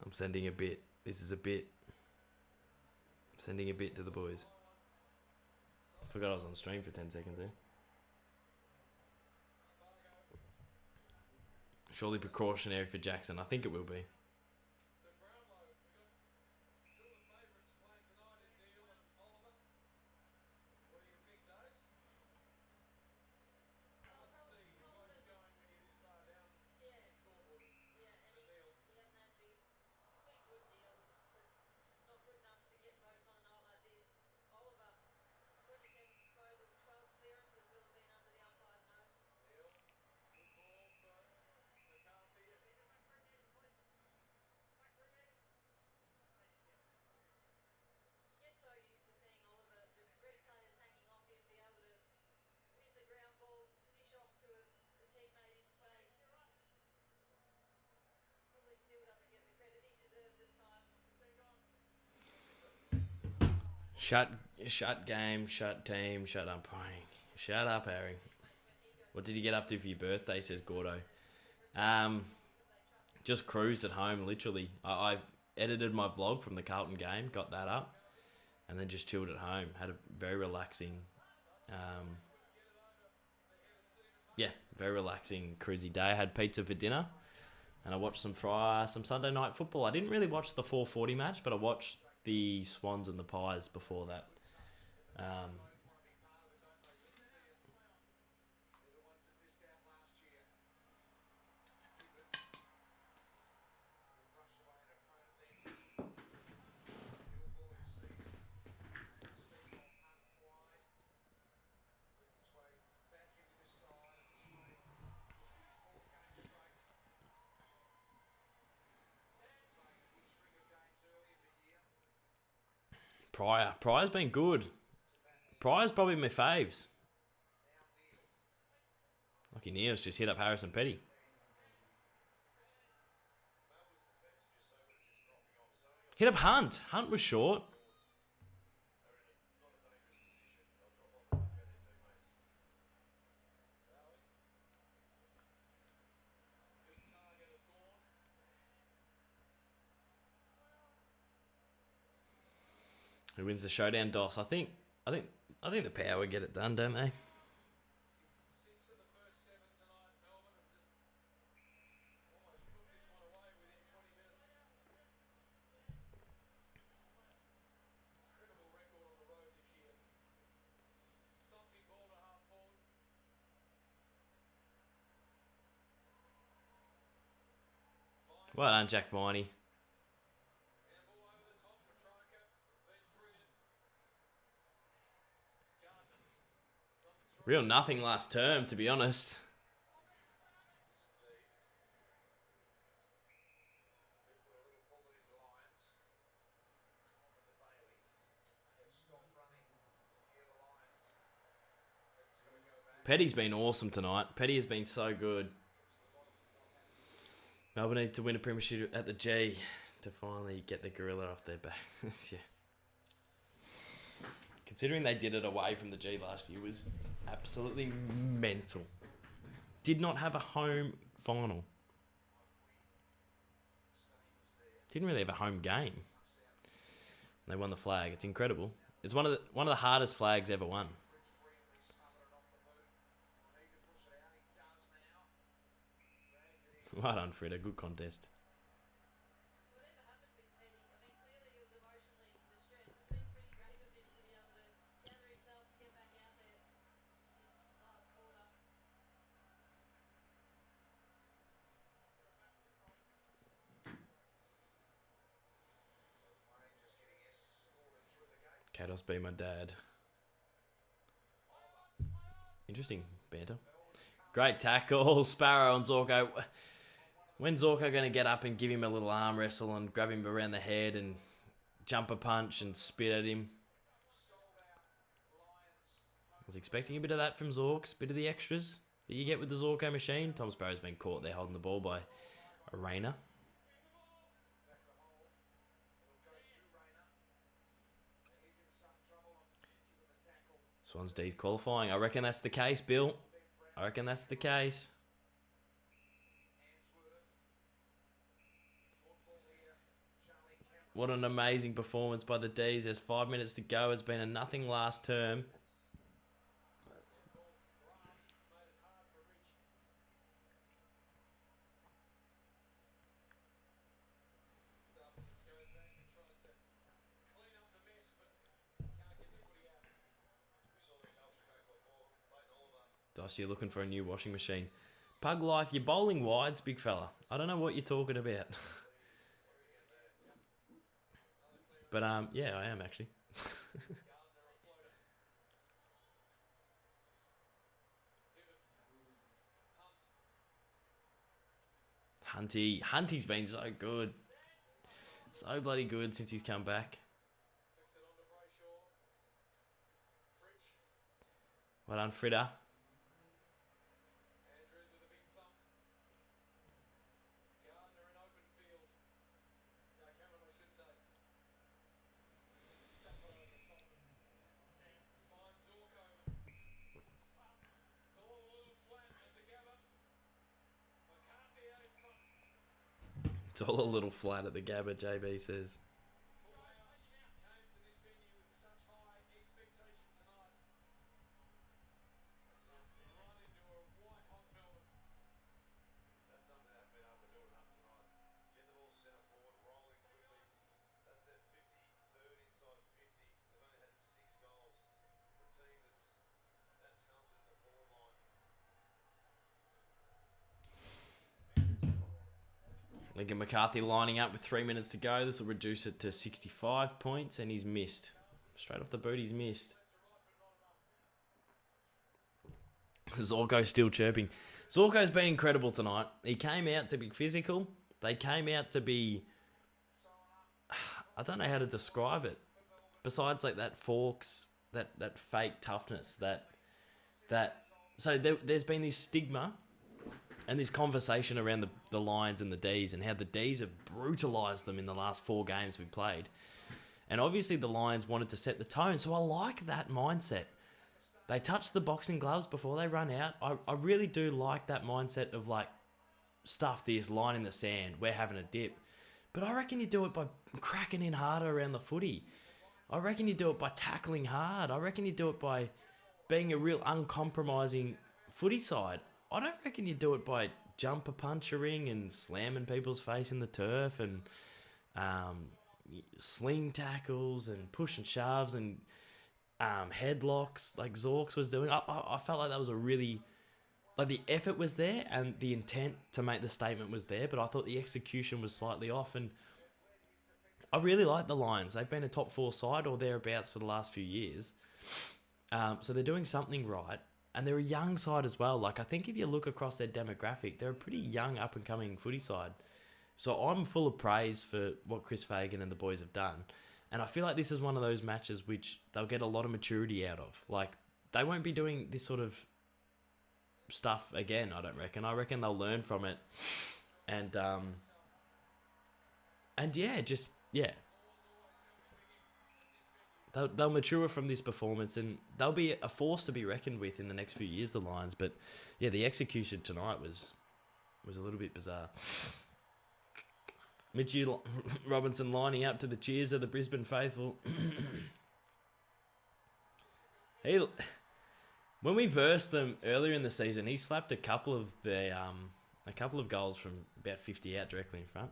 I'm sending a bit. This is a bit. Sending a bit to the boys. I forgot I was on stream for 10 seconds there. Surely precautionary for Jackson. I think it will be. Shut game, shut team, shut umpiring. Shut up, Harry. What did you get up to for your birthday, says Gordo. Just cruised at home, literally. I've edited my vlog from the Carlton game, got that up, and then just chilled at home. Had a very relaxing, very relaxing, cruisy day. I had pizza for dinner, and I watched some Sunday night football. I didn't really watch the 4:40 match, but I watched the Swans and the Pies before that. Pryor's been good. Pryor's probably my faves. Lucky Neil's just hit up Harrison Petty. Hit up Hunt. Hunt was short. Who wins the showdown, Doss? I think the Power get it done, don't they? Well done, Jack Viney. Real nothing last term, to be honest. Petty's been awesome tonight. Petty has been so good. Melbourne need to win a premiership at the G to finally get the gorilla off their back. Yeah. Considering they did it away from the G last year was absolutely mental. Did not have a home final. Didn't really have a home game. They won the flag. It's incredible. It's one of the hardest flags ever won. Well done, Frida. Good contest. Kados be my dad. Interesting banter. Great tackle. Sparrow and Zorko. When's Zorko going to get up and give him a little arm wrestle and grab him around the head and jump a punch and spit at him? I was expecting a bit of that from Zorks, bit of the extras that you get with the Zorko machine. Tom Sparrow's been caught there holding the ball by Arena. Swans Dees qualifying. I reckon that's the case, Bill. I reckon that's the case. What an amazing performance by the Dees. There's 5 minutes to go. It's been a nothing last term. Doss, you're looking for a new washing machine. Pug life, you're bowling wides, big fella. I don't know what you're talking about. But, yeah, I am actually. Hunty's been so good. So bloody good since he's come back. Well done, Fritter. It's all a little flat at the Gabba, JB says. Lincoln McCarthy lining up with 3 minutes to go. This will reduce it to 65 points, and he's missed. Straight off the boot, he's missed. Zorko's still chirping. Zorko's been incredible tonight. He came out to be physical. They came out to be... I don't know how to describe it. Besides like that Forks, that fake toughness, So there's been this stigma and this conversation around the Lions and the Dees and how the Dees have brutalised them in the last 4 games we've played. And obviously the Lions wanted to set the tone, so I like that mindset. They touch the boxing gloves before they run out. I really do like that mindset of like, stuff this, line in the sand, we're having a dip. But I reckon you do it by cracking in harder around the footy. I reckon you do it by tackling hard. I reckon you do it by being a real uncompromising footy side. I don't reckon you do it by jumper punchering and slamming people's face in the turf and sling tackles and push and shoves and headlocks like Zorks was doing. I felt like that was a really... Like the effort was there and the intent to make the statement was there, but I thought the execution was slightly off. And I really like the Lions. They've been a top 4 side or thereabouts for the last few years. So they're doing something right. And they're a young side as well. Like, I think if you look across their demographic, they're a pretty young, up-and-coming footy side. So I'm full of praise for what Chris Fagan and the boys have done. And I feel like this is one of those matches which they'll get a lot of maturity out of. Like, they won't be doing this sort of stuff again, I don't reckon. I reckon they'll learn from it. And yeah. They'll mature from this performance and they'll be a force to be reckoned with in the next few years, the Lions. But yeah, the execution tonight was a little bit bizarre. Mitchie Robinson lining up to the cheers of the Brisbane faithful. When we versed them earlier in the season, he slapped a couple of goals from about 50 out directly in front.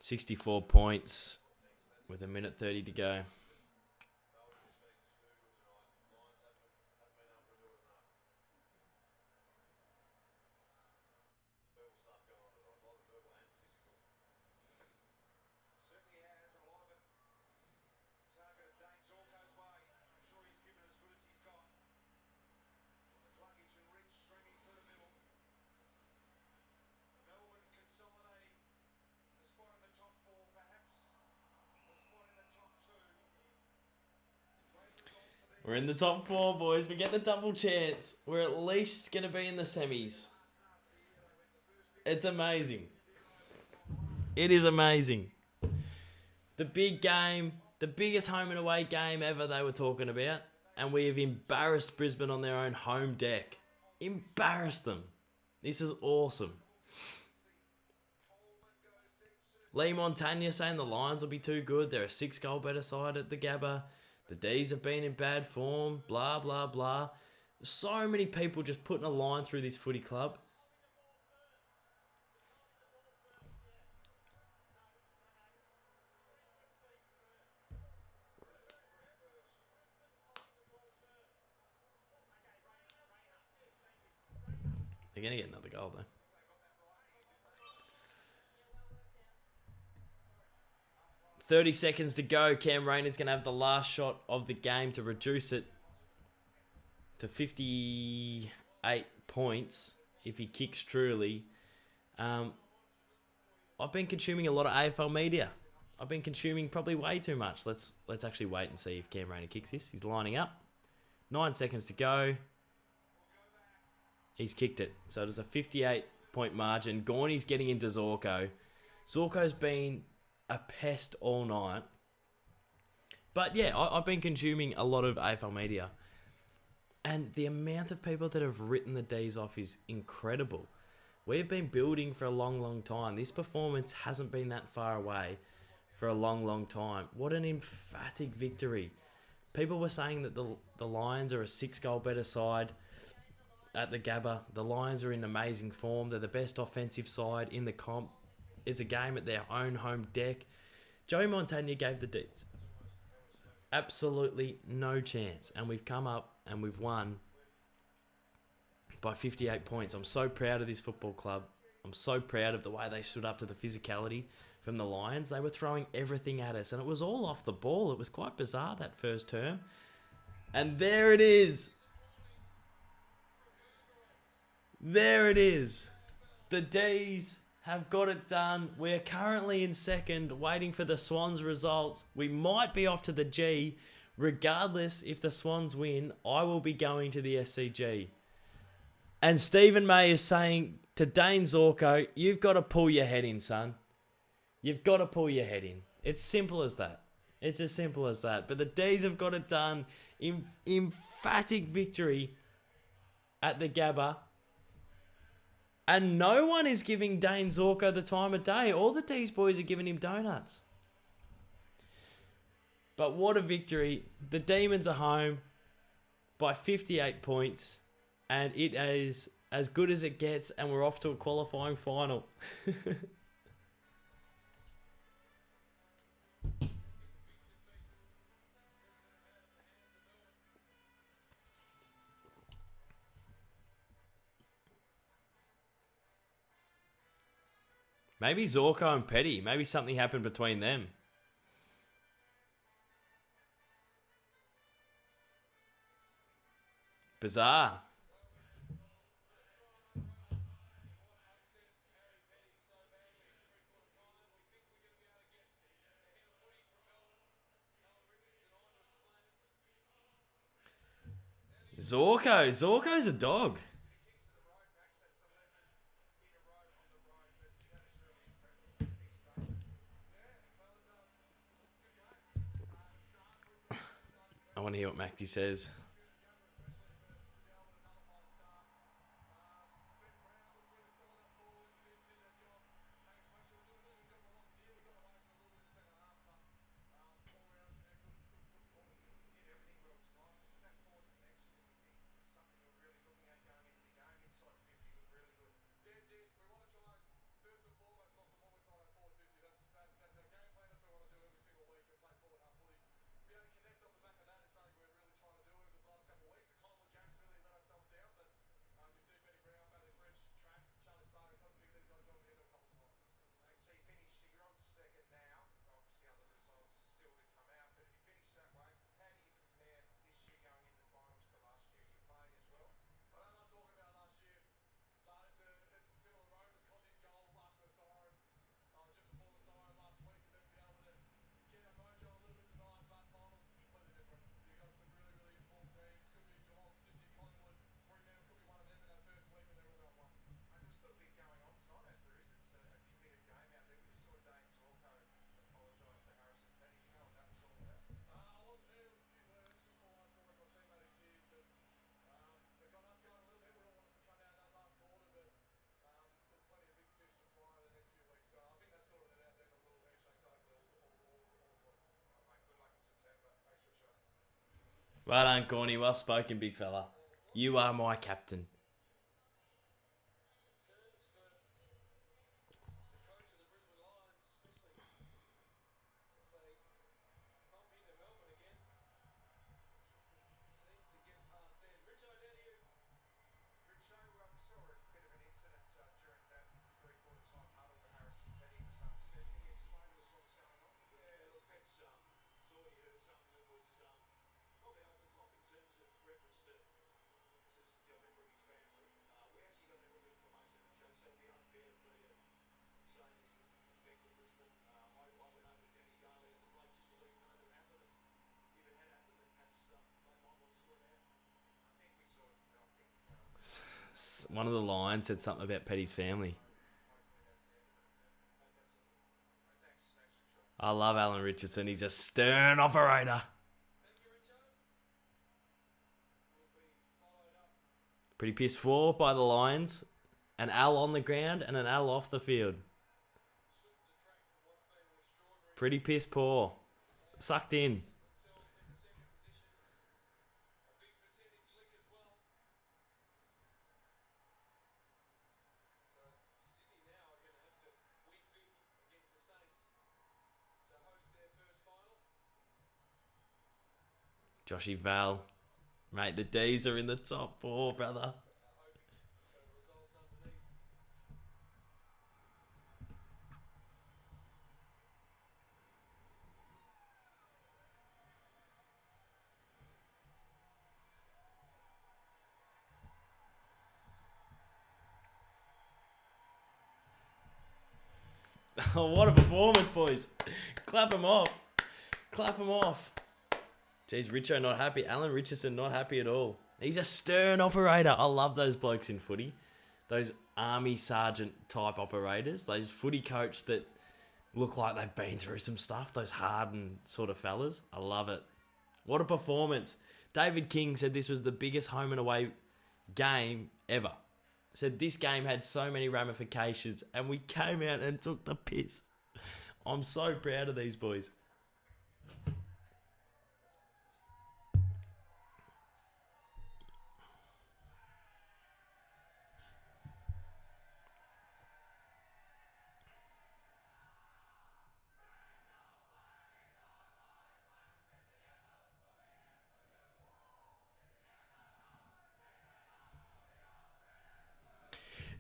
64 points with a minute 30 to go. We're in the top 4, boys. We get the double chance. We're at least going to be in the semis. It's amazing. It is amazing. The big game, the biggest home and away game ever they were talking about. And we have embarrassed Brisbane on their own home deck. Embarrassed them. This is awesome. Lee Montagna saying the Lions will be too good. They're a 6-goal better side at the Gabba. The Dees have been in bad form. Blah, blah, blah. So many people just putting a line through this footy club. They're going to get another goal, though. .30 seconds to go. Cam Rayner's going to have the last shot of the game to reduce it to 58 points if he kicks truly. I've been consuming a lot of AFL media. I've been consuming probably way too much. Let's actually wait and see if Cam Rayner kicks this. He's lining up. 9 seconds to go. He's kicked it. So there's a 58-point margin. Gorney's getting into Zorko. Zorko's been a pest all night. But yeah, I've been consuming a lot of AFL media. And the amount of people that have written the Dees off is incredible. We've been building for a long, long time. This performance hasn't been that far away for a long, long time. What an emphatic victory. People were saying that the Lions are a 6-goal better side at the Gabba. The Lions are in amazing form. They're the best offensive side in the comp. It's a game at their own home deck. Joey Montagna gave the Dees absolutely no chance. And we've come up and we've won by 58 points. I'm so proud of this football club. I'm so proud of the way they stood up to the physicality from the Lions. They were throwing everything at us. And it was all off the ball. It was quite bizarre that first term. And there it is. There it is. The Dees have got it done. We're currently in second, waiting for the Swans results. We might be off to the G. Regardless, if the Swans win, I will be going to the SCG. And Stephen May is saying to Dane Zorko, you've got to pull your head in, son. You've got to pull your head in. It's simple as that. It's as simple as that. But the Dees have got it done. Emphatic victory at the Gabba. And no one is giving Dane Zorko the time of day. All the Dees boys are giving him donuts. But what a victory. The Demons are home by 58 points. And it is as good as it gets. And we're off to a qualifying final. Maybe Zorko and Petty. Maybe something happened between them. Bizarre. Zorko's a dog. I want to hear what Macdy says. Well done, Corny. Well spoken, big fella. You are my captain. One of the lines said something about Petty's family. I love Alan Richardson. He's a stern operator. Pretty pissed poor by the Lions. An Al on the ground and an Al off the field. Pretty piss poor. Sucked in. Joshy Val. Mate, the Dees are in the top 4, brother. Oh, what a performance, boys. Clap him off. Clap him off. Jeez, Richo not happy. Alan Richardson not happy at all. He's a stern operator. I love those blokes in footy. Those army sergeant type operators. Those footy coach that look like they've been through some stuff. Those hardened sort of fellas. I love it. What a performance. David King said this was the biggest home and away game ever. Said this game had so many ramifications and we came out and took the piss. I'm so proud of these boys.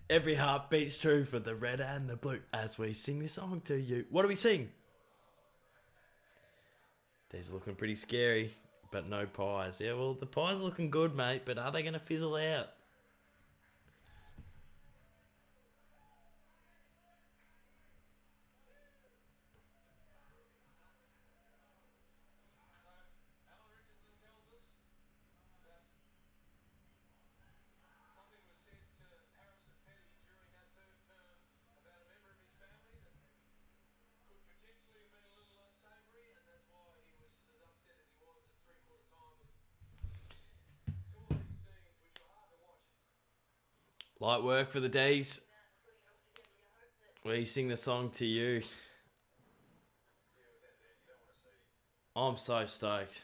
Every heart beats true for the red and the blue as we sing this song to you. What do we sing? These are looking pretty scary, but no pies. Yeah, well, the pies are looking good, mate, but are they going to fizzle out? Light work for the Dees. We sing the song to you. I'm so stoked.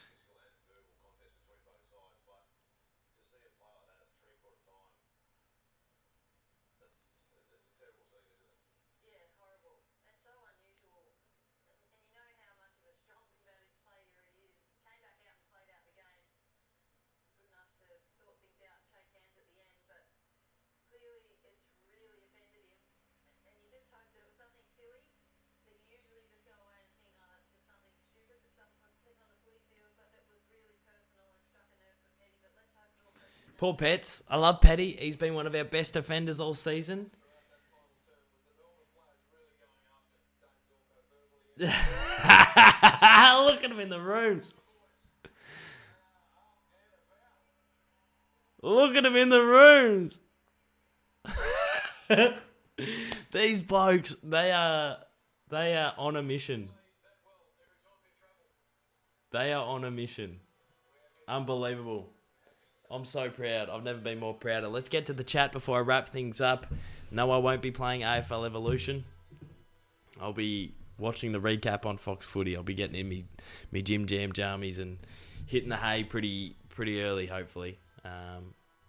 Poor Pets. I love Petty. He's been one of our best defenders all season. Look at him in the rooms. Look at him in the rooms. These blokes, they are on a mission. They are on a mission. Unbelievable. I'm so proud. I've never been more prouder. Let's get to the chat before I wrap things up. No, I won't be playing AFL Evolution. I'll be watching the recap on Fox Footy. I'll be getting in me Jim Jam jammies and hitting the hay pretty early, hopefully.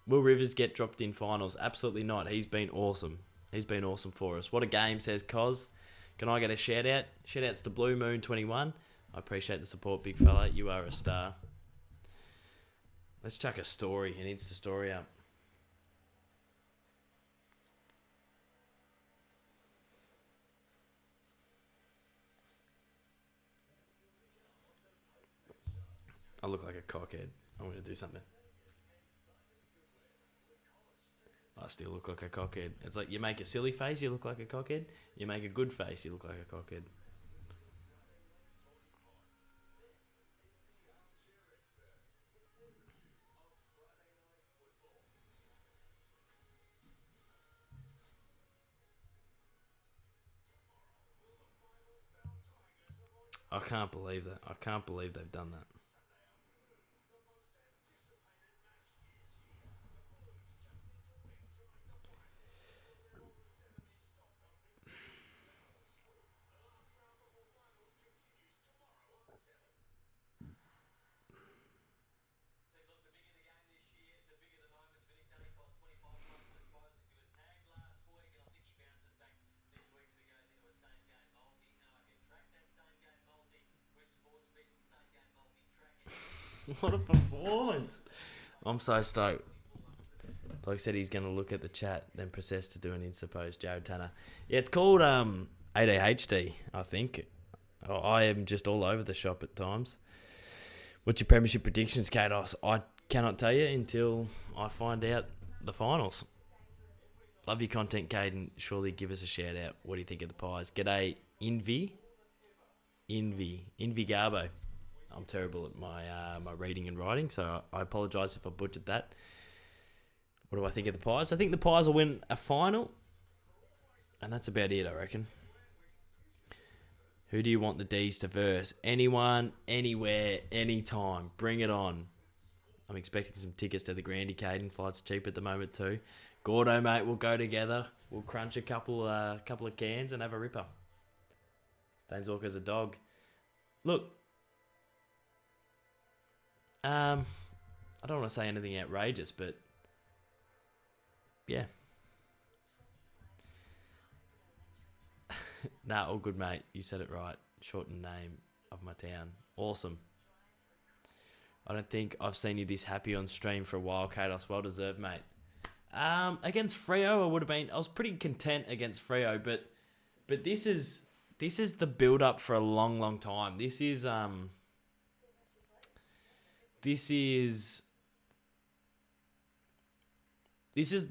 Will Rivers get dropped in finals? Absolutely not. He's been awesome. He's been awesome for us. What a game, says Cos. Can I get a shout out? Shout outs to Blue Moon 21. I appreciate the support, big fella. You are a star. Let's chuck a story, an Insta story up. I look like a cockhead. I'm going to do something. I still look like a cockhead. It's like you make a silly face, you look like a cockhead. You make a good face, you look like a cockhead. I can't believe that. I can't believe they've done that. What a performance. I'm so stoked. Bloke said he's going to look at the chat, then process to do an Insta post. Jared Tanner. Yeah, it's called ADHD, I think. I am just all over the shop at times. What's your premiership predictions, Kados? I cannot tell you until I find out the finals. Love your content, Caden. Surely give us a shout out. What do you think of the Pies? G'day, Envy Garbo. I'm terrible at my reading and writing, so I apologise if I butchered that. What do I think of the Pies? I think the Pies will win a final, and that's about it, I reckon. Who do you want the Dees to verse? Anyone, anywhere, anytime. Bring it on. I'm expecting some tickets to the Grandy, Caden. Flights are cheap at the moment too. Gordo, mate, we'll go together. We'll crunch a couple of cans and have a ripper. Dane's Walker's a dog. Look, I don't want to say anything outrageous, but yeah. Nah, all good, mate. You said it right. Shortened name of my town. Awesome. I don't think I've seen you this happy on stream for a while, Kados. Well deserved, mate. Against Freo, I was pretty content against Freo, but this is the build up for a long, long time. This is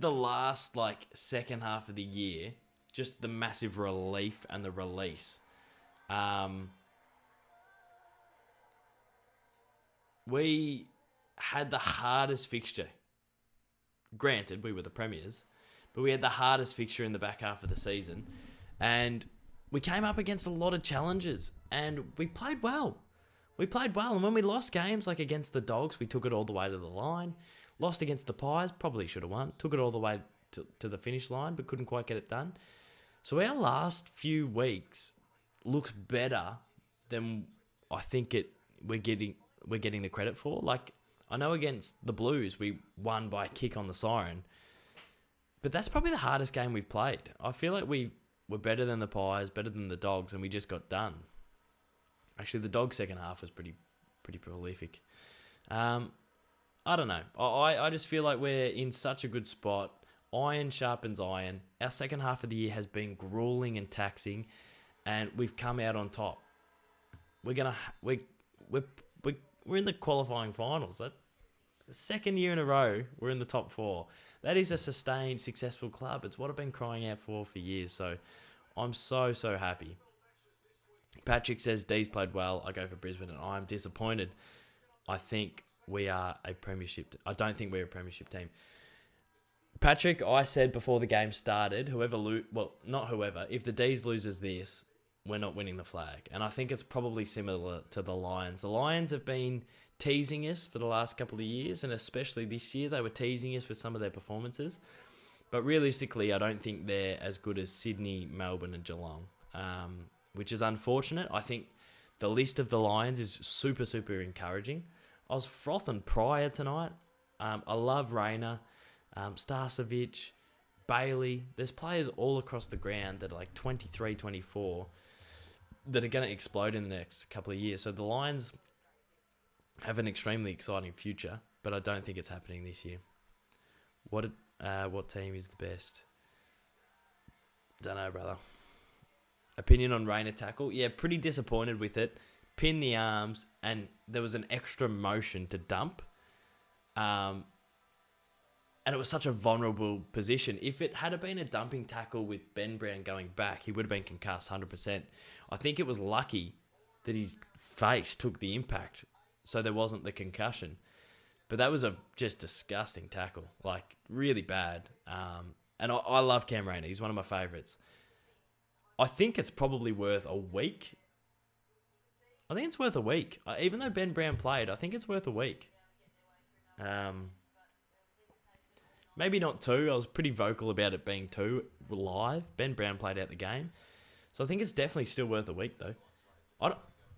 the last second half of the year, just the massive relief and the release. We had the hardest fixture. Granted, we were the premiers, but we had the hardest fixture in the back half of the season, and we came up against a lot of challenges, and we played well. And when we lost games, like against the Dogs, we took it all the way to the line. Lost against the Pies, probably should have won. Took it all the way to the finish line, but couldn't quite get it done. So our last few weeks looks better than I think we're getting the credit for. Like, I know against the Blues, we won by a kick on the siren, but that's probably the hardest game we've played. I feel like we were better than the Pies, better than the Dogs, and we just got done. Actually, the Dogs' second half was pretty prolific. I don't know. I just feel like we're in such a good spot. Iron sharpens iron. Our second half of the year has been grueling and taxing, and we've come out on top. We're in the qualifying finals. That second year in a row, we're in the top 4. That is a sustained, successful club. It's what I've been crying out for years. So I'm so happy. Patrick says Dees played well. I go for Brisbane, and I'm disappointed. I think we are a premiership. I don't think we're a premiership team. Patrick, I said before the game started, if the Dees loses this, we're not winning the flag. And I think it's probably similar to the Lions. The Lions have been teasing us for the last couple of years, and especially this year, they were teasing us with some of their performances. But realistically, I don't think they're as good as Sydney, Melbourne and Geelong. which is unfortunate. I think the list of the Lions is super, super encouraging. I was frothing prior tonight. I love Rayner, Starcevic, Bailey. There's players all across the ground that are like 23, 24 that are going to explode in the next couple of years. So the Lions have an extremely exciting future, but I don't think it's happening this year. What team is the best? Don't know, brother. Opinion on Rayner tackle? Yeah, pretty disappointed with it. Pin the arms, and there was an extra motion to dump. And it was such a vulnerable position. If it had been a dumping tackle with Ben Brown going back, he would have been concussed 100%. I think it was lucky that his face took the impact, so there wasn't the concussion. But that was a just disgusting tackle, like really bad. And I love Cam Rayner. He's one of my favourites. I think it's probably worth a week. I think it's worth a week. Even though Ben Brown played, I think it's worth a week. Maybe not 2. I was pretty vocal about it being 2 live. Ben Brown played out the game. So I think it's definitely still worth a week, though.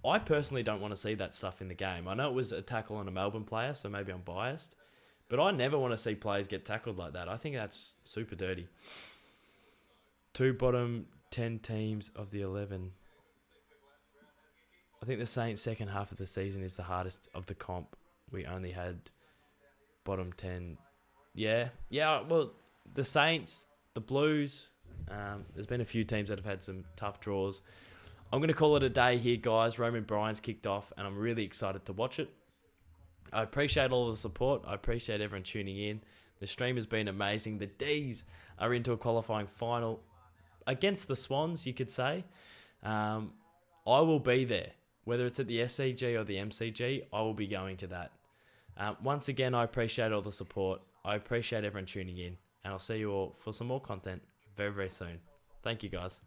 I personally don't want to see that stuff in the game. I know it was a tackle on a Melbourne player, so maybe I'm biased. But I never want to see players get tackled like that. I think that's super dirty. 2 bottom 10 teams of the 11. I think the Saints' second half of the season is the hardest of the comp. We only had bottom 10. Yeah. Well, the Saints, the Blues. There's been a few teams that have had some tough draws. I'm going to call it a day here, guys. Roman Bryant's kicked off, and I'm really excited to watch it. I appreciate all the support. I appreciate everyone tuning in. The stream has been amazing. The Dees are into a qualifying final against the Swans, you could say. I will be there. Whether it's at the SCG or the MCG, I will be going to that. Once again, I appreciate all the support. I appreciate everyone tuning in. And I'll see you all for some more content very, very soon. Thank you, guys.